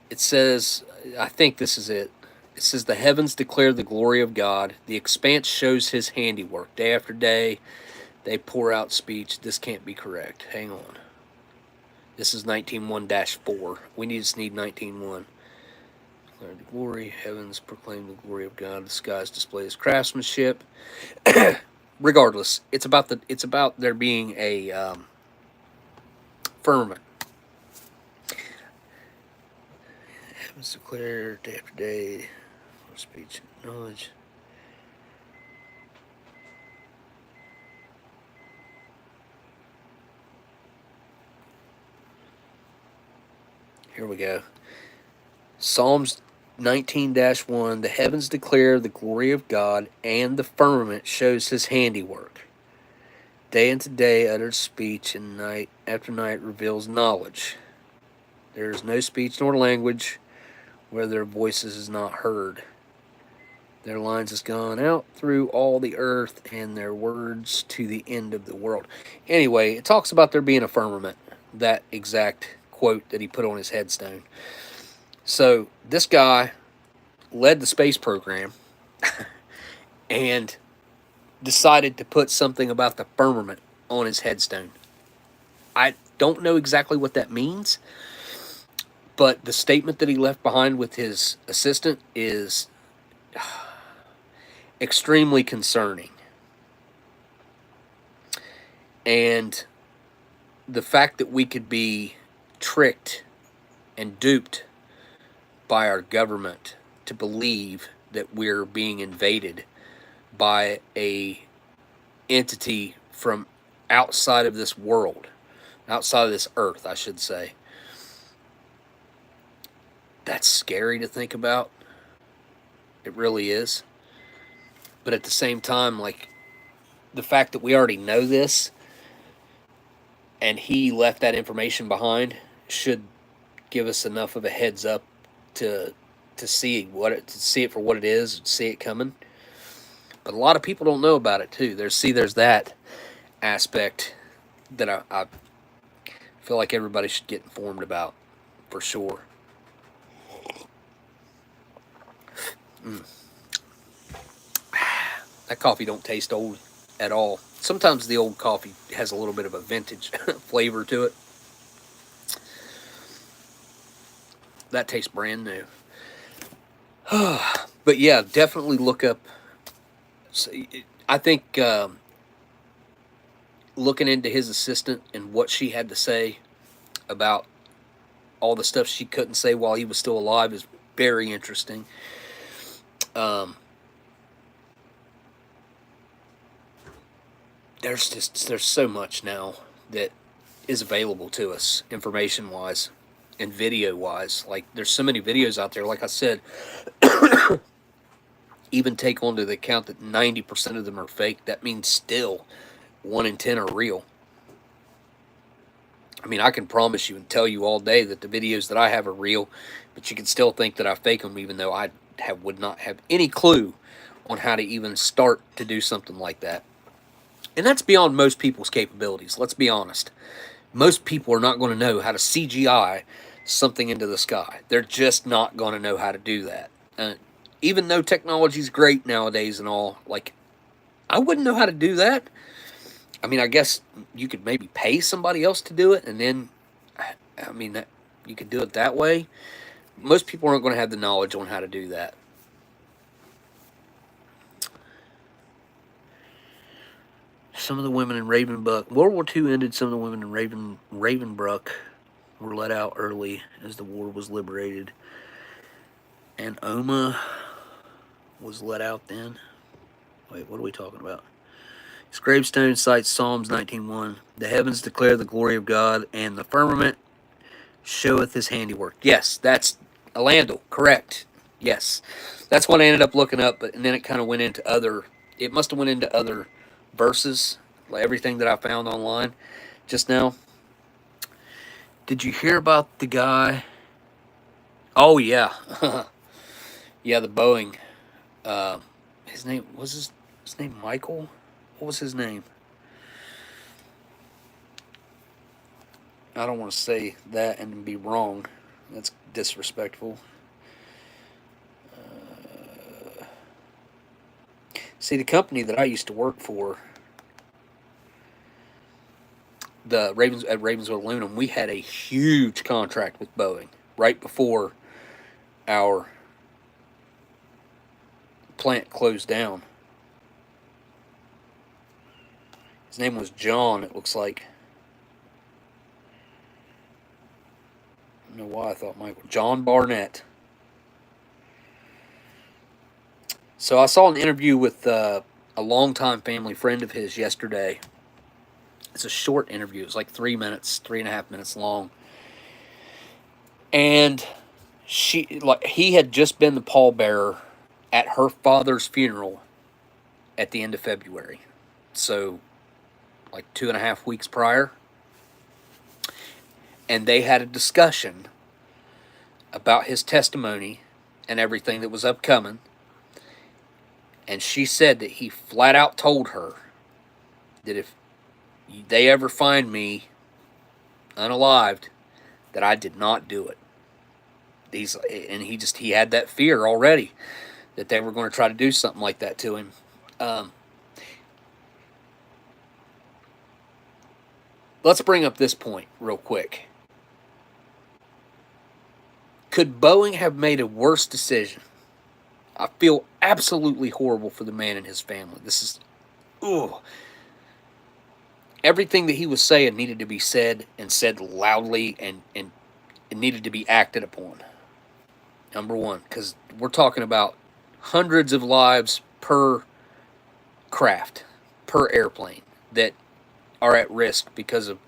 Speaker 1: It says, I think this is it. It says, the heavens declare the glory of God. The expanse shows his handiwork. Day after day, they pour out speech. This can't be correct. Hang on. This is 19:1-4. We just need 19:1. Declare the glory. Heavens proclaim the glory of God. The skies display his craftsmanship. Regardless, it's about there being a firmament. Heavens declare day after day. Speech and knowledge. Here we go. Psalms 19-1. The heavens declare the glory of God, and the firmament shows his handiwork. Day into day utters speech, and night after night reveals knowledge. There is no speech nor language where their voices is not heard. Their lines has gone out through all the earth, and their words to the end of the world. Anyway, it talks about there being a firmament. That exact quote that he put on his headstone. So, this guy led the space program and decided to put something about the firmament on his headstone. don't know exactly what that means, but the statement that he left behind with his assistant is extremely concerning. And the fact that we could be tricked and duped by our government to believe that we're being invaded by a entity from outside of this world, outside of this earth, I should say. That's scary to think about. It really is. But at the same time, like, the fact that we already know this and he left that information behind should give us enough of a heads up to see it for what it is, see it coming. But a lot of people don't know about it too. There's that aspect that I feel like everybody should get informed about, for sure. That coffee don't taste old at all. Sometimes the old coffee has a little bit of a vintage flavor to it. That tastes brand new. But yeah, definitely look up. I think looking into his assistant and what she had to say about all the stuff she couldn't say while he was still alive is very interesting. There's so much now that is available to us, information wise and video wise. Like, there's so many videos out there. Like I said, even take onto the account that 90% of them are fake. That means still 1 in 10 are real. I mean, I can promise you and tell you all day that the videos that I have are real, but you can still think that I fake them, even though I would not have any clue on how to even start to do something like that. And that's beyond most people's capabilities. Let's be honest. Most people are not going to know how to CGI something into the sky. They're just not going to know how to do that. Even though technology's great nowadays and all, like, I wouldn't know how to do that. I mean, I guess you could maybe pay somebody else to do it, and then, I mean, you could do it that way. Most people aren't going to have the knowledge on how to do that. Some of the women in Ravenbuck, World War II ended. Some of the women in Ravenbuck were let out early as the war was liberated. And Oma was let out then. Wait, what are we talking about? His gravestone cites Psalms 19:1. The heavens declare the glory of God, and the firmament showeth his handiwork. Yes, that's Elandil, correct. Yes. That's what I ended up looking up, and then it kind of went into other, it must have went into other verses, like everything that I found online just now. Did you hear about the guy? Oh, yeah. Yeah, the Boeing. His name, was his name Michael? What was his name? I don't want to say that and be wrong. That's disrespectful. See, the company that I used to work for, at Ravenswood Aluminum, we had a huge contract with Boeing right before our plant closed down. His name was John, it looks like. I don't know why I thought Michael. John Barnett. So I saw an interview with a longtime family friend of his yesterday. It's a short interview. It was like 3 minutes, 3.5 minutes long. And he had just been the pallbearer at her father's funeral at the end of February. So, like 2.5 weeks prior. And they had a discussion about his testimony and everything that was upcoming. And she said that he flat out told her that if they ever find me unalived, that I did not do it. He had that fear already that they were going to try to do something like that to him. let's bring up this point real quick. Could Boeing have made a worse decision? I feel absolutely horrible for the man and his family. This is, ugh. Everything that he was saying needed to be said, and said loudly, and it needed to be acted upon. Number one, because we're talking about hundreds of lives per craft, per airplane, that are at risk because of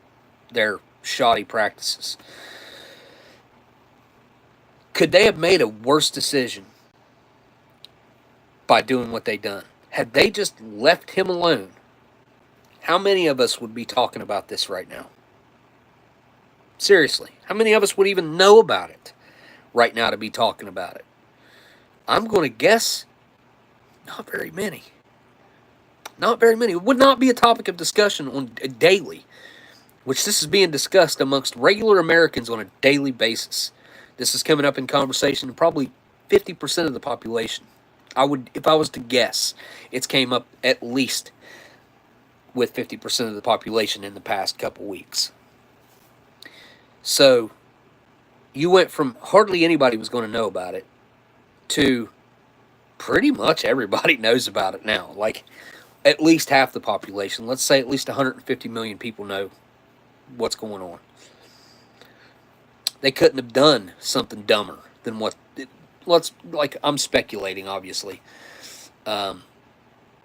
Speaker 1: their shoddy practices. Could they have made a worse decision by doing what they done? Had they just left him alone, how many of us would be talking about this right now? Seriously, how many of us would even know about it right now to be talking about it? I'm going to guess not very many. Not very many. It would not be a topic of discussion on a daily, which this is being discussed amongst regular Americans on a daily basis. This is coming up in conversation in probably 50% of the population. If I was to guess, it's came up at least with 50% of the population in the past couple weeks. So you went from hardly anybody was going to know about it to pretty much everybody knows about it now. Like at least half the population. Let's say at least 150 million people know what's going on. They couldn't have done something dumber than what. I'm speculating, obviously.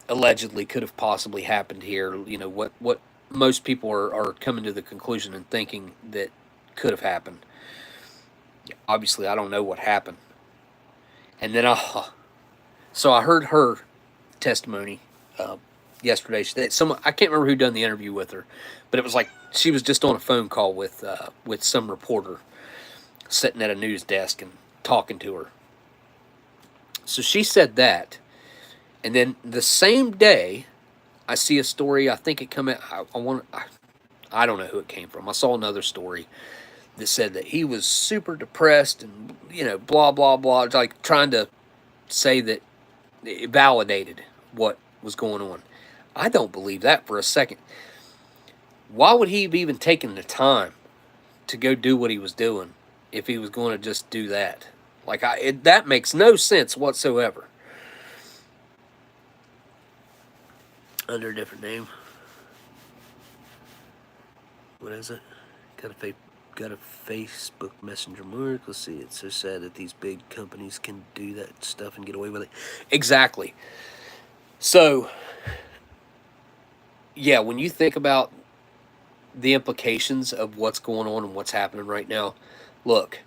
Speaker 1: Allegedly could have possibly happened here. You know, what most people are coming to the conclusion and thinking that could have happened. Obviously, I don't know what happened. And then so I heard her testimony yesterday. I can't remember who done the interview with her, but it was like she was just on a phone call with some reporter sitting at a news desk and talking to her. So she said that, and then the same day, I see a story. I think it come out. I don't know who it came from. I saw another story that said that he was super depressed and blah blah blah, like trying to say that it validated what was going on. I don't believe that for a second. Why would he have even taken the time to go do what he was doing if he was going to just do that? Like, that makes no sense whatsoever. Under a different name. What is it? Got a Facebook Messenger mark. Let's see. It's so sad that these big companies can do that stuff and get away with it. Exactly. So, yeah, when you think about the implications of what's going on and what's happening right now, look,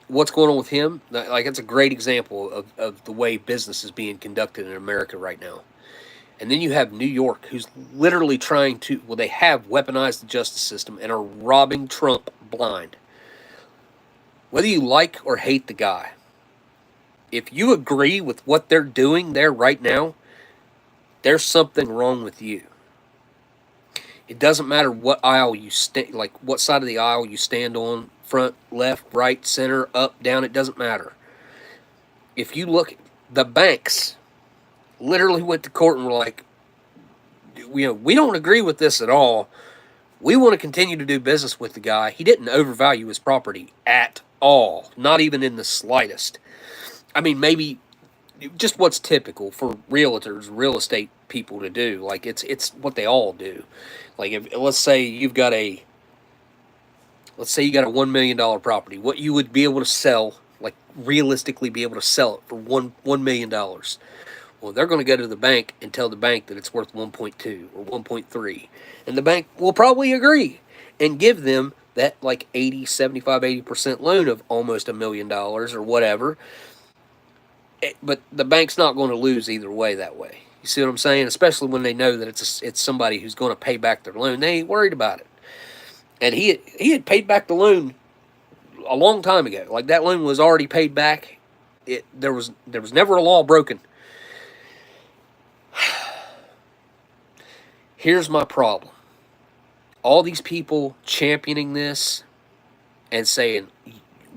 Speaker 1: what's going on with him, like, it's a great example of the way business is being conducted in America right now. And then you have New York, who's literally trying to, they have weaponized the justice system and are robbing Trump blind. Whether you like or hate the guy, if you agree with what they're doing there right now, there's something wrong with you. It doesn't matter what aisle you what side of the aisle you stand on, front, left, right, center, up, down, it doesn't matter. If you look, the banks literally went to court and were like, we don't agree with this at all. We want to continue to do business with the guy. He didn't overvalue his property at all, not even in the slightest. I mean, maybe just what's typical for realtors, real estate people to do. Like, it's what they all do. Like, let's say you got a $1 million property. What you would be able to sell, like realistically be able to sell it for $1 million. Well, they're going to go to the bank and tell the bank that it's worth 1.2 or 1.3. And the bank will probably agree and give them that like 80% loan of almost $1 million or whatever. But the bank's not going to lose either way that way. You see what I'm saying? Especially when they know that it's somebody who's going to pay back their loan. They ain't worried about it. And he had paid back the loan a long time ago. Like, that loan was already paid back. There was never a law broken. Here's my problem. All these people championing this and saying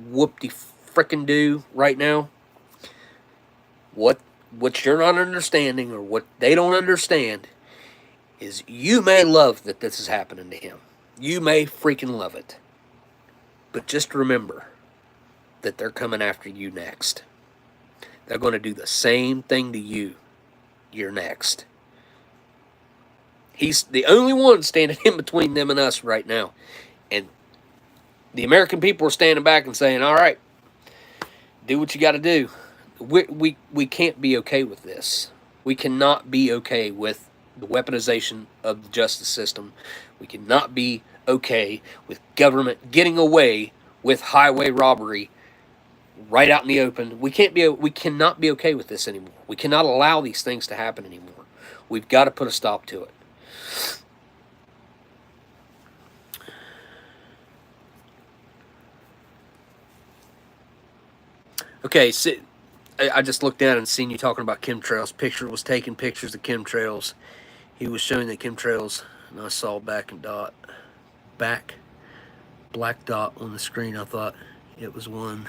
Speaker 1: whoop-de-frickin-do right now, what you're not understanding or what they don't understand is you may love that this is happening to him. You may freaking love it. But just remember that they're coming after you next. They're going to do the same thing to you. You're next. He's the only one standing in between them and us right now. And the American people are standing back and saying, all right, do what you got to do. We can't be okay with this. We cannot be okay with the weaponization of the justice system. We cannot be okay with government getting away with highway robbery right out in the open. We cannot be okay with this anymore. We cannot allow these things to happen anymore. We've got to put a stop to it. Okay, so I just looked down and seen you talking about chemtrails. Picture was taking pictures of chemtrails. He was showing the chemtrails, and I saw black dot on the screen. I thought it was one.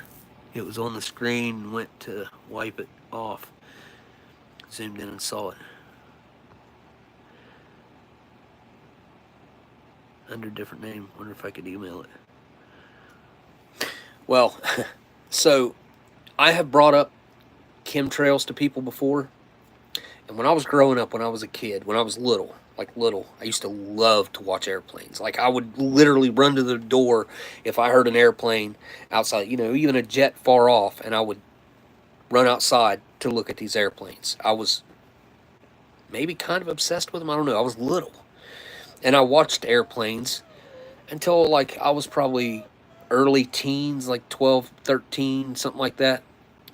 Speaker 1: It was on the screen and went to wipe it off. Zoomed in and saw it. Under a different name. Wonder if I could email it. Well, so I have brought up chemtrails to people before. And when I was growing up, when I was a kid, when I was little, I used to love to watch airplanes. Like, I would literally run to the door if I heard an airplane outside, you know, even a jet far off, and I would run outside to look at these airplanes. I was maybe kind of obsessed with them. I don't know. I was little. And I watched airplanes until, like, I was probably early teens, like 12, 13, something like that.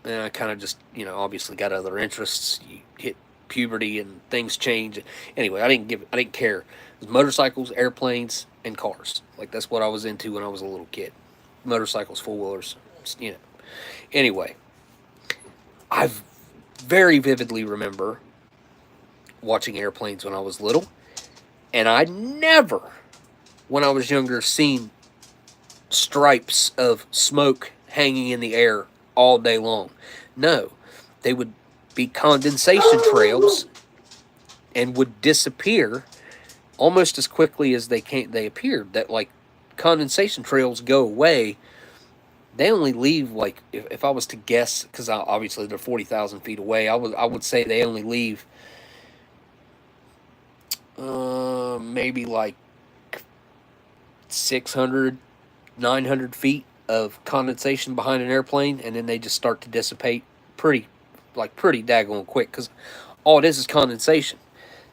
Speaker 1: And I kind of just, you know, obviously got other interests. You hit puberty and things change. Anyway, I didn't care. It was motorcycles, airplanes, and cars. Like, that's what I was into when I was a little kid. Motorcycles, four-wheelers, you know. Anyway, I very vividly remember watching airplanes when I was little. And I never, when I was younger, seen stripes of smoke hanging in the air all day long. No, they would be condensation trails and would disappear almost as quickly as they appeared. That, like, condensation trails go away. They only leave, like, if I was to guess, because obviously they're 40,000 feet away, I would say they only leave maybe like 600, 900 feet of condensation behind an airplane, and then they just start to dissipate pretty daggone quick, because all it is condensation.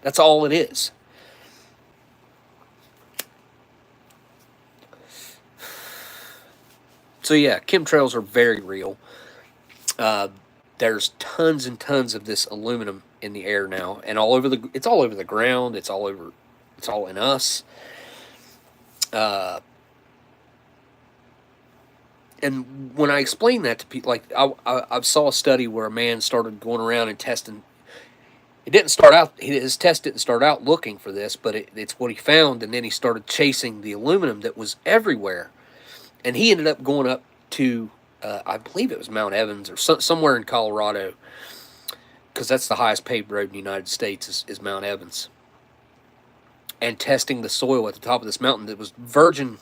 Speaker 1: That's all it is. So yeah, chemtrails are very real. There's tons and tons of this aluminum in the air now, and it's all over the ground. It's all in us. And when I explain that to people, like, I saw a study where a man started going around and testing. His test didn't start out looking for this, but it's what he found, and then he started chasing the aluminum that was everywhere. And he ended up going up to, I believe it was Mount Evans or somewhere in Colorado, because that's the highest paved road in the United States is Mount Evans. And testing the soil at the top of this mountain that was virgin,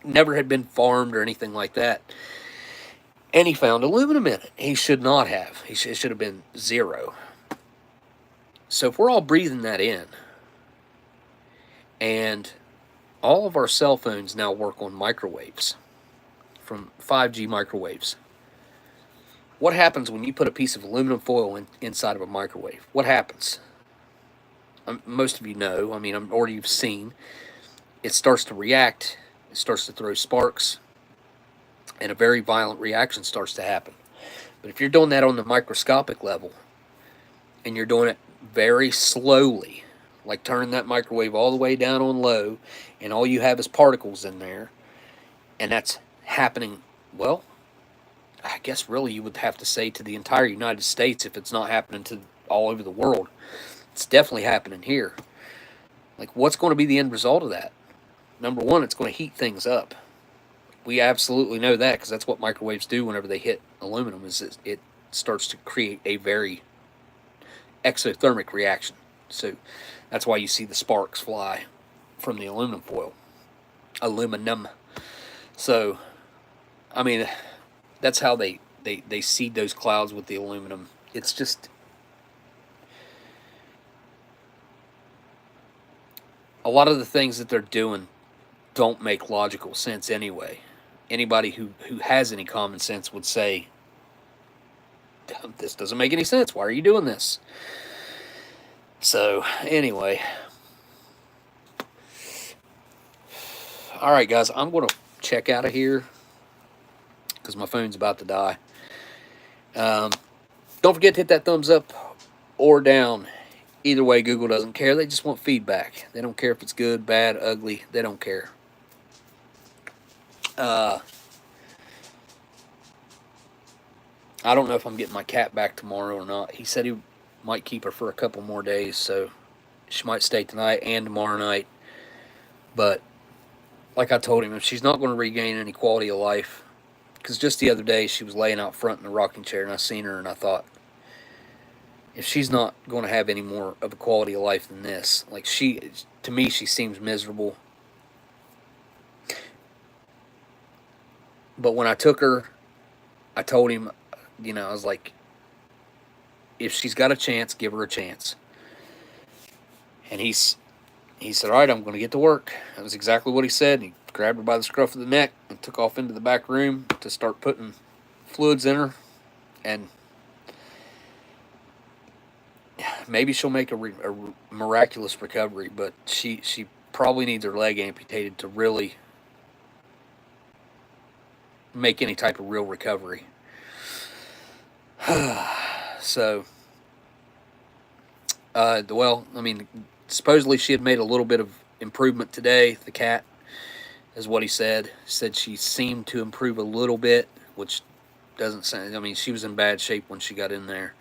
Speaker 1: never had been farmed or anything like that. And he found aluminum in it. He should not have. It should have been zero. So if we're all breathing that in, and all of our cell phones now work on microwaves, from 5G microwaves. What happens when you put a piece of aluminum foil inside of a microwave? What happens? Most of you know, or you've seen, it starts to react, it starts to throw sparks, and a very violent reaction starts to happen. But if you're doing that on the microscopic level, and you're doing it very slowly, like turning that microwave all the way down on low, and all you have is particles in there, and that's happening, well, I guess really you would have to say to the entire United States, if it's not happening to all over the world. It's definitely happening here. Like, what's going to be the end result of that? Number one, it's going to heat things up. We absolutely know that, because that's what microwaves do whenever they hit aluminum, is it starts to create a very exothermic reaction. So that's why you see the sparks fly from the aluminum foil. Aluminum. So, I mean, that's how they seed those clouds with the aluminum. It's just... a lot of the things that they're doing don't make logical sense anyway. Anybody who has any common sense would say, this doesn't make any sense. Why are you doing this? So, anyway. Alright, guys. I'm going to check out of here because my phone's about to die. Don't forget to hit that thumbs up or down. Either way, Google doesn't care. They just want feedback. They don't care if it's good, bad, ugly. They don't care. I don't know if I'm getting my cat back tomorrow or not. He said he might keep her for a couple more days, so she might stay tonight and tomorrow night. But like I told him, if she's not going to regain any quality of life, because just the other day she was laying out front in the rocking chair and I seen her and I thought, if she's not going to have any more of a quality of life than this, like to me, she seems miserable. But when I took her, I told him, you know, I was like, if she's got a chance, give her a chance. And he said, all right, I'm going to get to work. That was exactly what he said. He grabbed her by the scruff of the neck and took off into the back room to start putting fluids in her. And maybe she'll make a miraculous recovery, but she probably needs her leg amputated to really make any type of real recovery. So, well, I mean, supposedly she had made a little bit of improvement today. The cat, is what he said. Said she seemed to improve a little bit, which doesn't sound... I mean, she was in bad shape when she got in there.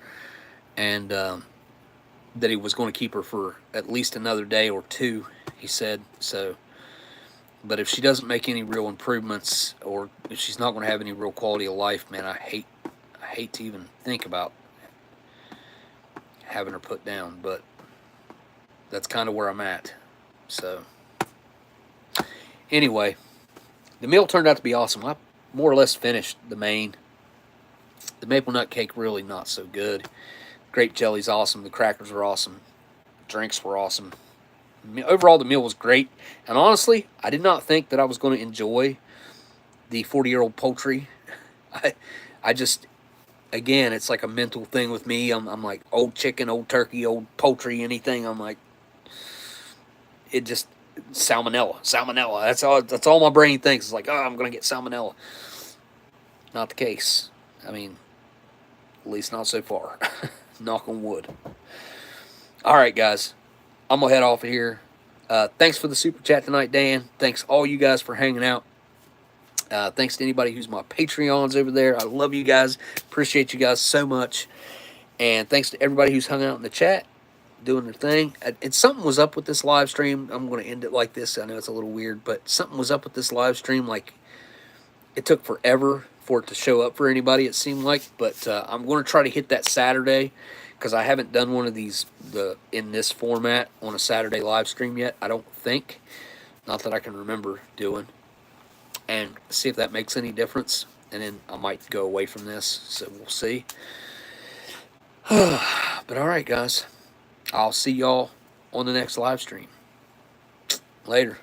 Speaker 1: And that he was going to keep her for at least another day or two, he said. So, but if she doesn't make any real improvements, or if she's not going to have any real quality of life, man, I hate to even think about having her put down, but that's kind of where I'm at. So, anyway, the meal turned out to be awesome. I more or less finished the main. The maple nut cake really not so good. Grape jelly's awesome. The crackers were awesome. Drinks were awesome. Overall, the meal was great. And honestly, I did not think that I was going to enjoy the 40-year-old poultry. I just, again, it's like a mental thing with me. I'm like, old chicken, old turkey, old poultry, anything. I'm like, it just, salmonella. That's all my brain thinks. It's like, oh, I'm going to get salmonella. Not the case. I mean, at least not so far. Knock on wood. All right, guys. I'm going to head off of here. Thanks for the super chat tonight, Dan. Thanks all you guys for hanging out. Thanks to anybody who's my Patreons over there. I love you guys. Appreciate you guys so much. And thanks to everybody who's hung out in the chat, doing their thing. And something was up with this live stream. I'm going to end it like this. I know it's a little weird, but something was up with this live stream. Like, it took forever for it to show up for anybody, it seemed like. But I'm going to try to hit that Saturday, because I haven't done one of these in this format on a Saturday live stream yet, I don't think. Not that I can remember doing. And see if that makes any difference. And then I might go away from this, so we'll see. But alright, guys. I'll see y'all on the next live stream. Later.